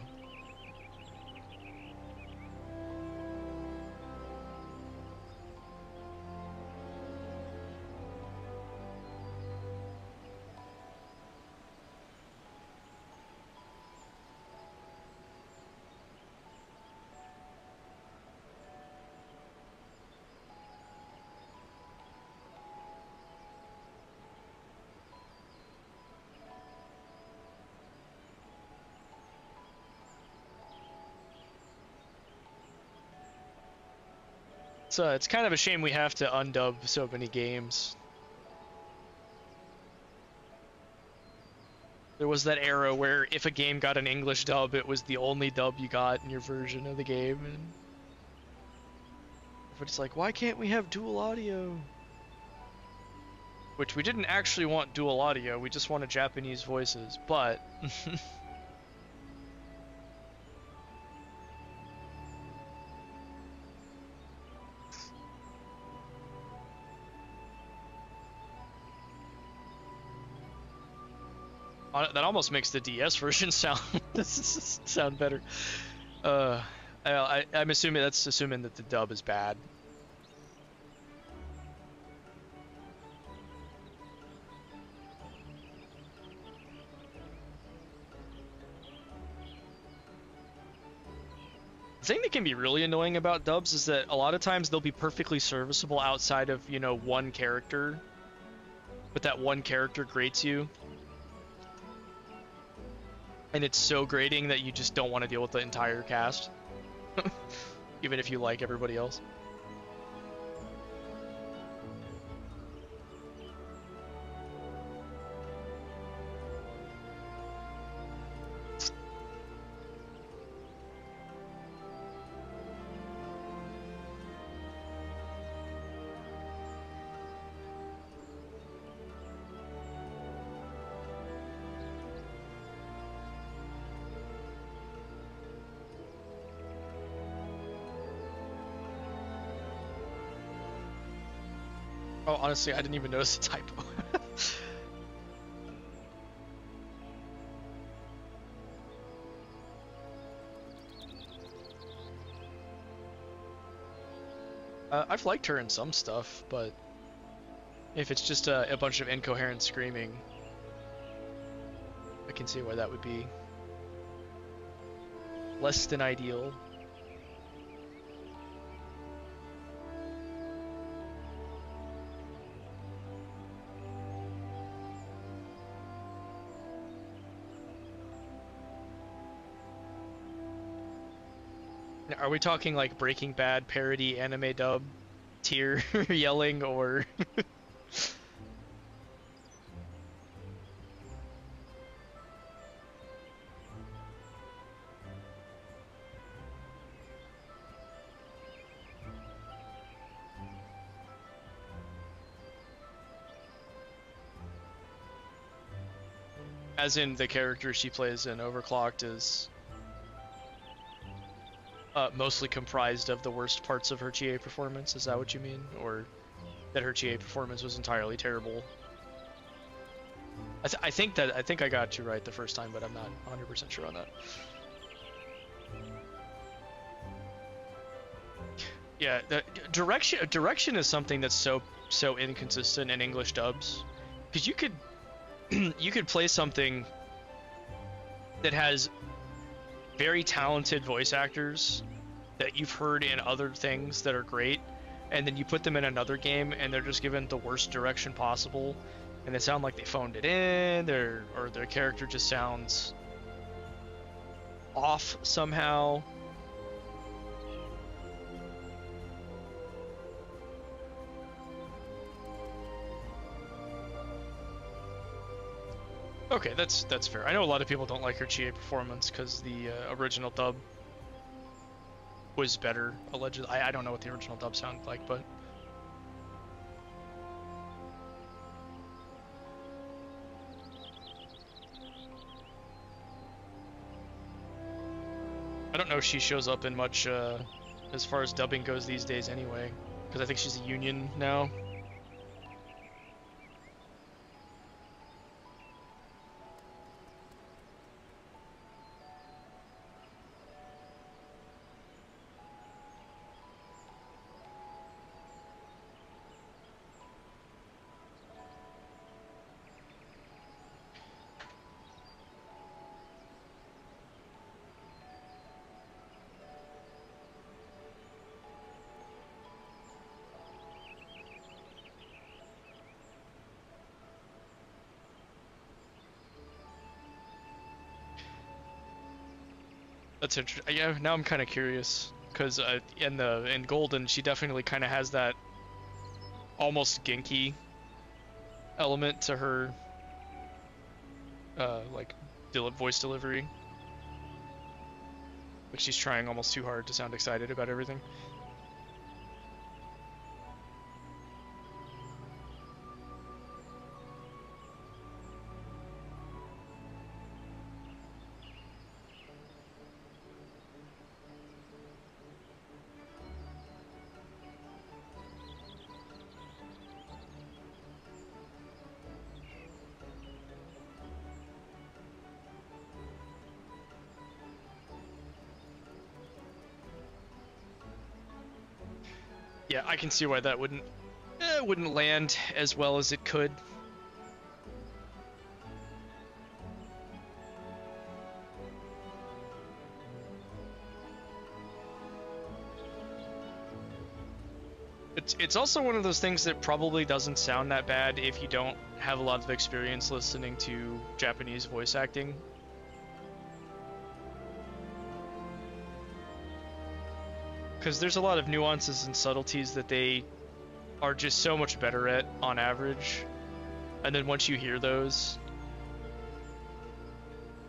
So it's kind of a shame we have to undub so many games. There was that era where if a game got an English dub, it was the only dub you got in your version of the game, and but it's like, why can't we have dual audio? Which we didn't actually want dual audio, we just wanted Japanese voices, but that almost makes the DS version sound better. I'm assuming that's assuming that the dub is bad. The thing that can be really annoying about dubs is that a lot of times they'll be perfectly serviceable outside of, you know, one character, but that one character grates you. And it's so grating that you just don't want to deal with the entire cast. Even if you like everybody else. Oh, honestly, I didn't even notice the typo. I've liked her in some stuff, but if it's just a bunch of incoherent screaming, I can see why that would be less than ideal. Are we talking like Breaking Bad parody anime dub tier yelling, or As in the character she plays in Overclocked is mostly comprised of the worst parts of her GA performance. Is that what you mean? Or that her GA performance was entirely terrible? I think I got you right the first time, but I'm not 100% sure on that. Yeah, the direction is something that's so inconsistent in English dubs, because you could you could play something that has very talented voice actors that you've heard in other things that are great, and then you put them in another game and they're just given the worst direction possible, and they sound like they phoned it in, or their character just sounds off somehow. Okay, that's fair. I know a lot of people don't like her GA performance because the original dub was better, allegedly. I don't know what the original dub sounded like, but... I don't know if she shows up in much as far as dubbing goes these days anyway, because I think she's a union now. That's interesting. Yeah, now I'm kind of curious because in Golden she definitely kind of has that almost Genki element to her, like voice delivery. Like she's trying almost too hard to sound excited about everything. Yeah, I can see why that wouldn't land as well as it could. It's also one of those things that probably doesn't sound that bad if you don't have a lot of experience listening to Japanese voice acting. Because there's a lot of nuances and subtleties that they are just so much better at on average. And then once you hear those...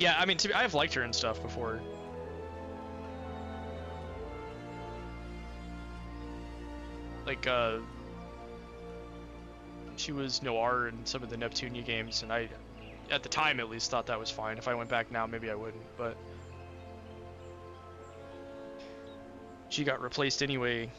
Yeah, I mean, I've liked her and stuff before. Like, she was Noir in some of the Neptunia games, and I, at the time at least, thought that was fine. If I went back now, maybe I wouldn't, but... She got replaced anyway.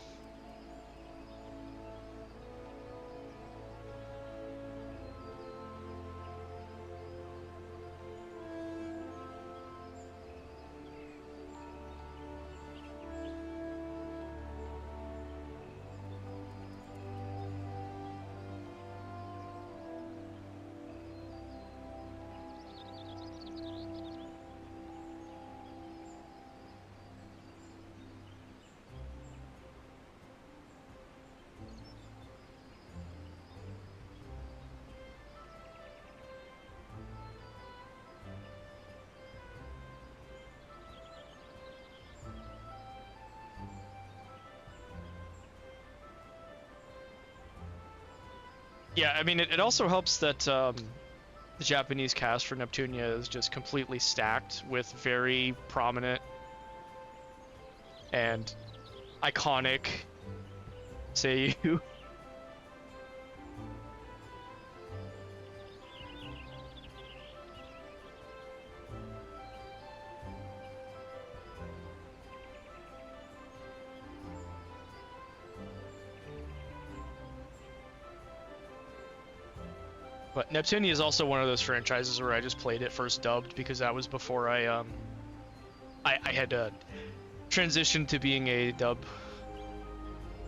Yeah, I mean, it also helps that the Japanese cast for Neptunia is just completely stacked with very prominent and iconic seiyuu. But Neptunia is also one of those franchises where I just played it first dubbed because that was before I had transitioned to being a dub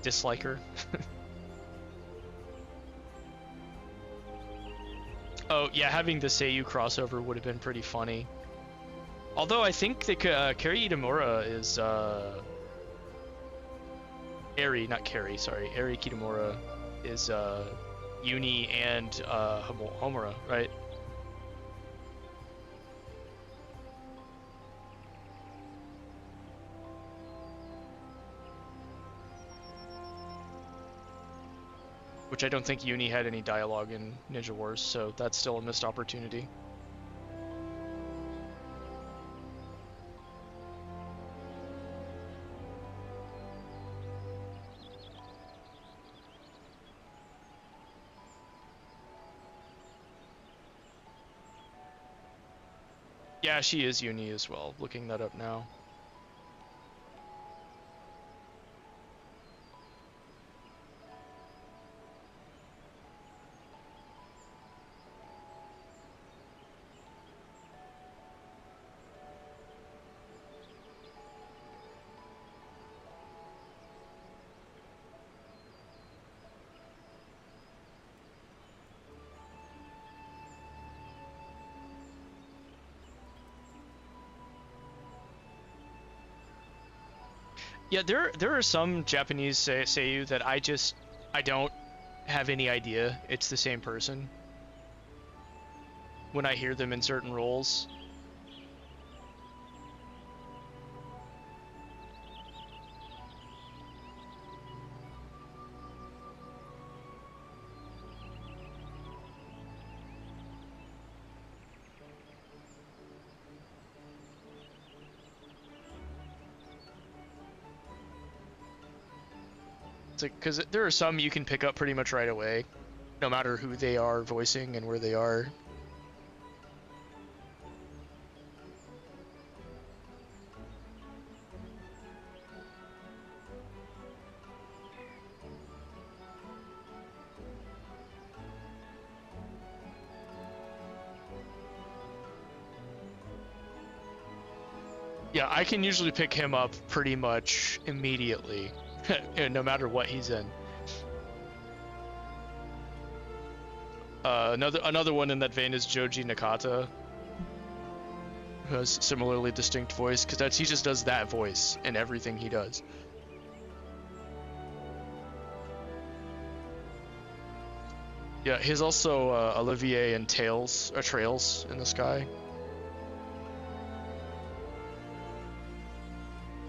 disliker. Oh yeah, having the Seiyu crossover would have been pretty funny. Although I think they could, Kari Itamura is not Kari, sorry, Eri Kitamura is Uni and Homura, right? Which I don't think Uni had any dialogue in Ninja Wars, so that's still a missed opportunity. Yeah, she is Uni as well, looking that up now. Yeah, there are some Japanese seiyuu that I don't have any idea it's the same person when I hear them in certain roles. Because there are some you can pick up pretty much right away, no matter who they are voicing and where they are. Yeah, I can usually pick him up pretty much immediately, no matter what he's in. Another one in that vein is Joji Nakata, who has similarly distinct voice, because he just does that voice in everything he does. Yeah, he's also Olivier in Trails in the Sky.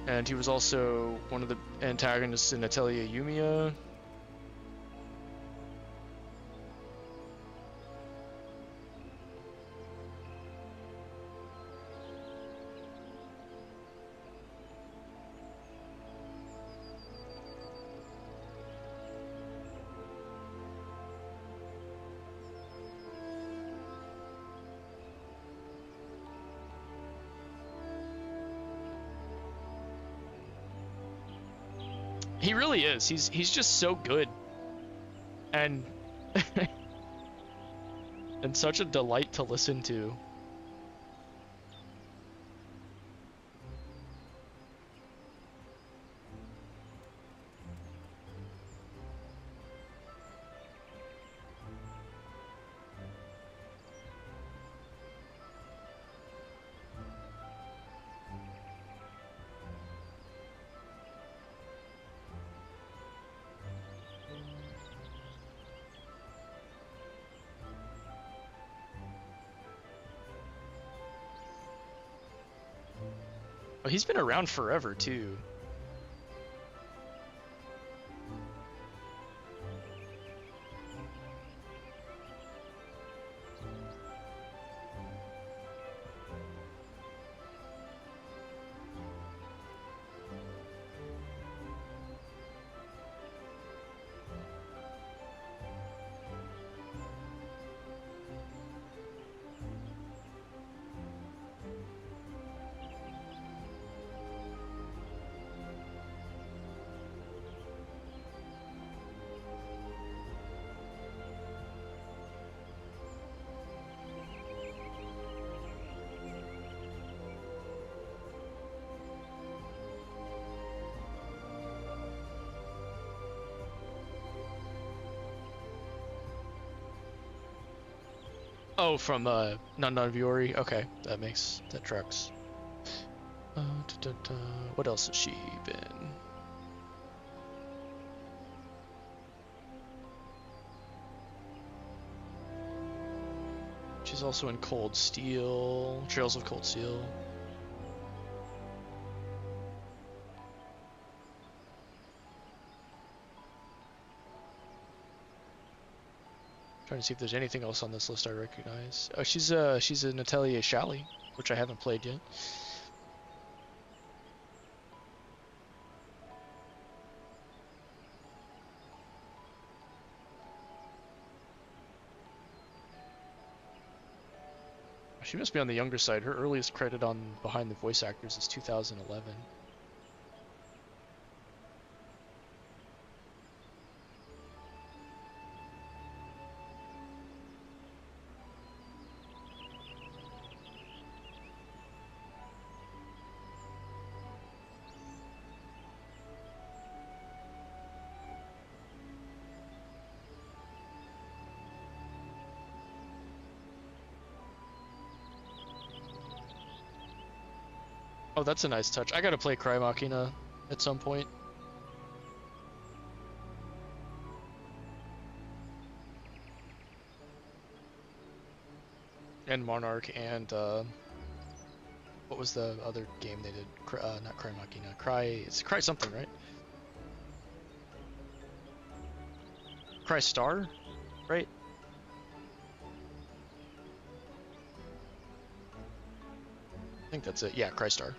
And he was also one of the antagonists in Atelier Yumiya. He really is. He's just so good. And and such a delight to listen to. Oh, he's been around forever, too. Oh, from None None Viori. Okay, that tracks. What else has she been? She's also in Cold Steel, Trails of Cold Steel. Trying to see if there's anything else on this list I recognize. Oh, she's an Atelier Shally, which I haven't played yet. She must be on the younger side. Her earliest credit on Behind the Voice Actors is 2011. Oh, that's a nice touch. I gotta play Cry Machina at some point. And Monarch and what was the other game they did? Not Cry Machina. It's Cry something, right? Cry Star, right? I think that's it. Yeah, Cry Star.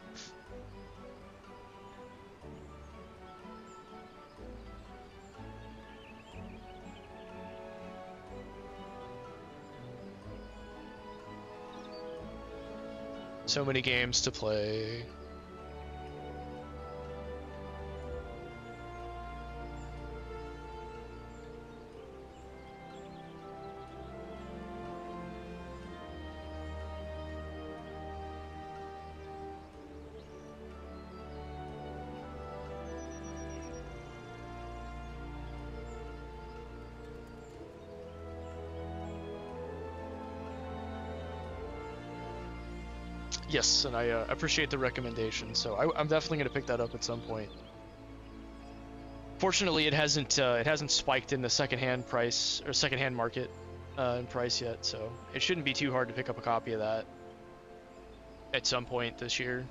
So many games to play. Yes, and I appreciate the recommendation, so I'm definitely going to pick that up at some point. Fortunately, it hasn't spiked in the secondhand price or secondhand market in price yet, so it shouldn't be too hard to pick up a copy of that at some point this year.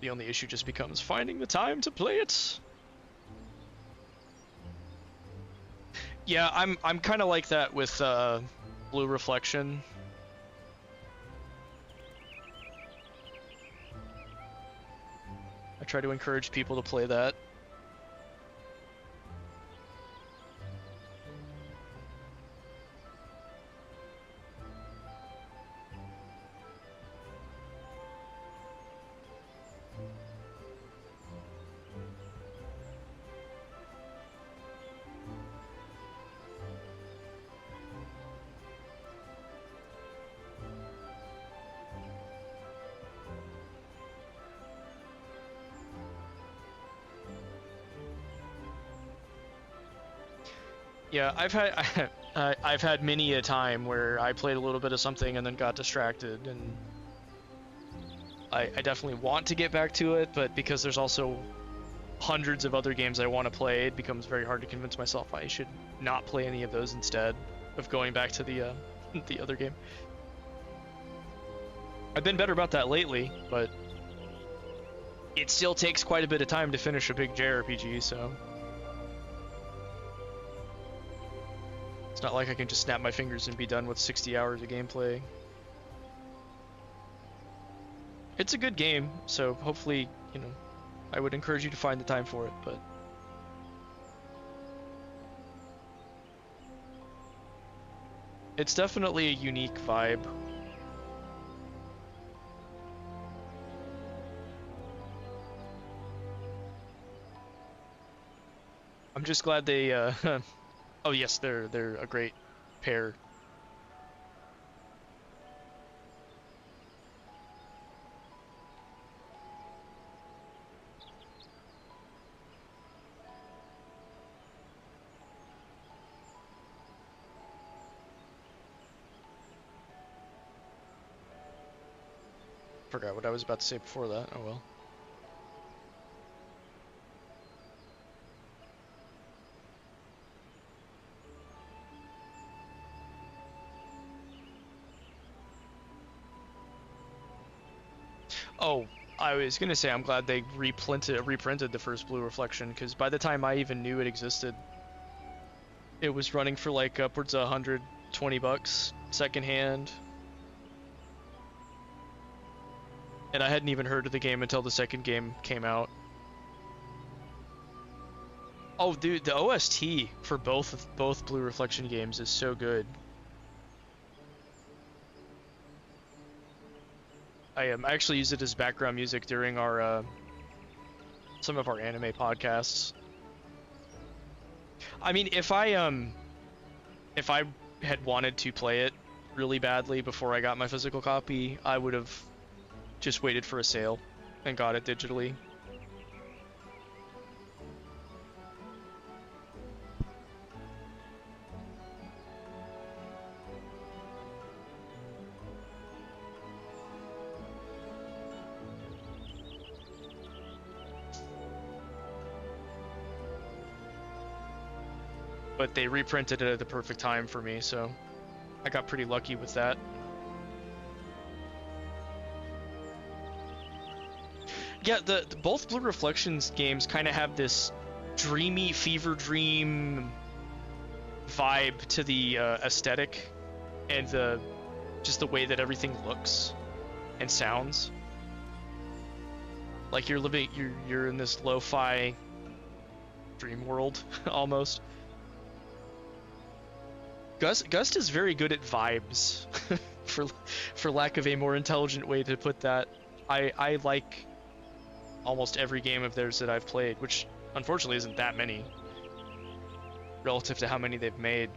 The only issue just becomes finding the time to play it. Yeah, I'm kind of like that with Blue Reflection. I try to encourage people to play that. Yeah, I've had many a time where I played a little bit of something and then got distracted, and I definitely want to get back to it, but because there's also hundreds of other games I want to play, it becomes very hard to convince myself I should not play any of those instead of going back to the the other game. I've been better about that lately, but it still takes quite a bit of time to finish a big JRPG, so it's not like I can just snap my fingers and be done with 60 hours of gameplay. It's a good game, so hopefully, you know, I would encourage you to find the time for it, but it's definitely a unique vibe. I'm just glad they, oh yes, they're a great pair. Forgot what I was about to say before that. Oh well. Oh, I was gonna say I'm glad they reprinted the first Blue Reflection, because by the time I even knew it existed, it was running for like upwards of $120 secondhand. And I hadn't even heard of the game until the second game came out. Oh, dude, the OST for both Blue Reflection games is so good. I actually used it as background music during our some of our anime podcasts. I mean, if I had wanted to play it really badly before I got my physical copy, I would have just waited for a sale and got it digitally. But they reprinted it at the perfect time for me, so I got pretty lucky with that. Yeah, the both Blue Reflections games kind of have this dreamy fever dream vibe to the aesthetic and just the way that everything looks and sounds. Like you're in this lo-fi dream world almost. Gust is very good at vibes, for lack of a more intelligent way to put that. I like almost every game of theirs that I've played, which unfortunately isn't that many relative to how many they've made.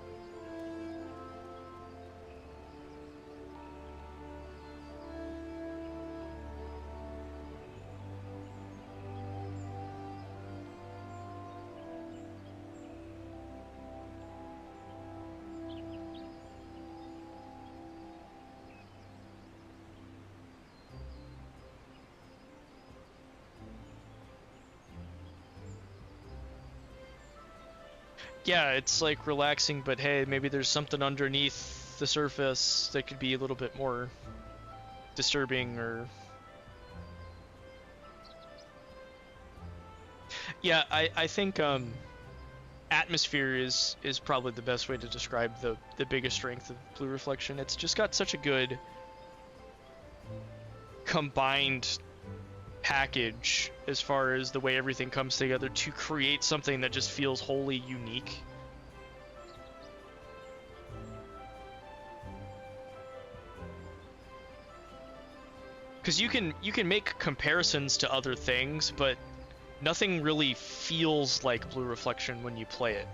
Yeah, it's like relaxing, but hey, maybe there's something underneath the surface that could be a little bit more disturbing, or... Yeah, I think atmosphere is probably the best way to describe the biggest strength of Blue Reflection. It's just got such a good combined package as far as the way everything comes together to create something that just feels wholly unique. Because you can make comparisons to other things, but nothing really feels like Blue Reflection when you play it.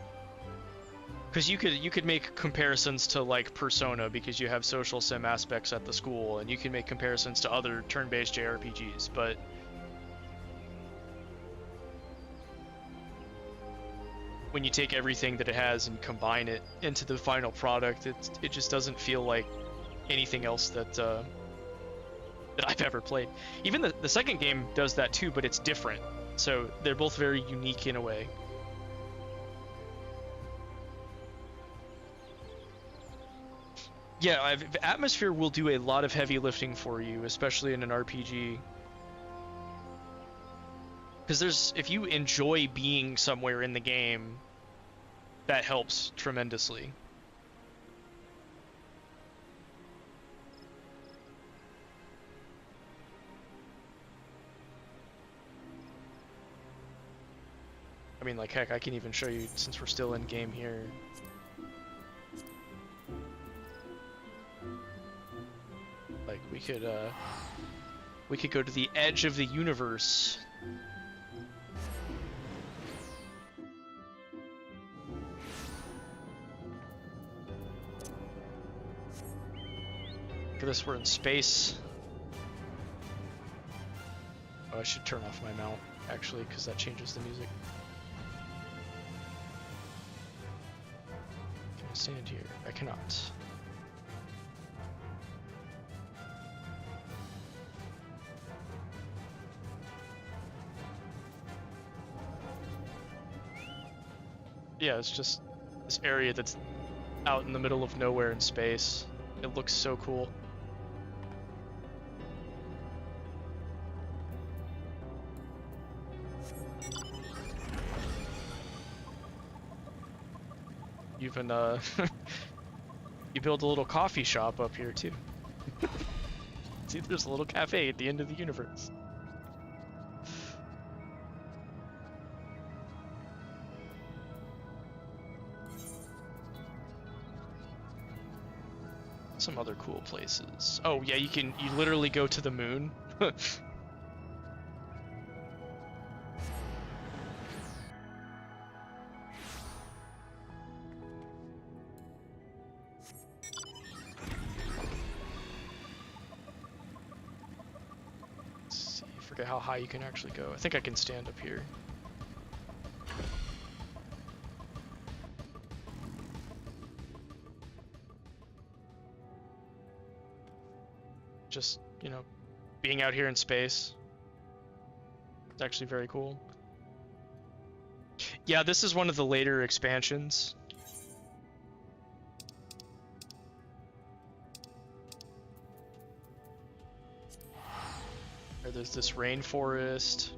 Because you could make comparisons to like Persona because you have social sim aspects at the school, and you can make comparisons to other turn-based JRPGs, but when you take everything that it has and combine it into the final product, it just doesn't feel like anything else that I've ever played. Even the second game does that too, but it's different. So they're both very unique in a way. Yeah, atmosphere will do a lot of heavy lifting for you, especially in an RPG. Because if you enjoy being somewhere in the game, that helps tremendously. I mean, like, heck, I can even show you, since we're still in game here. Like, we could go to the edge of the universe. notice we're in space. Oh, I should turn off my mount, actually, because that changes the music. Can I stand here? I cannot. Yeah, it's just this area that's out in the middle of nowhere in space. It looks so cool. Even you build a little coffee shop up here too. See, there's a little cafe at the end of the universe. Some other cool places. Oh yeah, you literally go to the moon. Let's see, I forget how high you can actually go. I think I can stand up here. Just, you know, being out here in space. It's actually very cool. Yeah, this is one of the later expansions. There's this rainforest.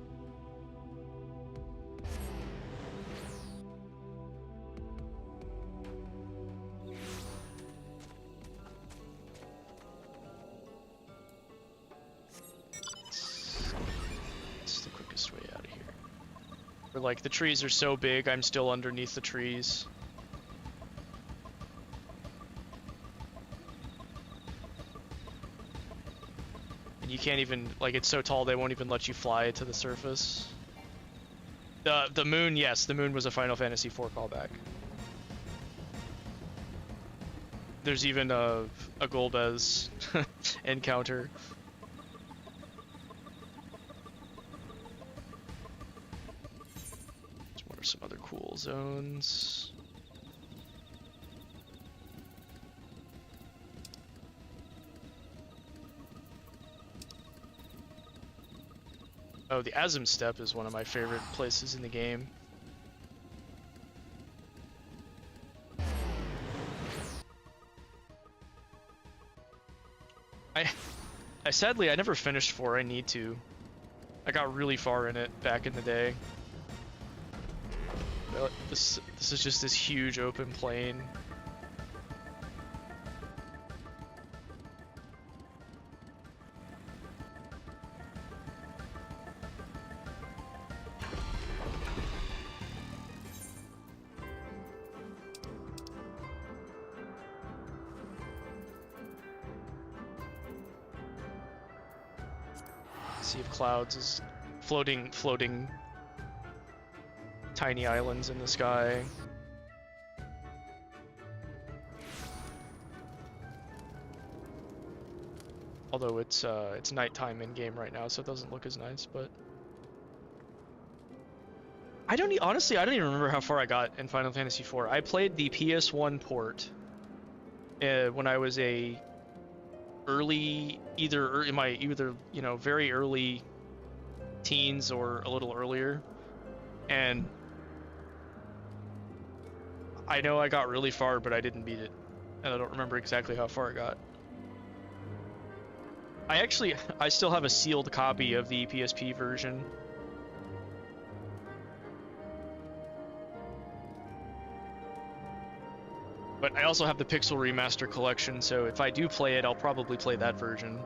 Where, like, the trees are so big, I'm still underneath the trees. And you can't even, like, it's so tall they won't even let you fly to the surface. The moon, yes, the moon was a Final Fantasy IV callback. There's even a Golbez encounter. Some other cool zones. Oh, the Azim Steppe is one of my favorite places in the game. Sadly, I never finished 4. I need to. I got really far in it back in the day. This is just this huge open plain. Sea of Clouds is floating tiny islands in the sky. Although it's nighttime in game right now, so it doesn't look as nice, but honestly, I don't even remember how far I got in Final Fantasy IV. I played the PS1 port when I was in my you know, very early teens or a little earlier, and I know I got really far, but I didn't beat it, and I don't remember exactly how far I got. I still have a sealed copy of the PSP version. But I also have the Pixel Remaster collection, so if I do play it, I'll probably play that version.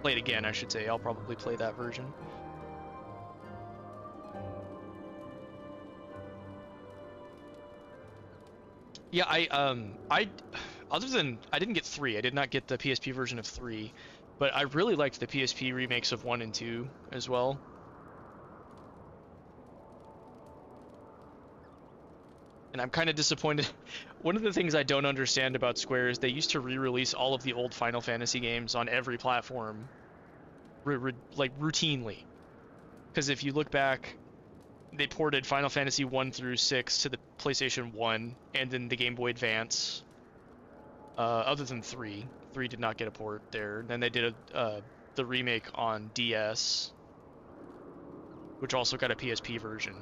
Play it again, I should say. I'll probably play that version. Yeah, I didn't get 3. I did not get the PSP version of 3, but I really liked the PSP remakes of 1 and 2 as well. And I'm kind of disappointed. One of the things I don't understand about Square is they used to re-release all of the old Final Fantasy games on every platform, like routinely. Because if you look back, they ported Final Fantasy 1 through 6 to the PlayStation 1 and then the Game Boy Advance. Other than 3. 3 did not get a port there. Then they did the remake on DS, which also got a PSP version.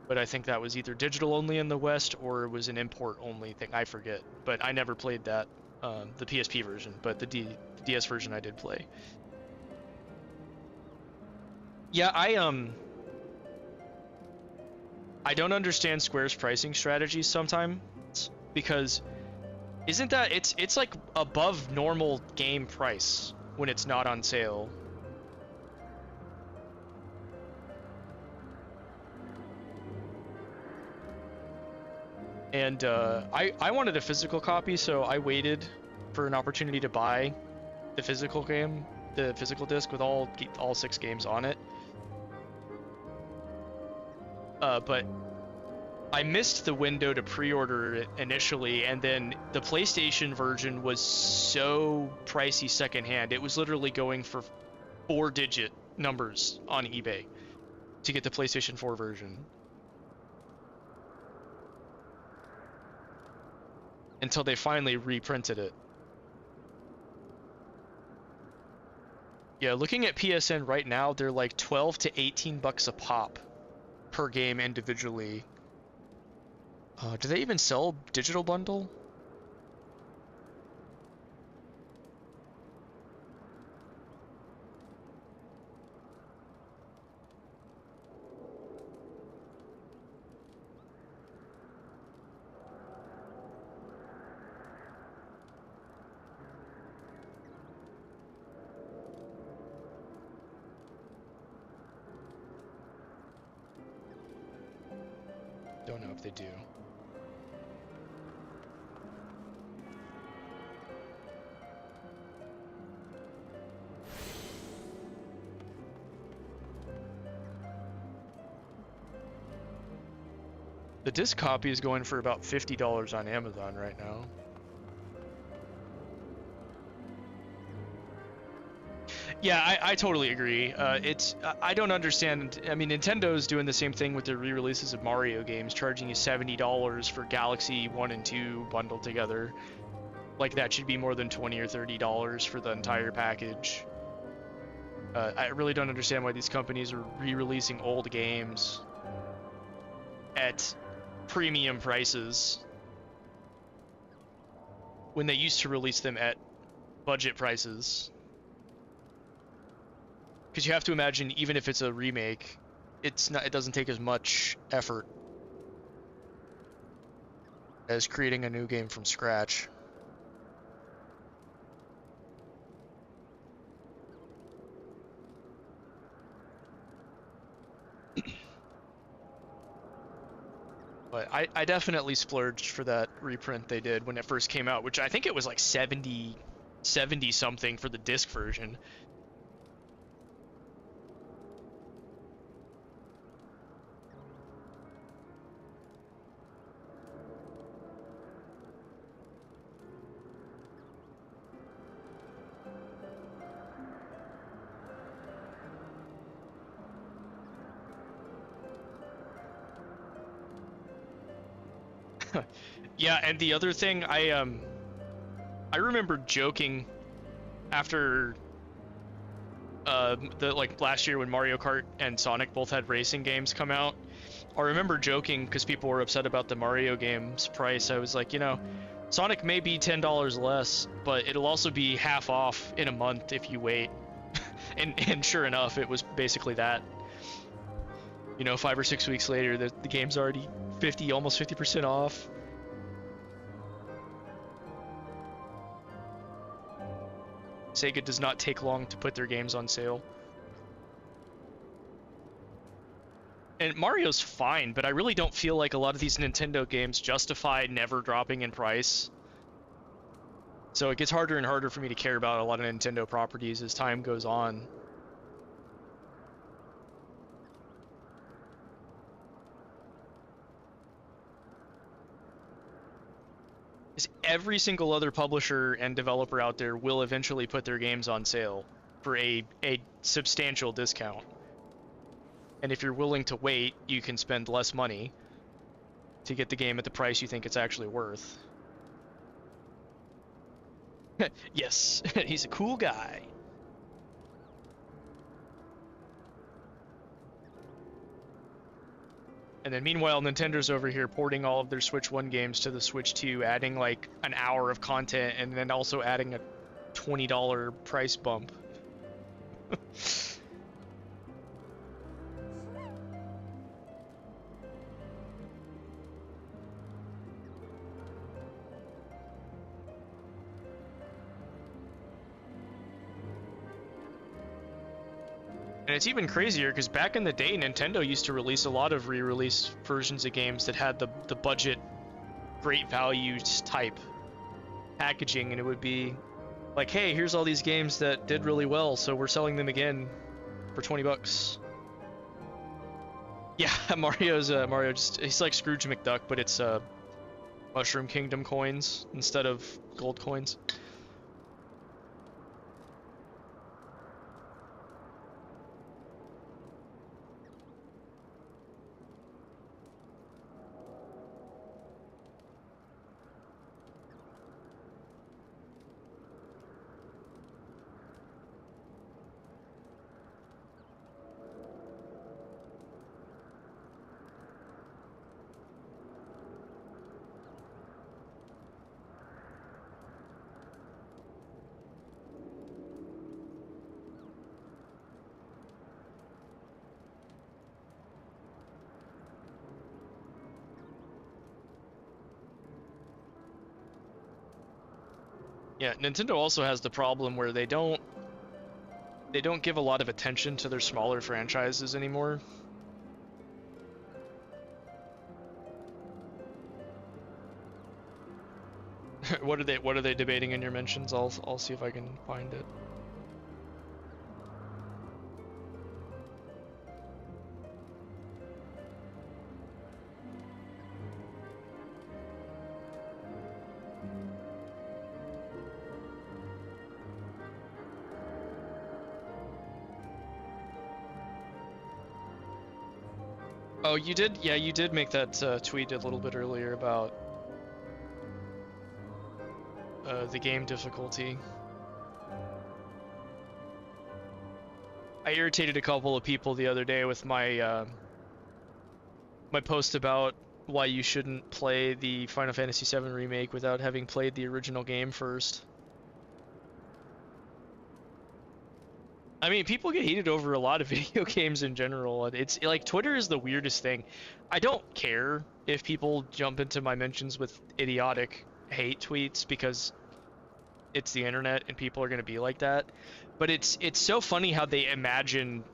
But I think that was either digital only in the West or it was an import only thing. I forget. But I never played that, the PSP version. But the DS version I did play. Yeah, I don't understand Square's pricing strategies sometimes, because isn't that it's like above normal game price when it's not on sale. And I wanted a physical copy, so I waited for an opportunity to buy the physical game, the physical disc with all 6 games on it. But I missed the window to pre-order it initially, and then the PlayStation version was so pricey secondhand. It was literally going for 4-digit numbers on eBay to get the PlayStation 4 version. Until they finally reprinted it. Yeah, looking at PSN right now, they're like 12 to 18 bucks a pop per game individually. Do they even sell digital bundle? Don't know if they do. The disc copy is going for about $50 on Amazon right now. Yeah, I totally agree. I don't understand. I mean, Nintendo's doing the same thing with their re-releases of Mario games, charging you $70 for Galaxy 1 and 2 bundled together. Like, that should be more than $20 or $30 for the entire package. I really don't understand why these companies are re-releasing old games at premium prices when they used to release them at budget prices. Because you have to imagine, even if it's a remake, it doesn't take as much effort as creating a new game from scratch. But I definitely splurged for that reprint they did when it first came out, which I think it was like 70 something for the disc version. Yeah, and the other thing, I remember joking after like last year when Mario Kart and Sonic both had racing games come out. I remember joking because people were upset about the Mario game's price. I was like, you know, Sonic may be $10 less, but it'll also be half off in a month if you wait. and sure enough, it was basically that. You know, 5 or 6 weeks later, the game's already almost 50% off. Sega does not take long to put their games on sale. And Mario's fine, but I really don't feel like a lot of these Nintendo games justify never dropping in price. So it gets harder and harder for me to care about a lot of Nintendo properties as time goes on. is every single other publisher and developer out there will eventually put their games on sale for a substantial discount. And if you're willing to wait, you can spend less money to get the game at the price you think it's actually worth. Yes, he's a cool guy. And then meanwhile, Nintendo's over here porting all of their Switch 1 games to the Switch 2, adding like an hour of content, and then also adding a $20 price bump. And it's even crazier because back in the day, Nintendo used to release a lot of re-release versions of games that had the budget, great value type packaging, and it would be like, hey, here's all these games that did really well, so we're selling them again for $20. Yeah, Mario just, he's like Scrooge McDuck, but it's Mushroom Kingdom coins instead of gold coins. Yeah, Nintendo also has the problem where they don't give a lot of attention to their smaller franchises anymore. What are they debating in your mentions? I'll see if I can find it. Oh, you did? Yeah, you did make that tweet a little bit earlier about the game difficulty. I irritated a couple of people the other day with my my post about why you shouldn't play the Final Fantasy VII Remake without having played the original game first. I mean, people get heated over a lot of video games in general, and it's like Twitter is the weirdest thing. I don't care if people jump into my mentions with idiotic hate tweets because it's the internet and people are going to be like that. But it's so funny how they imagine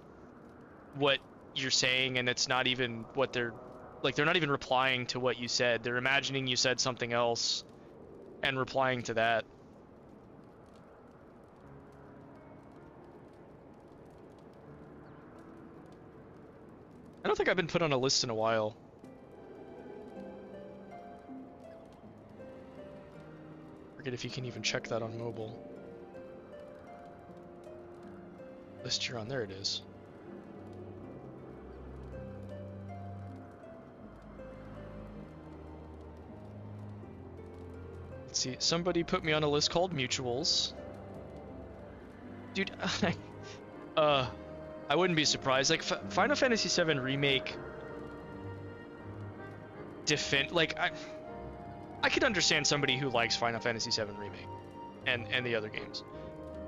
what you're saying, and it's not even what they're not even replying to what you said. They're imagining you said something else and replying to that. I don't think I've been put on a list in a while. Forget if you can even check that on mobile. List you're on, there it is. Let's see, somebody put me on a list called Mutuals. Dude, I wouldn't be surprised. Like, Final Fantasy VII Remake I could understand somebody who likes Final Fantasy VII Remake and the other games.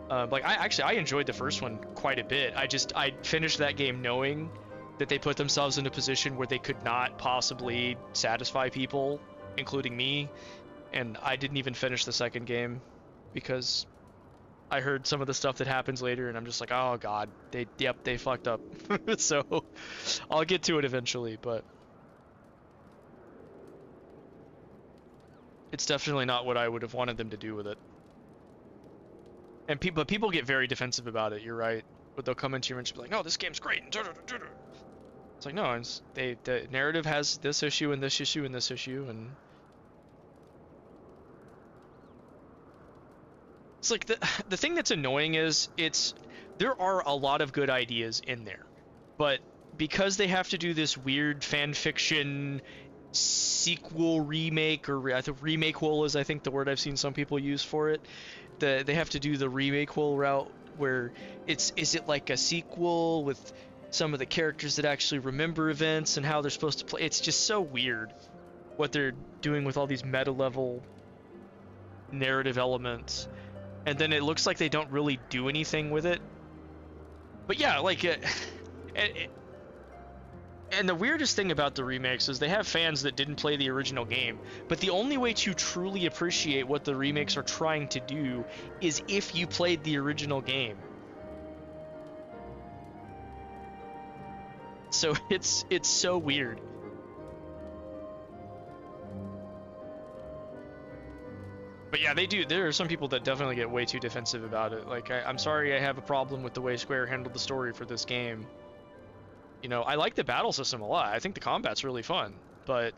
Like, I enjoyed the first one quite a bit. I finished that game knowing that they put themselves in a position where they could not possibly satisfy people, including me, and I didn't even finish the second game because I heard some of the stuff that happens later, and I'm just like, oh god, they fucked up. So I'll get to it eventually, but it's definitely not what I would have wanted them to do with it. And people get very defensive about it. You're right, but they'll come into your and just be like, no, this game's great. It's like, no, the narrative has this issue and this issue and this issue, and It's like the thing that's annoying is there are a lot of good ideas in there, but because they have to do this weird fan fiction sequel remake, or I think remake-quel is I think the word I've seen some people use for it. They have to do the remake-quel route where is it like a sequel with some of the characters that actually remember events and how they're supposed to play. It's just so weird what they're doing with all these meta level narrative elements, and then it looks like they don't really do anything with it. But yeah, like and the weirdest thing about the remakes is they have fans that didn't play the original game, but the only way to truly appreciate what the remakes are trying to do is if you played the original game. So it's so weird. But yeah, they do. There are some people that definitely get way too defensive about it. Like, I'm sorry I have a problem with the way Square handled the story for this game. You know, I like the battle system a lot. I think the combat's really fun, but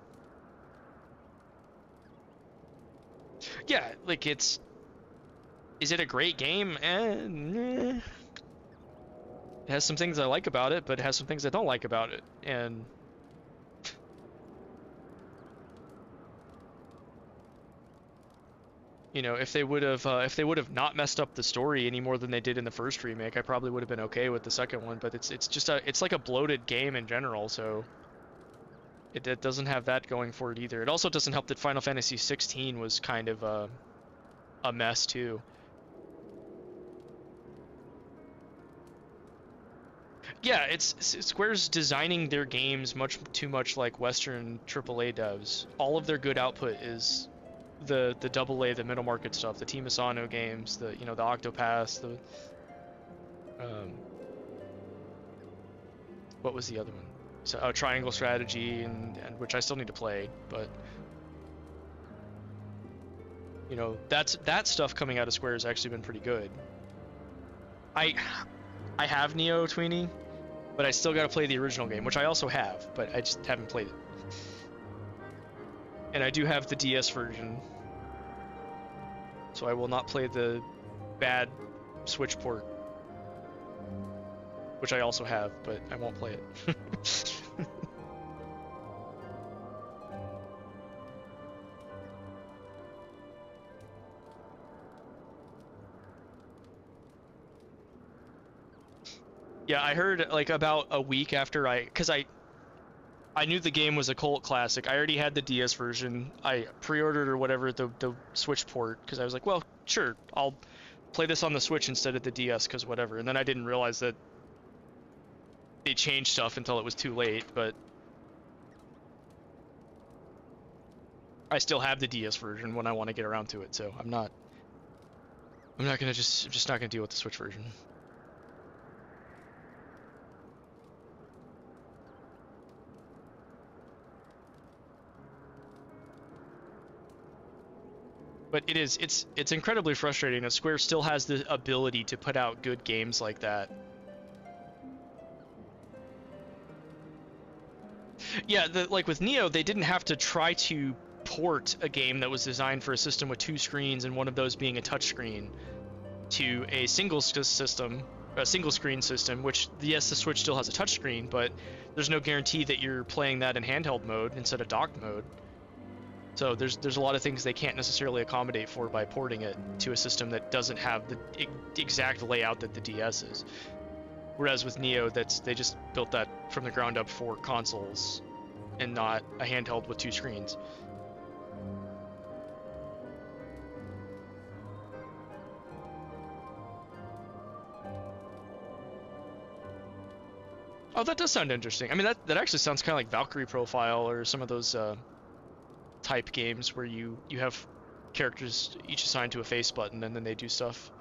yeah, like is it a great game? It has some things I like about it, but it has some things I don't like about it. And you know, if they would have not messed up the story any more than they did in the first remake, I probably would have been okay with the second one. But it's like a bloated game in general, so it doesn't have that going for it either. It also doesn't help that Final Fantasy 16 was kind of a mess too. Yeah, it's Square's designing their games much too much like Western AAA devs. All of their good output is the AA, the middle market stuff, the Team Asano games, the the Octopaths, the what was the other one? So Triangle Strategy, and which I still need to play, but you know, that stuff coming out of Square has actually been pretty good. I have Neo Tweenie, but I still gotta play the original game, which I also have, but I just haven't played it. And I do have the DS version, so I will not play the bad Switch port, which I also have, but I won't play it. Yeah, I heard like about a week after because I knew the game was a cult classic. I already had the DS version. I pre-ordered or whatever the Switch port because I was like, well, sure, I'll play this on the Switch instead of the DS because whatever. And then I didn't realize that they changed stuff until it was too late. But I still have the DS version when I want to get around to it. So I'm not gonna I'm just not gonna deal with the Switch version. But it's incredibly frustrating that Square still has the ability to put out good games like that. Yeah, like with Neo, they didn't have to try to port a game that was designed for a system with 2 screens and one of those being a touchscreen to a single screen system, which yes, the Switch still has a touchscreen, but there's no guarantee that you're playing that in handheld mode instead of docked mode. So there's a lot of things they can't necessarily accommodate for by porting it to a system that doesn't have the exact layout that the DS is. Whereas with Neo, they just built that from the ground up for consoles and not a handheld with 2 screens. Oh, that does sound interesting. I mean, that actually sounds kind of like Valkyrie Profile or some of those type games where you have characters each assigned to a face button and then they do stuff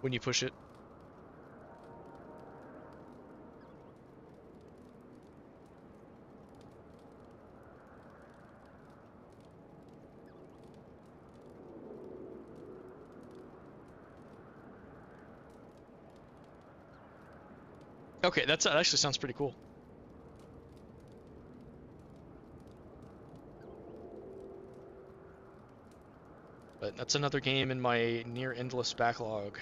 when you push it. Okay, that actually sounds pretty cool. But But that's another game in my near endless backlog.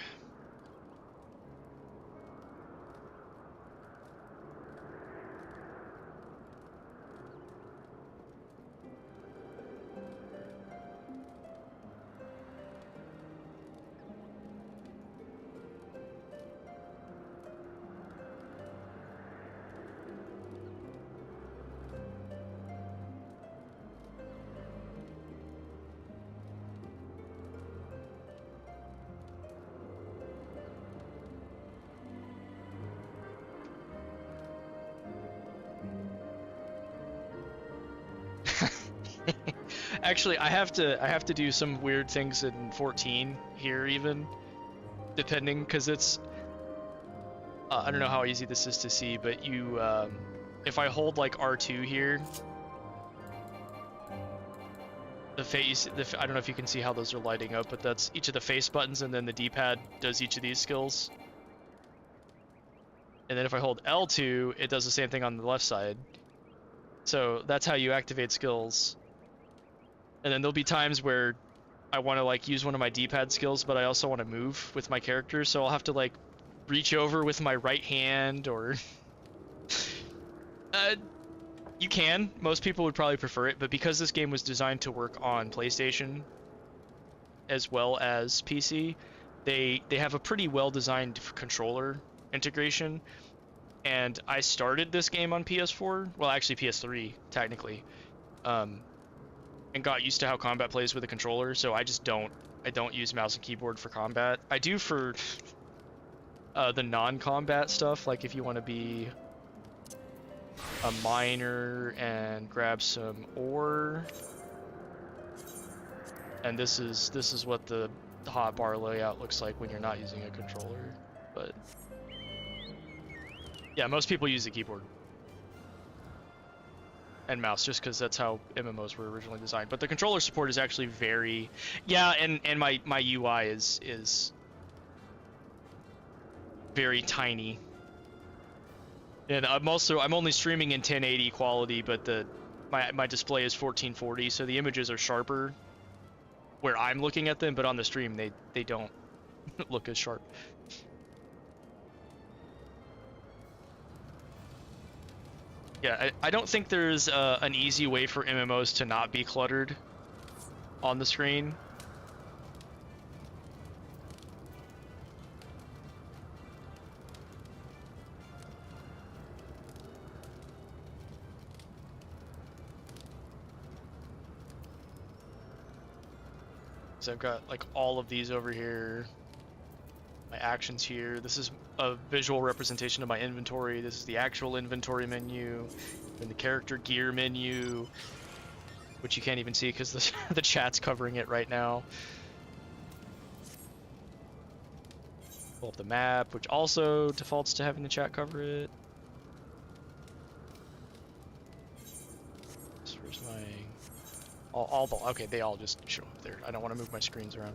Actually, I have to do some weird things in 14 here even, depending, because it's I don't know how easy this is to see, but you if I hold like R2 here, the face, I don't know if you can see how those are lighting up, but that's each of the face buttons, and then the D-pad does each of these skills. And then if I hold L2, it does the same thing on the left side. So that's how you activate skills. And then there'll be times where I want to like use one of my D-pad skills, but I also want to move with my character, so I'll have to like reach over with my right hand, or you can. Most people would probably prefer it, but because this game was designed to work on PlayStation as well as PC, they have a pretty well-designed controller integration. And I started this game on PS4, well actually PS3 technically, and got used to how combat plays with a controller, so I don't use mouse and keyboard for combat. I do for the non-combat stuff, like if you want to be a miner and grab some ore. And this is what the hotbar layout looks like when you're not using a controller. But yeah, most people use the keyboard and mouse just because that's how MMOs were originally designed. But the controller support is actually very, yeah, and my UI is very tiny. And I'm only streaming in 1080 quality, but my display is 1440, so the images are sharper where I'm looking at them, but on the stream they don't look as sharp. Yeah, I don't think there's an easy way for MMOs to not be cluttered on the screen. So I've got like all of these over here, my actions here. This is a visual representation of my inventory. This is the actual inventory menu, and the character gear menu, which you can't even see because the chat's covering it right now. Pull up the map, which also defaults to having the chat cover it. So where's my... okay, they all just show up there. I don't want to move my screens around.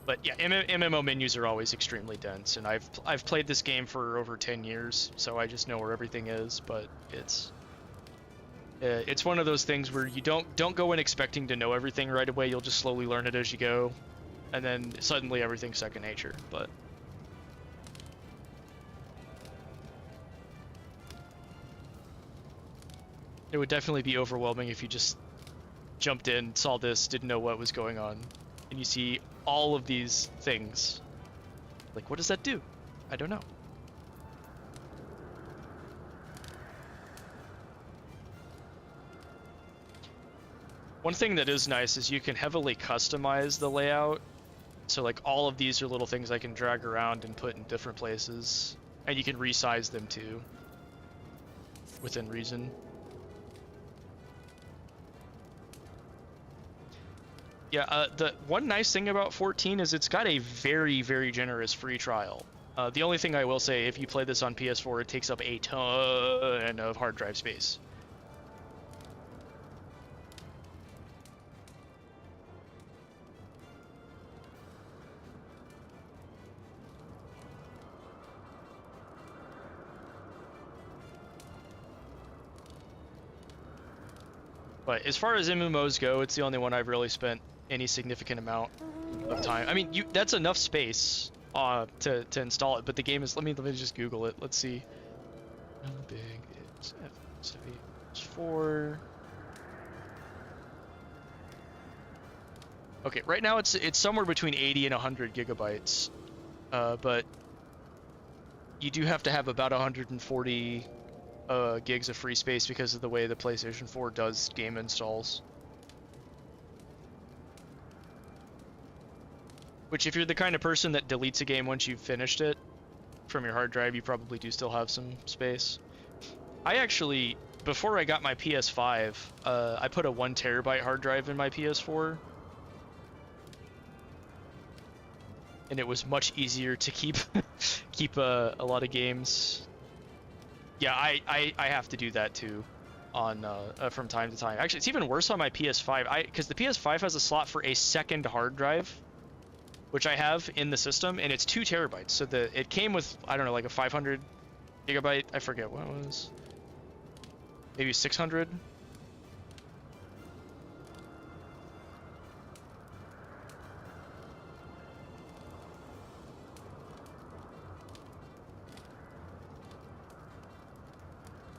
But yeah, MMO menus are always extremely dense, and I've played this game for over 10 years, so I just know where everything is. But it's one of those things where you don't go in expecting to know everything right away. You'll just slowly learn it as you go, and then suddenly everything's second nature. But it would definitely be overwhelming if you just jumped in, saw this, didn't know what was going on, and you see all of these things. Like, what does that do? I don't know. One thing that is nice is you can heavily customize the layout. So like all of these are little things I can drag around and put in different places, and you can resize them too, within reason. Yeah, the one nice thing about 14 is it's got a very, very generous free trial. The only thing I will say, if you play this on PS4, it takes up a ton of hard drive space. But as far as MMOs go, it's the only one I've really spent any significant amount of time. I mean, that's enough space to install it, but the game is, let me just Google it. Let's see. How big is XIV4? Okay, right now it's somewhere between 80 and 100 gigabytes, but you do have to have about 140 gigs of free space because of the way the PlayStation 4 does game installs. Which, if you're the kind of person that deletes a game once you've finished it from your hard drive, you probably do still have some space. I actually, before I got my PS5, I put a 1 terabyte hard drive in my PS4. And it was much easier to keep a lot of games. Yeah, I have to do that too, on from time to time. Actually, it's even worse on my PS5. Because the PS5 has a slot for a second hard drive, which I have in the system, and it's 2 terabytes. So it came with, I don't know, like a 500 gigabyte. I forget what it was. Maybe 600.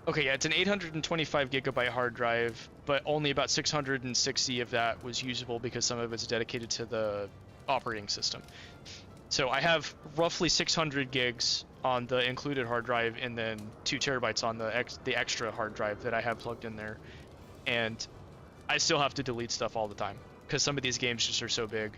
Okay, yeah, it's an 825 gigabyte hard drive, but only about 660 of that was usable because some of it's dedicated to the operating system. So I have roughly 600 gigs on the included hard drive, and then 2 terabytes on the extra hard drive that I have plugged in there. And I still have to delete stuff all the time because some of these games just are so big.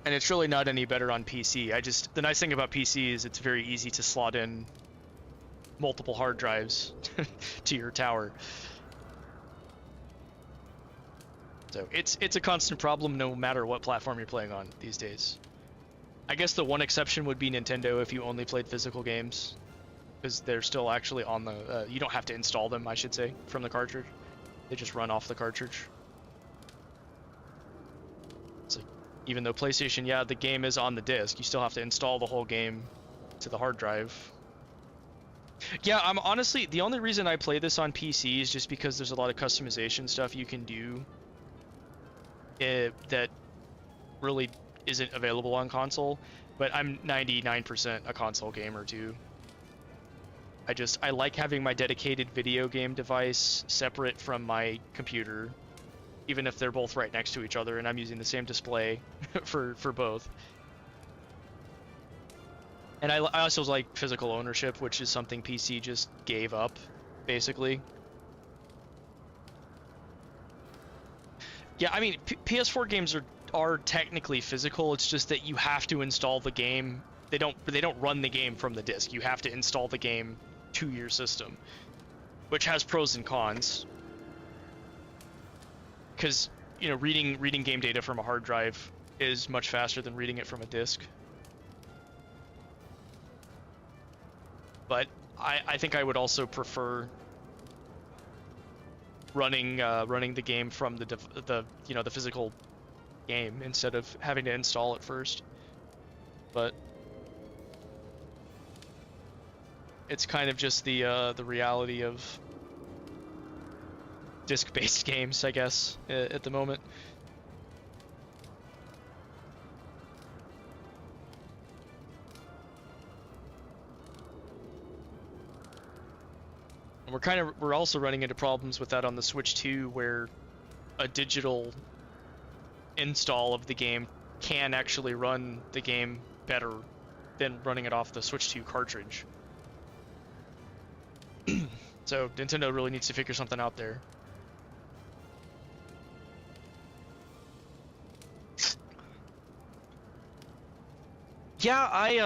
And it's really not any better on PC. The nice thing about PC is it's very easy to slot in multiple hard drives to your tower. So it's a constant problem no matter what platform you're playing on these days. I guess the one exception would be Nintendo if you only played physical games, because they're still actually on the, you don't have to install them, I should say, from the cartridge. They just run off the cartridge. Even though PlayStation, yeah, the game is on the disc, you still have to install the whole game to the hard drive. Yeah, I'm honestly, the only reason I play this on PC is just because there's a lot of customization stuff you can do that really isn't available on console, but I'm 99% a console gamer too. I like having my dedicated video game device separate from my computer, even if they're both right next to each other and I'm using the same display for both. And I also like physical ownership, which is something PC just gave up, basically. Yeah, I mean, PS4 games are technically physical. It's just that you have to install the game. They don't run the game from the disc. You have to install the game to your system, which has pros and cons. Because, you know, reading game data from a hard drive is much faster than reading it from a disk. But I think I would also prefer running the game from the physical game instead of having to install it first. But it's kind of just the reality of disc-based games, I guess, at the moment. And we're also running into problems with that on the Switch 2, where a digital install of the game can actually run the game better than running it off the Switch 2 cartridge. So Nintendo really needs to figure something out there. Yeah,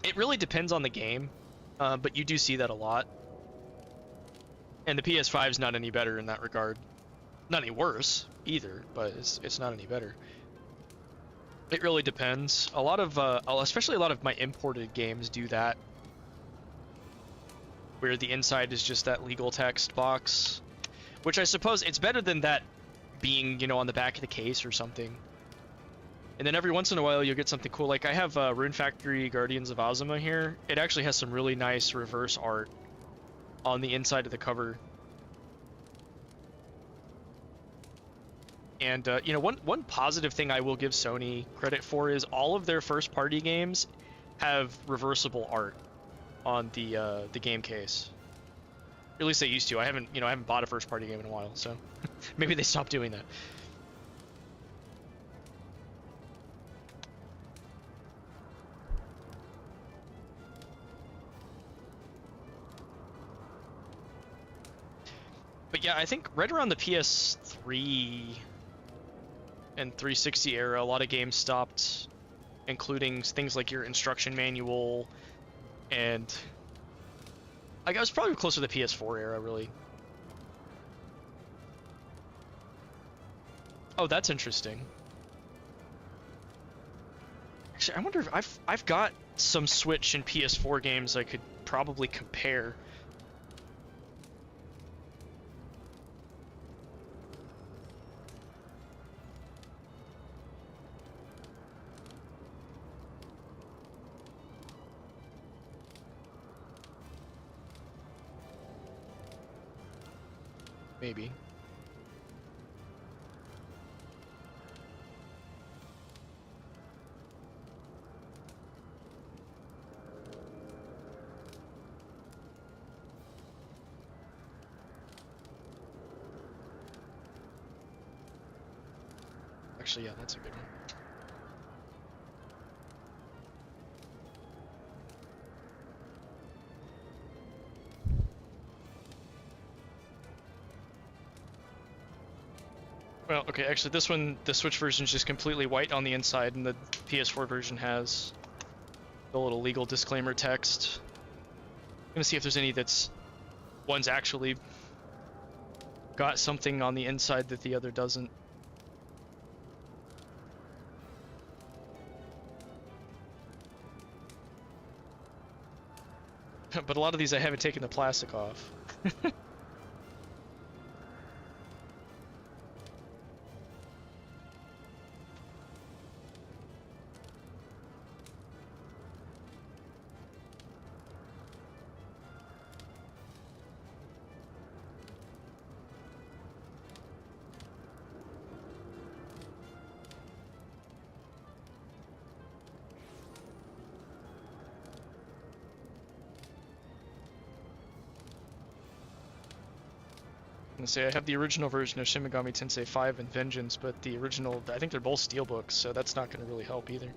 it really depends on the game, but you do see that a lot. And the PS5's not any better in that regard. Not any worse either, but it's not any better. It really depends. A lot of, especially a lot of my imported games do that, where the inside is just that legal text box, which I suppose it's better than that being, you know, on the back of the case or something. And then every once in a while you'll get something cool. Like I have Rune Factory Guardians of Ozma here. It actually has some really nice reverse art on the inside of the cover. And you know, one positive thing I will give Sony credit for is all of their first-party games have reversible art on the game case. Or at least they used to. I haven't bought a first-party game in a while, so maybe they stopped doing that. But yeah, I think right around the PS3 and 360 era, a lot of games stopped including things like your instruction manual, and like I was probably closer to the PS4 era, really. Oh, that's interesting. Actually, I wonder if I've got some Switch and PS4 games I could probably compare. Maybe. Actually, yeah, that's a good one. Well, okay, actually this one, the Switch version is just completely white on the inside, and the PS4 version has the little legal disclaimer text. I'm gonna see if there's any one's actually got something on the inside that the other doesn't. But a lot of these I haven't taken the plastic off. Say I have the original version of Shin Megami Tensei 5 and Vengeance, but the original, I think they're both steelbooks, so that's not going to really help either.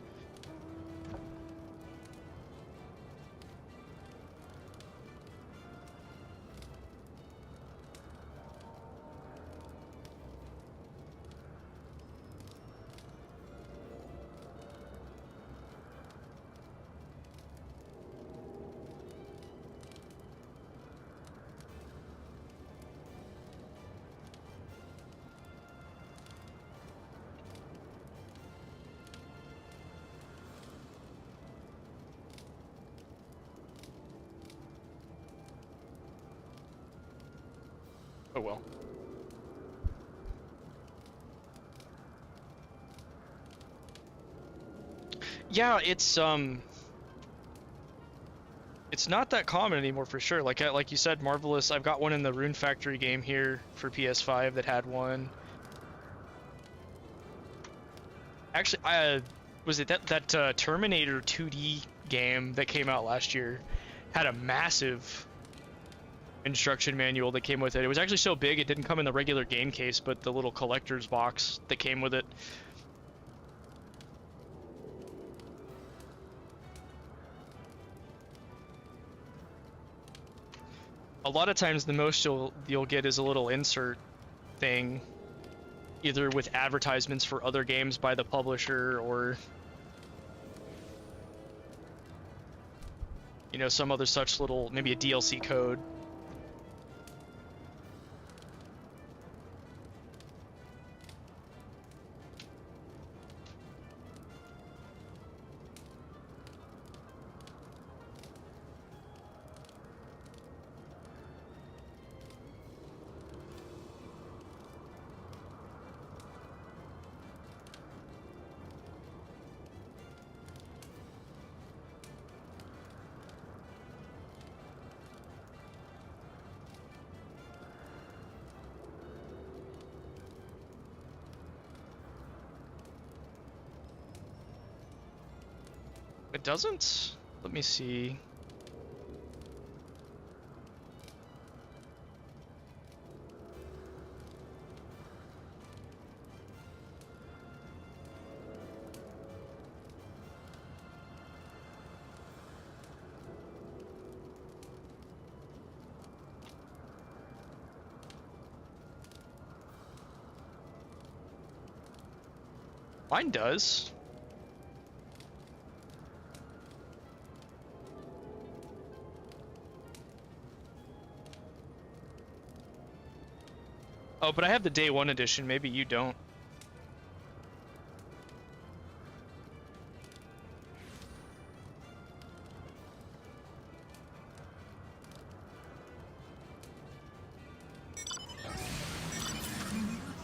Oh well. Yeah, it's not that common anymore for sure. Like you said, Marvelous. I've got one in the Rune Factory game here for PS5 that had one. Actually, was it that Terminator 2D game that came out last year had a massive instruction manual that came with it. It was actually so big it didn't come in the regular game case, but the little collector's box that came with it. A lot of times the most you'll get is a little insert thing, either with advertisements for other games by the publisher or you know, some other such little, maybe a DLC code. It doesn't? Let me see. Mine does. Oh, but I have the day one edition. Maybe you don't.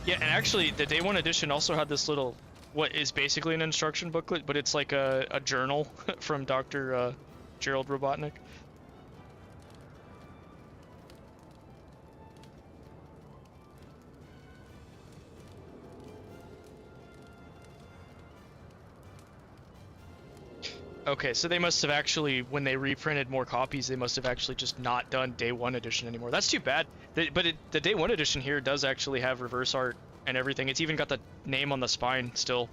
Yeah, and actually, the day one edition also had this little, what is basically an instruction booklet, but it's like a journal from Dr. Gerald Robotnik. Okay, so they must have actually, when they reprinted more copies, they must have actually just not done day one edition anymore. That's too bad. The day one edition here does actually have reverse art and everything. It's even got the name on the spine still.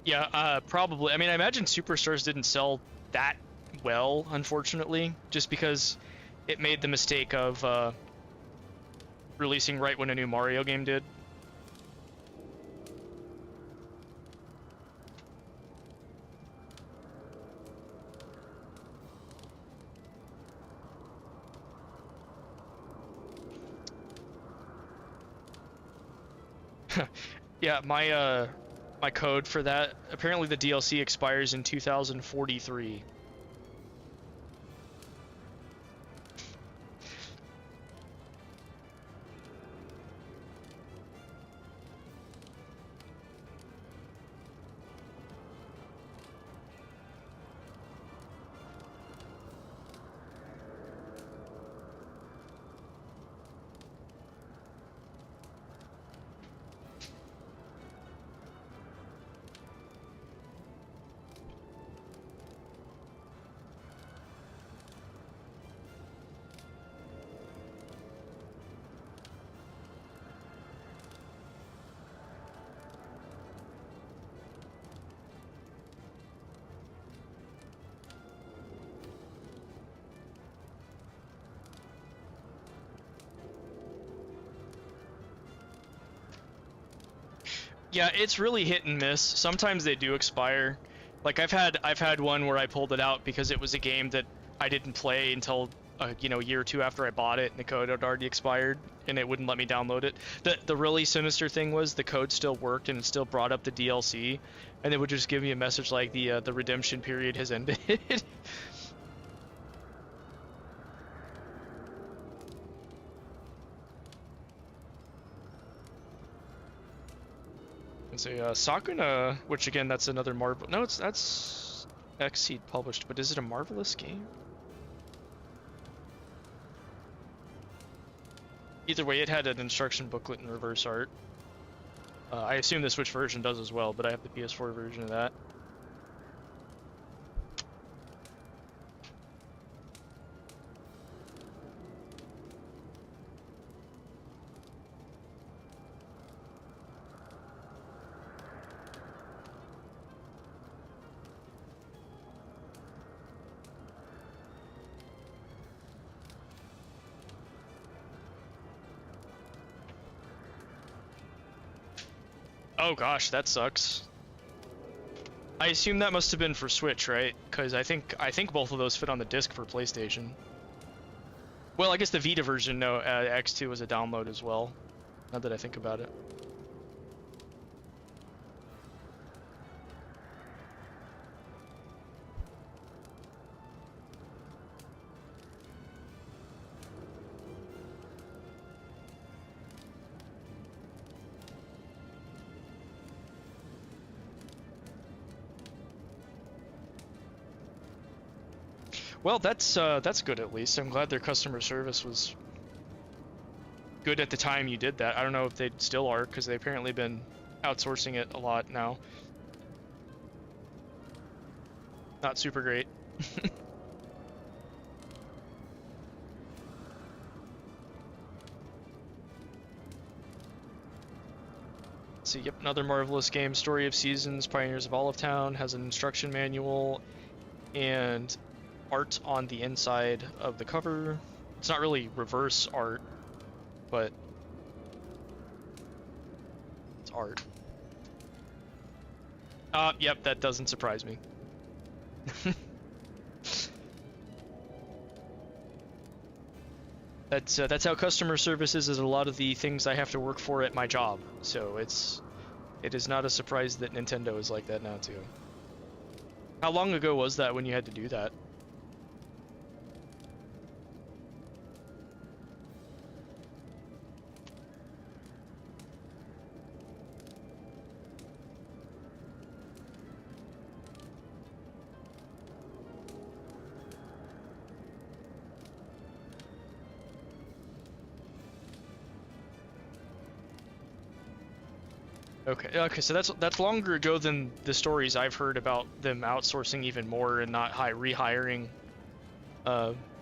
Yeah, probably. I mean, I imagine Superstars didn't sell that well, unfortunately, just because it made the mistake of releasing right when a new Mario game did. Yeah, my code for that, apparently the DLC expires in 2043. Yeah, it's really hit and miss. Sometimes they do expire. Like I've had one where I pulled it out because it was a game that I didn't play until you know, a year or two after I bought it, and the code had already expired, and it wouldn't let me download it. The really sinister thing was the code still worked and it still brought up the DLC, and it would just give me a message like the redemption period has ended. It's a Sakuna, which again, that's another Marvel. No, that's XIV published, but is it a Marvelous game? Either way, it had an instruction booklet and reverse art. I assume the Switch version does as well, but I have the PS4 version of that. Oh gosh, that sucks. I assume that must have been for Switch, right? Because I think both of those fit on the disc for PlayStation. Well, I guess the Vita version, no, X2 was a download as well. Now that I think about it. Well, that's good at least. I'm glad their customer service was good at the time you did that. I don't know if they still are, because they've apparently been outsourcing it a lot now. Not super great. See, yep, another marvelous game. Story of Seasons, Pioneers of Olive Town, has an instruction manual and art on the inside of the cover. It's not really reverse art, but it's art. Yep, that doesn't surprise me. That's how customer service is a lot of the things I have to work for at my job. So it is not a surprise that Nintendo is like that now too. How long ago was that when you had to do that? Okay, so that's longer ago than the stories I've heard about them outsourcing even more and not rehiring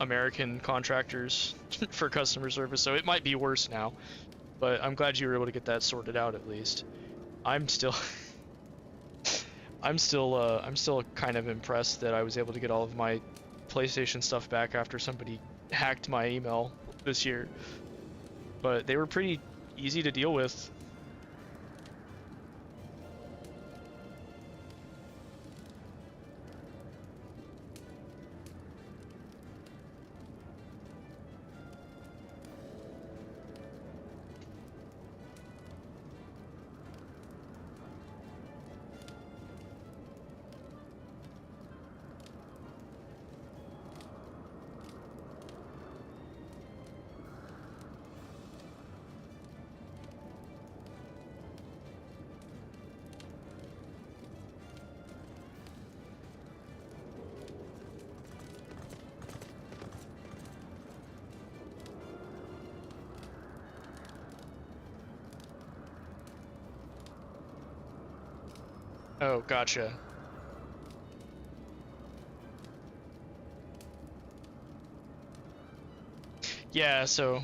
American contractors for customer service. So it might be worse now, but I'm glad you were able to get that sorted out at least. I'm still I'm still kind of impressed that I was able to get all of my PlayStation stuff back after somebody hacked my email this year. But they were pretty easy to deal with. Oh, gotcha. Yeah, so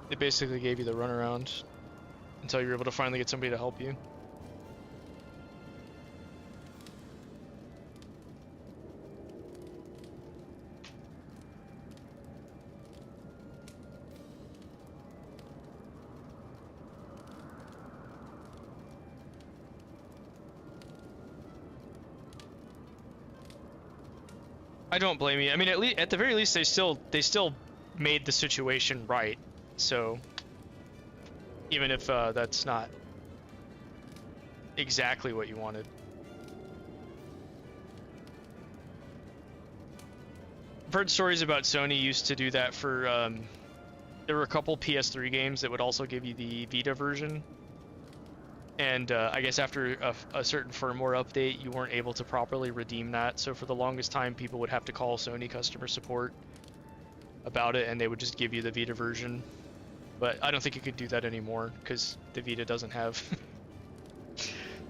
they basically gave you the runaround until you were able to finally get somebody to help you. I don't blame you. I mean, at the very least, they still made the situation right. So even if that's not exactly what you wanted. I've heard stories about Sony used to do that for. There were a couple PS3 games that would also give you the Vita version. And I guess after a certain firmware update, you weren't able to properly redeem that. So for the longest time, people would have to call Sony customer support about it, and they would just give you the Vita version. But I don't think you could do that anymore, because the Vita doesn't have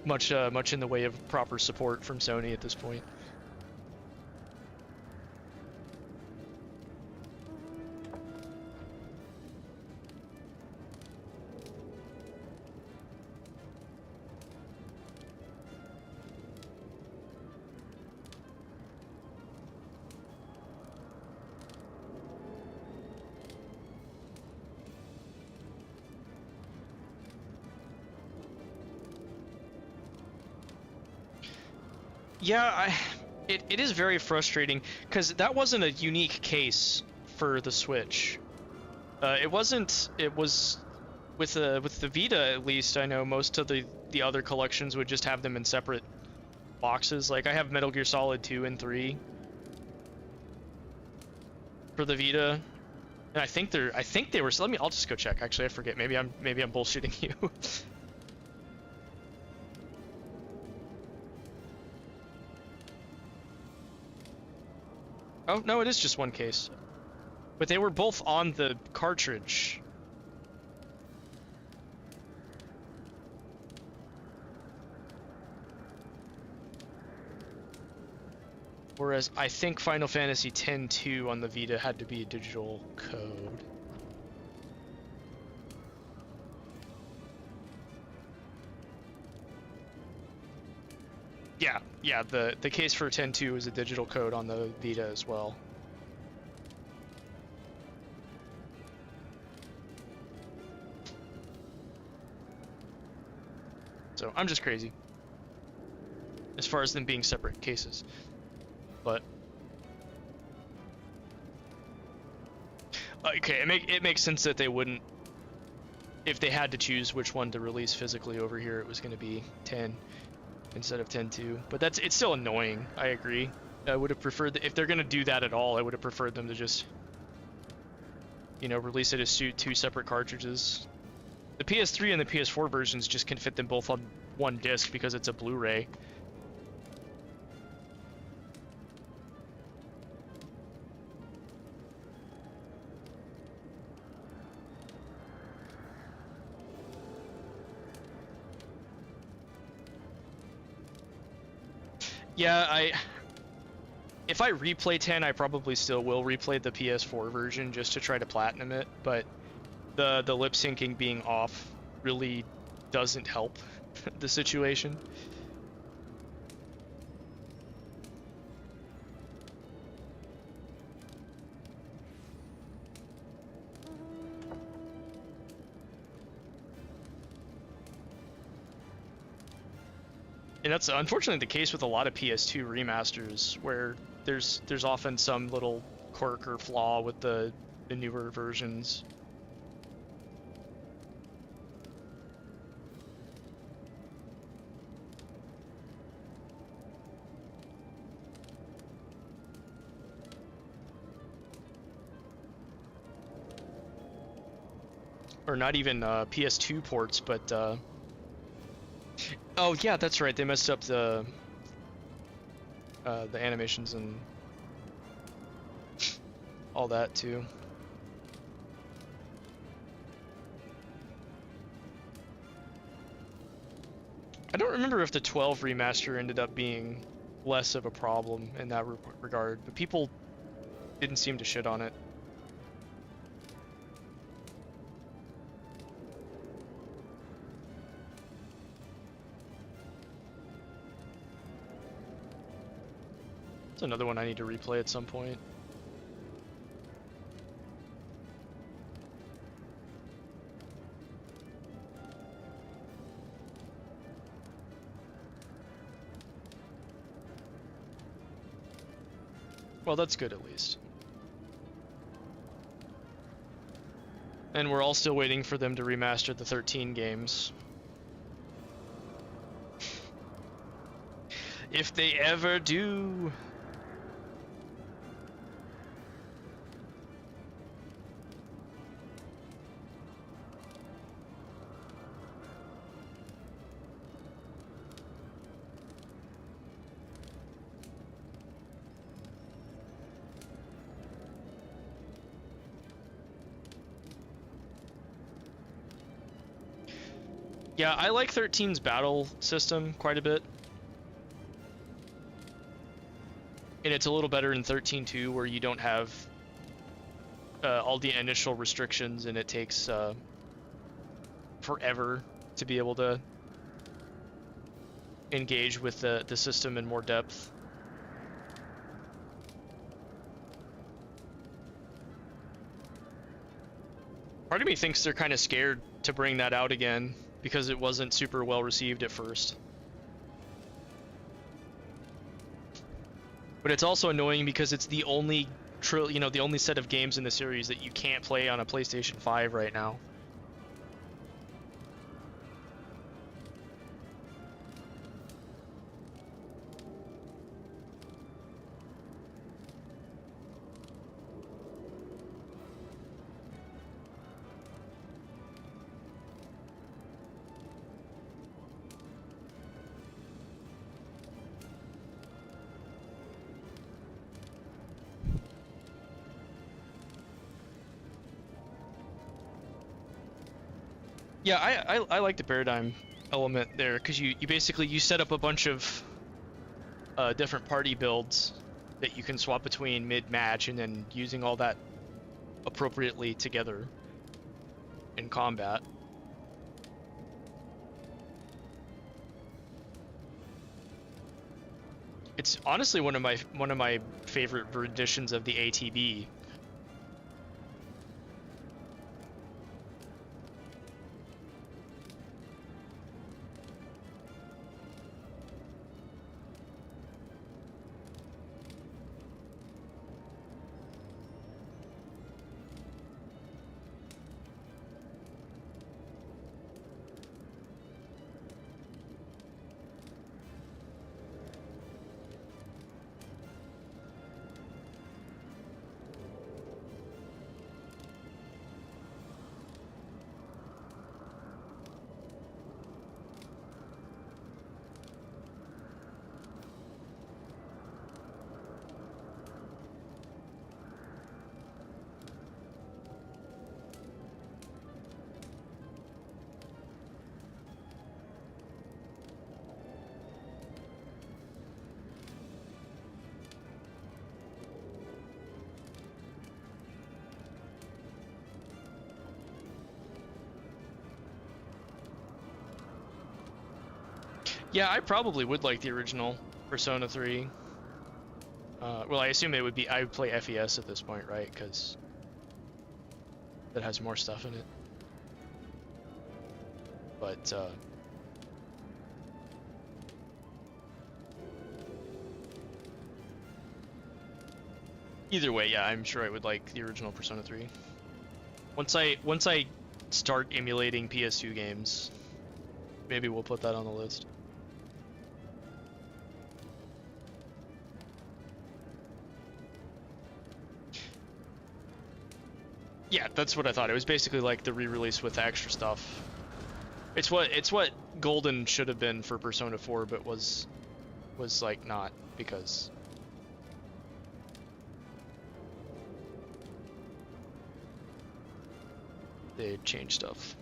much in the way of proper support from Sony at this point. Yeah, It is very frustrating because that wasn't a unique case for the Switch. It wasn't. It was with the Vita, at least. I know most of the other collections would just have them in separate boxes. Like I have Metal Gear Solid 2 and 3 for the Vita, and I think they were. So I'll just go check. Actually, I forget. Maybe I'm bullshitting you. Oh no, it is just one case, but they were both on the cartridge. Whereas I think Final Fantasy X-2 on the Vita had to be a digital code. Yeah, the case for X-2 is a digital code on the Vita as well. So I'm just crazy as far as them being separate cases. But okay, it makes sense that they wouldn't, if they had to choose which one to release physically over here, it was going to be 10 instead of X-2. But it's still annoying. I agree. I would have preferred if they're going to do that at all. I would have preferred them to just, you know, release it as two separate cartridges. The PS3 and the PS4 versions just can fit them both on one disc because it's a Blu-ray. Yeah, if I replay 10, I probably still will replay the PS4 version just to try to platinum it, but the lip syncing being off really doesn't help the situation. And that's unfortunately the case with a lot of PS2 remasters, where there's often some little quirk or flaw with the newer versions. Or not even PS2 ports, but oh yeah, that's right. They messed up the animations and all that too. I don't remember if the 12 remaster ended up being less of a problem in that regard, but people didn't seem to shit on it. It's another one I need to replay at some point. Well, that's good at least. And we're all still waiting for them to remaster the 13 games. If they ever do. Yeah, I like 13's battle system quite a bit. And it's a little better in 13.2 where you don't have all the initial restrictions and it takes forever to be able to engage with the system in more depth. Part of me thinks they're kind of scared to bring that out again, because it wasn't super well received at first. But it's also annoying because it's the only the only set of games in the series that you can't play on a PlayStation 5 right now. Yeah, I like the paradigm element there, because you basically you set up a bunch of different party builds that you can swap between mid-match, and then using all that appropriately together in combat. It's honestly one of my favorite renditions of the ATB. Yeah, I probably would like the original Persona 3. Well, I assume I would play FES at this point, right? Because that has more stuff in it. But either way, yeah, I'm sure I would like the original Persona 3. Once I start emulating PS2 games, maybe we'll put that on the list. Yeah, that's what I thought. It was basically like the re-release with the extra stuff. It's what Golden should have been for Persona 4, but was like not, because they changed stuff.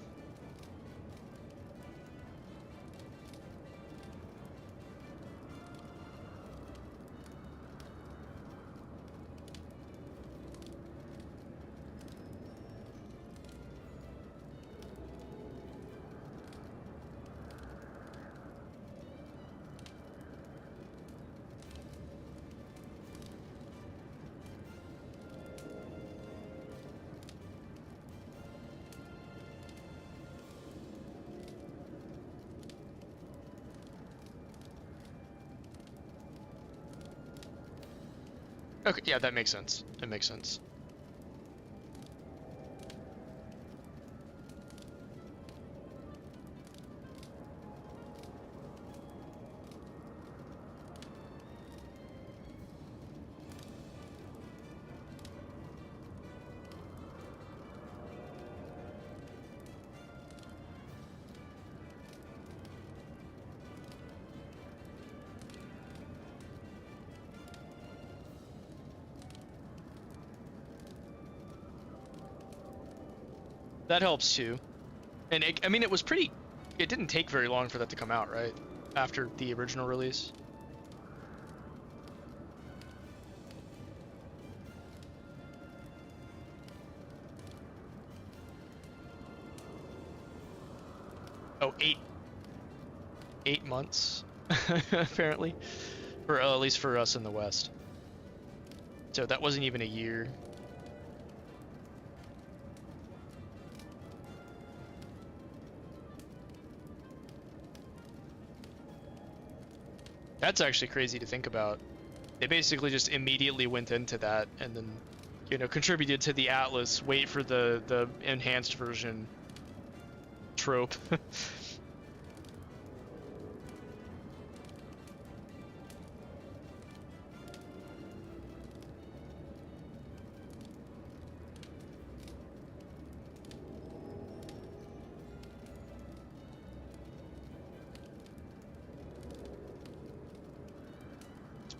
Okay, yeah, that makes sense. That makes sense. That helps too. And I mean, it didn't take very long for that to come out, right? After the original release. Oh, 8 months, apparently, for at least for us in the West. So that wasn't even a year. That's actually crazy to think about. They basically just immediately went into that and then, you know, contributed to the Atlas, wait for the enhanced version trope.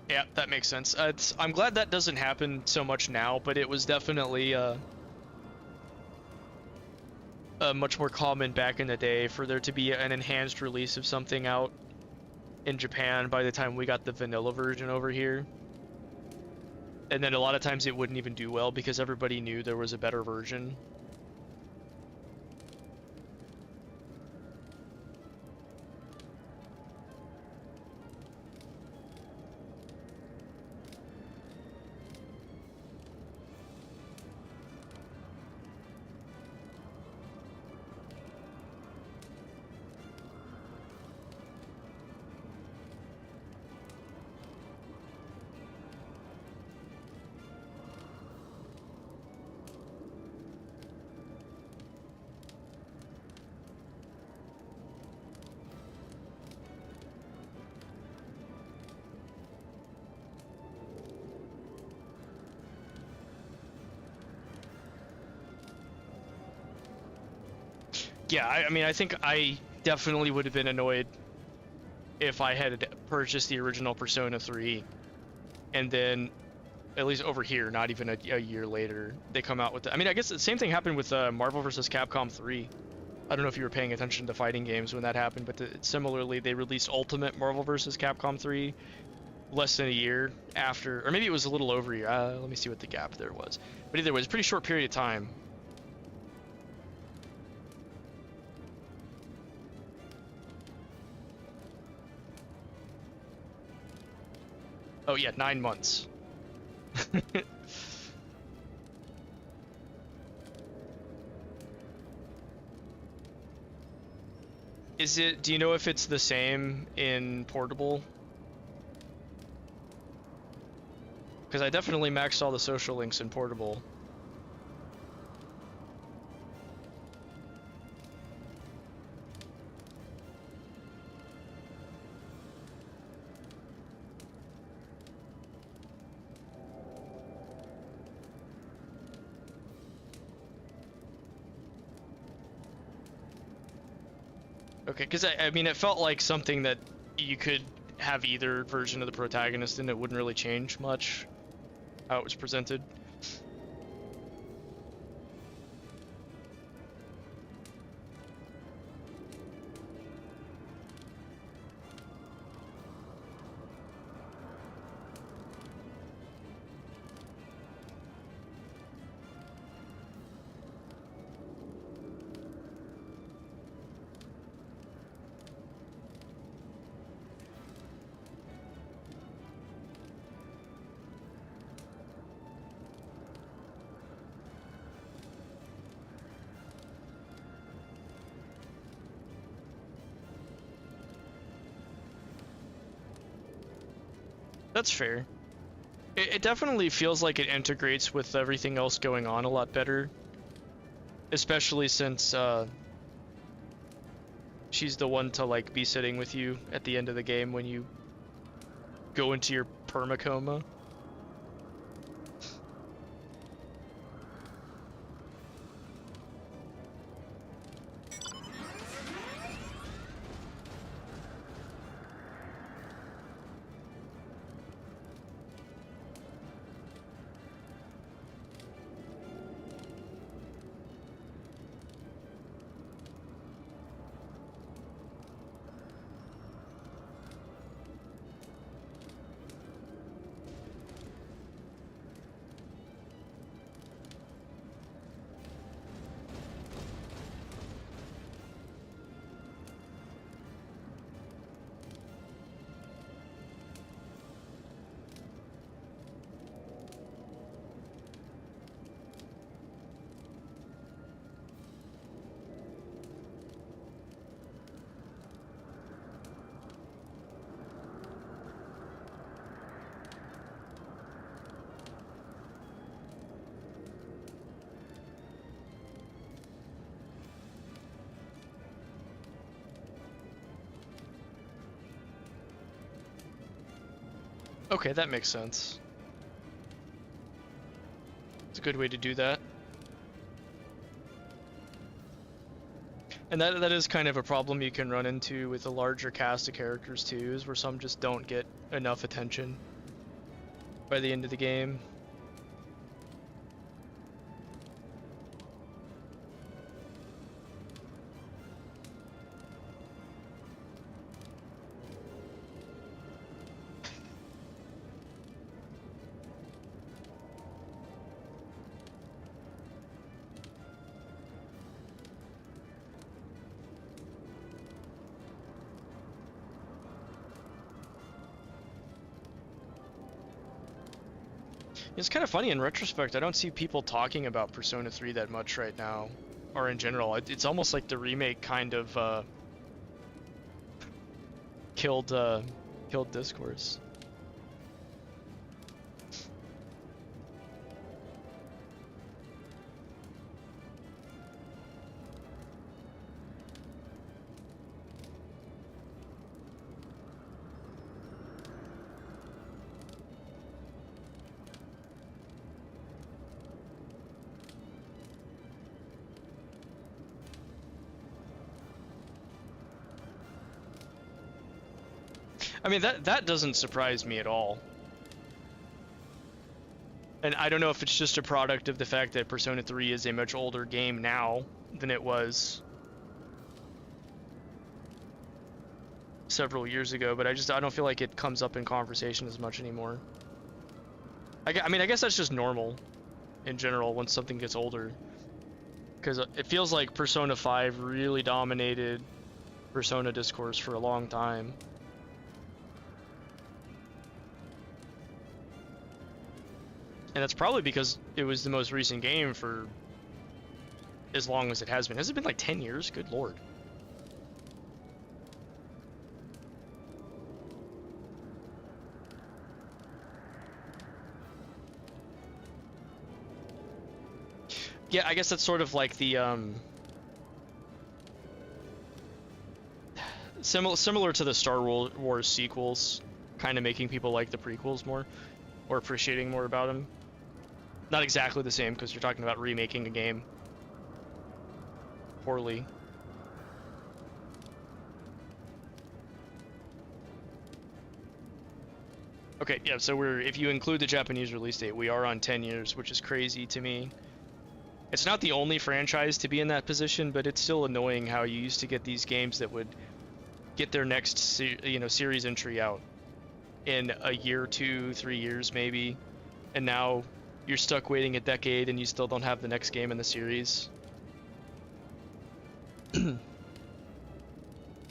Yeah, that makes sense. I'm glad that doesn't happen so much now, but it was definitely much more common back in the day for there to be an enhanced release of something out in Japan by the time we got the vanilla version over here. And then a lot of times it wouldn't even do well because everybody knew there was a better version. Yeah, I mean, I think I definitely would have been annoyed if I had purchased the original Persona 3 and then, at least over here, not even a year later, they come out with the... I mean, I guess the same thing happened with Marvel vs. Capcom 3. I don't know if you were paying attention to fighting games when that happened, but similarly, they released Ultimate Marvel vs. Capcom 3 less than a year after, or maybe it was a little over a year. Let me see what the gap there was. But either way, it's a pretty short period of time. Oh yeah, 9 months. Is it, do you know if it's the same in portable? Because I definitely maxed all the social links in portable. Okay, because I mean, it felt like something that you could have either version of the protagonist and it wouldn't really change much how it was presented. That's fair. It definitely feels like it integrates with everything else going on a lot better. Especially since she's the one to like be sitting with you at the end of the game when you go into your permacoma. Okay, that makes sense. It's a good way to do that. And that is kind of a problem you can run into with a larger cast of characters too, is where some just don't get enough attention by the end of the game. It's kind of funny in retrospect, I don't see people talking about Persona 3 that much right now, or in general. It's almost like the remake kind of killed discourse. I mean, that doesn't surprise me at all. And I don't know if it's just a product of the fact that Persona 3 is a much older game now than it was several years ago, but I don't feel like it comes up in conversation as much anymore. I mean, I guess that's just normal in general when something gets older. Because it feels like Persona 5 really dominated Persona discourse for a long time. And that's probably because it was the most recent game for as long as it has been. Has it been like 10 years? Good lord. Yeah, I guess that's sort of like the similar to the Star Wars sequels, kind of making people like the prequels more, or appreciating more about them. Not exactly the same, because you're talking about remaking a game poorly. Okay, yeah, so if you include the Japanese release date, we are on 10 years, which is crazy to me. It's not the only franchise to be in that position, but it's still annoying how you used to get these games that would get their next series entry out in a year, 2, 3 years maybe, and now you're stuck waiting a decade and you still don't have the next game in the series.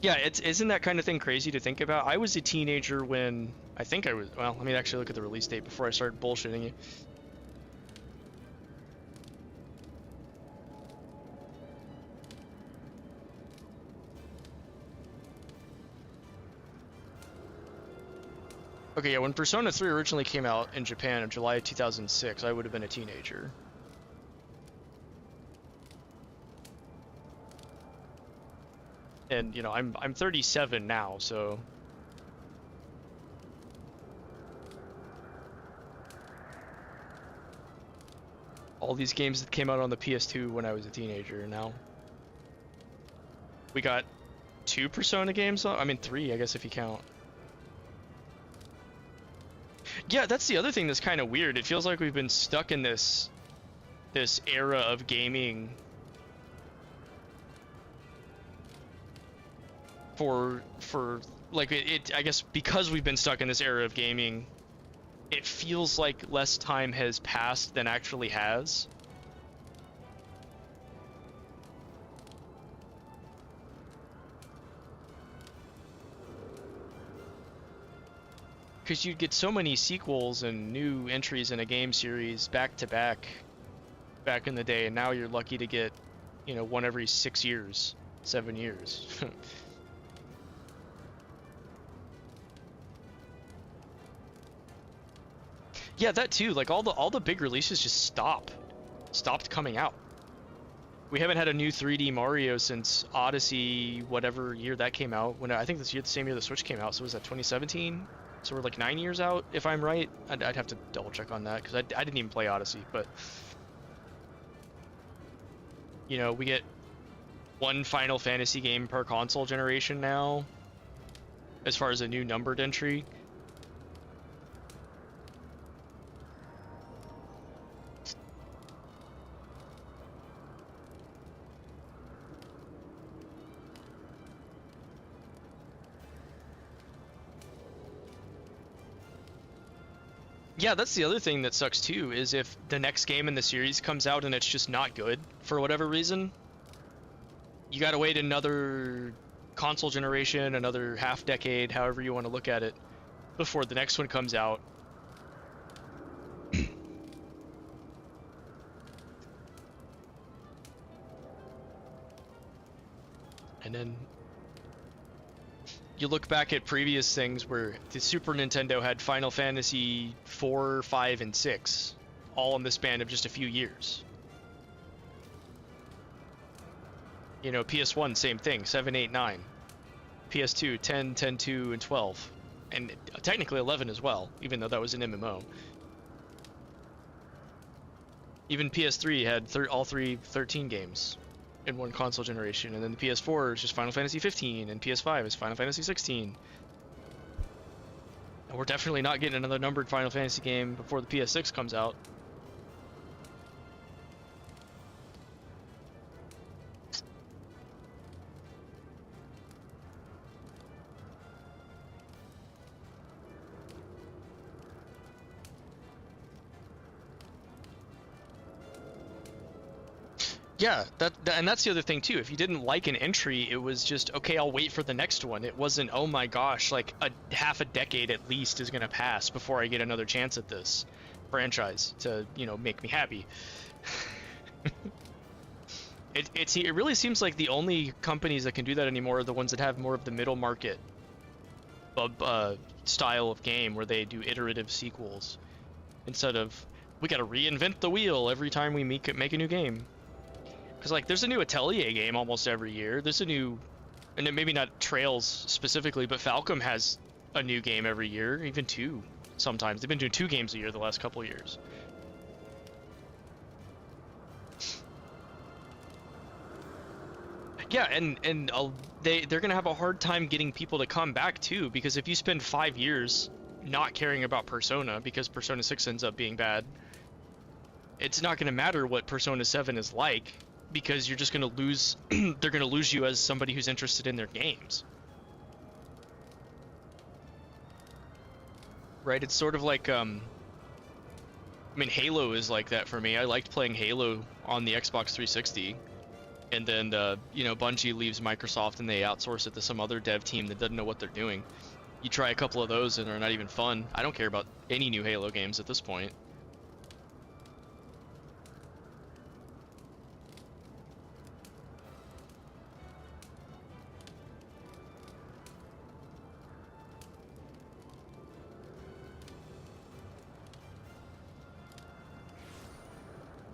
Yeah, isn't that kind of thing crazy to think about? I was a teenager when well, let me actually look at the release date before I start bullshitting you. Okay, yeah, when Persona 3 originally came out in Japan in July of 2006, I would have been a teenager. And, you know, I'm 37 now, so... all these games that came out on the PS2 when I was a teenager now. We got 2 Persona games, I mean 3, I guess if you count. Yeah, that's the other thing that's kind of weird. It feels like we've been stuck in this era of gaming for like I guess because we've been stuck in this era of gaming, it feels like less time has passed than actually has. Because you'd get so many sequels and new entries in a game series back to back in the day, and now you're lucky to get, you know, one every 6 years, 7 years. Yeah, that too. Like all the big releases just stopped coming out. We haven't had a new 3D Mario since Odyssey, whatever year that came out. When I think this year, the same year the Switch came out. So was that 2017? So we're like 9 years out, if I'm right. I'd have to double check on that, because I didn't even play Odyssey, but... You know, we get one Final Fantasy game per console generation now, as far as a new numbered entry. Yeah, that's the other thing that sucks too, is if the next game in the series comes out and it's just not good for whatever reason, you gotta wait another console generation, another half decade, however you want to look at it, before the next one comes out. And then you look back at previous things where the Super Nintendo had Final Fantasy 4, 5, and 6, all in the span of just a few years. You know, PS1, same thing, 7, 8, 9. PS2, 10, 10, 2, and 12. And technically 11 as well, even though that was an MMO. Even PS3 had all 13 games in one console generation, and then the PS4 is just Final Fantasy 15, and PS5 is Final Fantasy 16. And we're definitely not getting another numbered Final Fantasy game before the PS6 comes out. Yeah, and that's the other thing too. If you didn't like an entry, it was just, okay, I'll wait for the next one. It wasn't, oh my gosh, like half a decade at least is gonna pass before I get another chance at this franchise to, you know, make me happy. It really seems like the only companies that can do that anymore are the ones that have more of the middle market style of game, where they do iterative sequels instead of, we gotta reinvent the wheel every time we make a new game. Because, like, there's a new Atelier game almost every year. There's a new, and maybe not Trails specifically, but Falcom has a new game every year, even two sometimes. They've been doing 2 games a year the last couple of years. Yeah, and they're gonna have a hard time getting people to come back too, because if you spend 5 years not caring about Persona because Persona 6 ends up being bad, it's not gonna matter what Persona 7 is like, because you're just gonna lose. They're gonna lose you as somebody who's interested in their games. Right? It's sort of like, I mean, Halo is like that for me. I liked playing Halo on the Xbox 360, and then you know, Bungie leaves Microsoft and they outsource it to some other dev team that doesn't know what they're doing. You try a couple of those and they're not even fun. I don't care about any new Halo games at this point.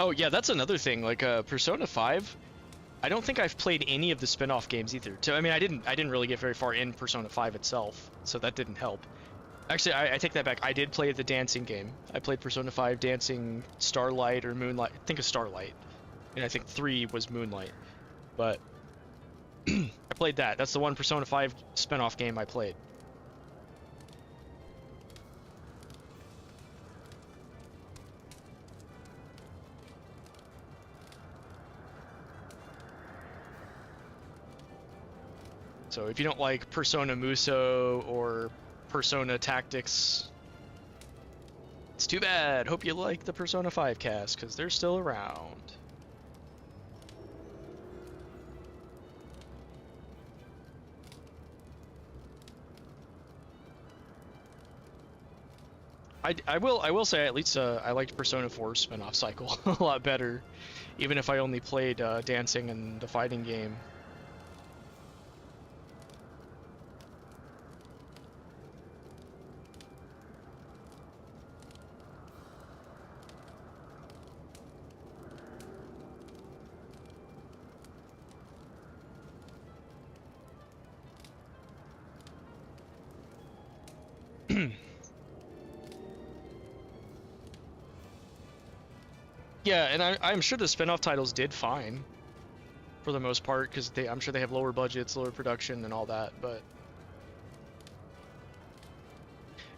Oh yeah, that's another thing. Like Persona 5, I don't think I've played any of the spin-off games either. So I mean, I didn't really get very far in Persona 5 itself, so that didn't help. Actually, I take that back. I did play the dancing game. I played Persona 5 Dancing Starlight or Moonlight. I think of Starlight, and I think 3 was Moonlight. But I played that. That's the one Persona 5 spin-off game I played. So if you don't like Persona Muso or Persona Tactics, it's too bad. Hope you like the Persona 5 cast, because they're still around. I will say, at least I liked Persona 4's spin-off cycle a lot better, even if I only played dancing and the fighting game. Yeah, and I'm sure the spin-off titles did fine for the most part, because I'm sure they have lower budgets, lower production, and all that, but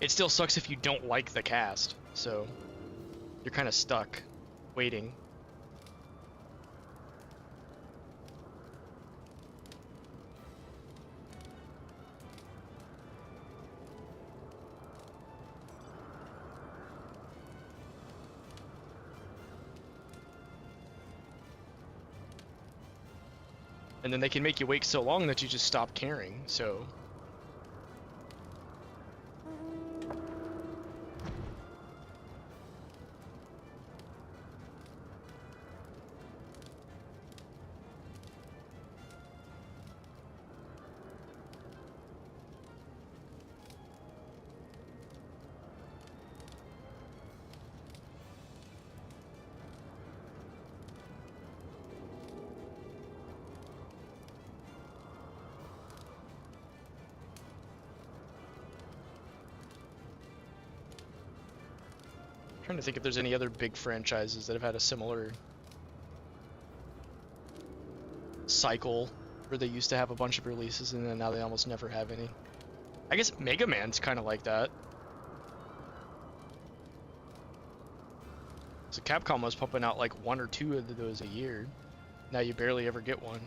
it still sucks if you don't like the cast, so you're kind of stuck waiting. And then they can make you wait so long that you just stop caring, so... Trying to think if there's any other big franchises that have had a similar cycle where they used to have a bunch of releases and then now they almost never have any. I guess Mega Man's kind of like that. So Capcom was pumping out like 1 or 2 of those a year. Now you barely ever get one.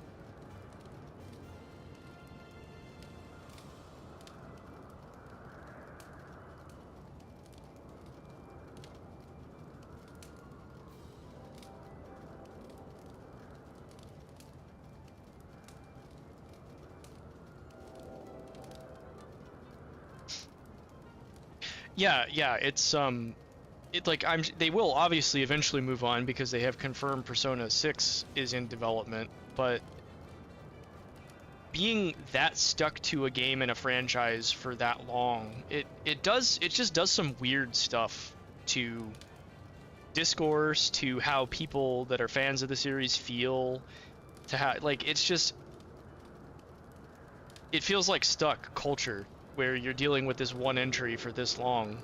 Yeah, it's they will obviously eventually move on because they have confirmed Persona 6 is in development, but being that stuck to a game and a franchise for that long, it just does some weird stuff to discourse, to how people that are fans of the series feel, to how it feels like stuck culture where you're dealing with this one entry for this long.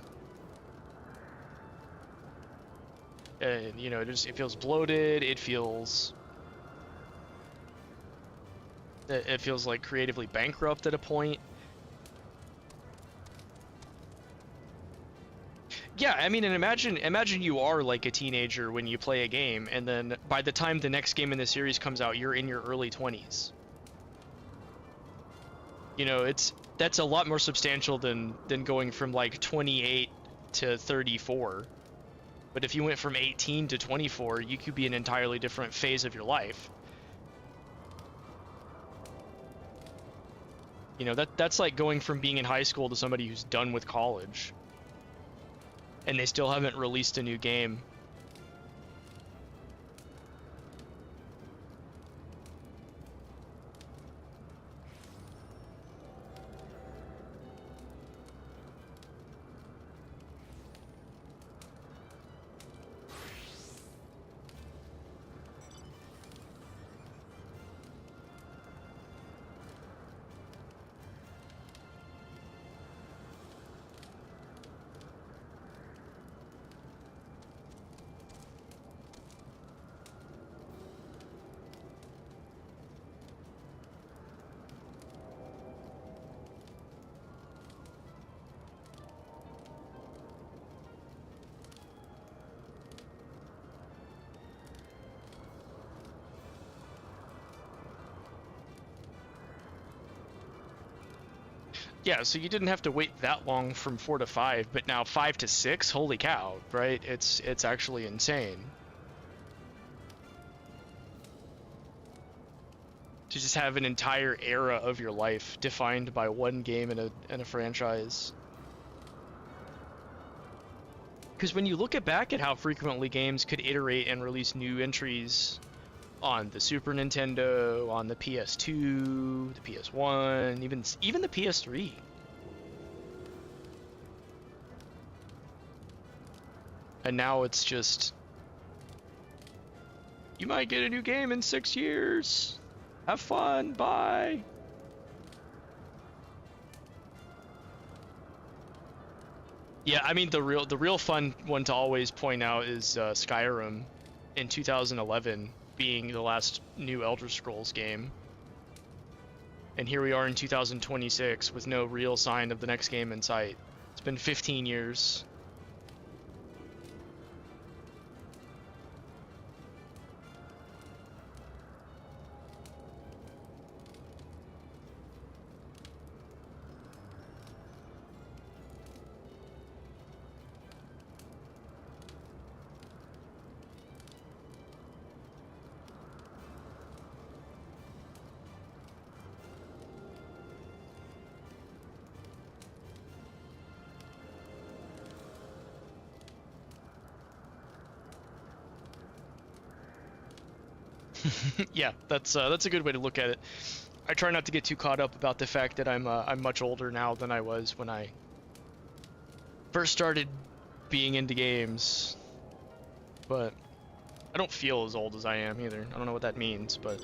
And, you know, it feels bloated, it feels like creatively bankrupt at a point. Yeah, I mean, and imagine you are like a teenager when you play a game, and then by the time the next game in the series comes out, you're in your early 20s. You know, that's a lot more substantial than going from like 28 to 34. But if you went from 18 to 24, you could be an entirely different phase of your life. You know, that's like going from being in high school to somebody who's done with college. And they still haven't released a new game. Yeah, so you didn't have to wait that long from 4 to 5, but now 5 to 6, holy cow, right? It's actually insane. To just have an entire era of your life defined by one game in a franchise. Because when you look back at how frequently games could iterate and release new entries on the Super Nintendo, on the PS2, the PS1, even the PS3. And now it's just, you might get a new game in 6 years. Have fun, bye. Yeah, I mean the real fun one to always point out is Skyrim in 2011 being the last new Elder Scrolls game. And here we are in 2026 with no real sign of the next game in sight. It's been 15 years. Yeah, that's a good way to look at it. I try not to get too caught up about the fact that I'm much older now than I was when I first started being into games. But I don't feel as old as I am either. I don't know what that means, but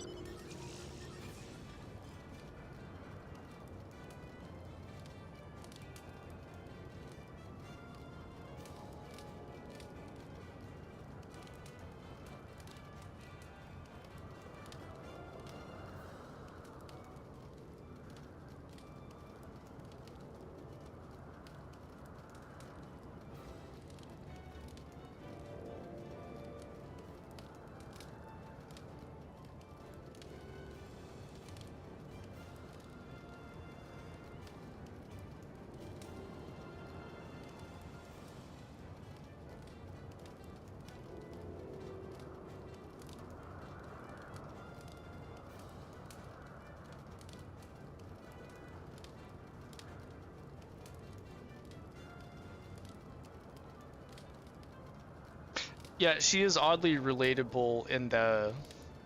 yeah, she is oddly relatable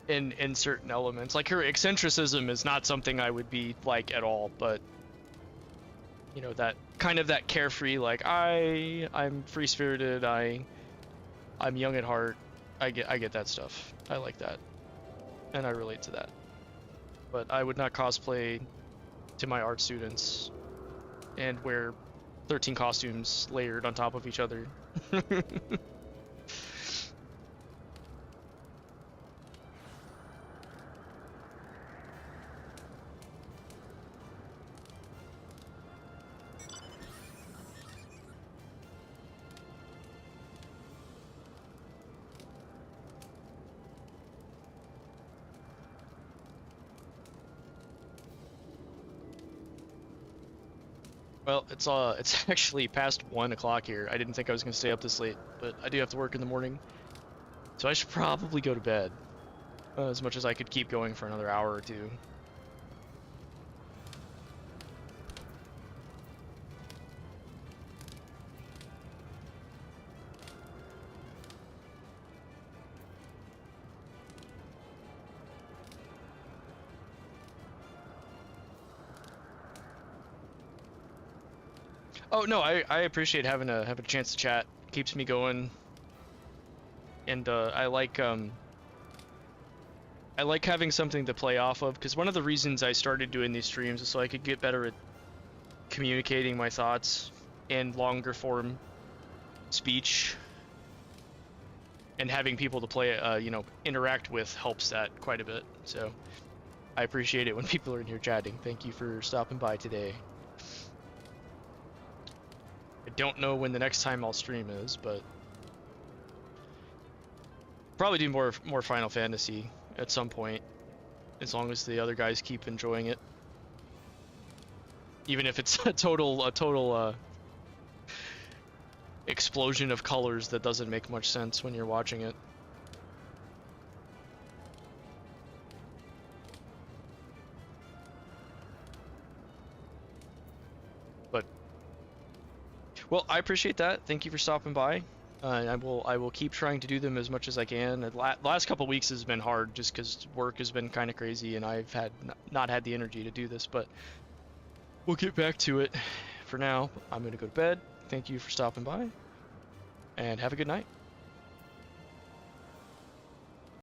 in certain elements. Like her eccentricism is not something I would be like at all, but you know, that kind of that carefree, like I'm free spirited, I'm young at heart. I get that stuff. I like that. And I relate to that. But I would not cosplay to my art students and wear 13 costumes layered on top of each other. Well, it's actually past 1 o'clock here. I didn't think I was gonna stay up this late, but I do have to work in the morning, so I should probably go to bed. As much as I could keep going for another hour or two. Oh no, I appreciate having a chance to chat. Keeps me going, and I like having something to play off of, because one of the reasons I started doing these streams is so I could get better at communicating my thoughts in longer form speech, and having people to play, you know, interact with helps that quite a bit. So I appreciate it when people are in here chatting. Thank you for stopping by today. I don't know when the next time I'll stream is, but probably do more Final Fantasy at some point, as long as the other guys keep enjoying it. Even if it's a total explosion of colors that doesn't make much sense when you're watching it. But well, I appreciate that. Thank you for stopping by. I will keep trying to do them as much as I can. The last couple weeks has been hard just because work has been kind of crazy and I've not had the energy to do this, but we'll get back to it. For now, I'm going to go to bed. Thank you for stopping by, and have a good night.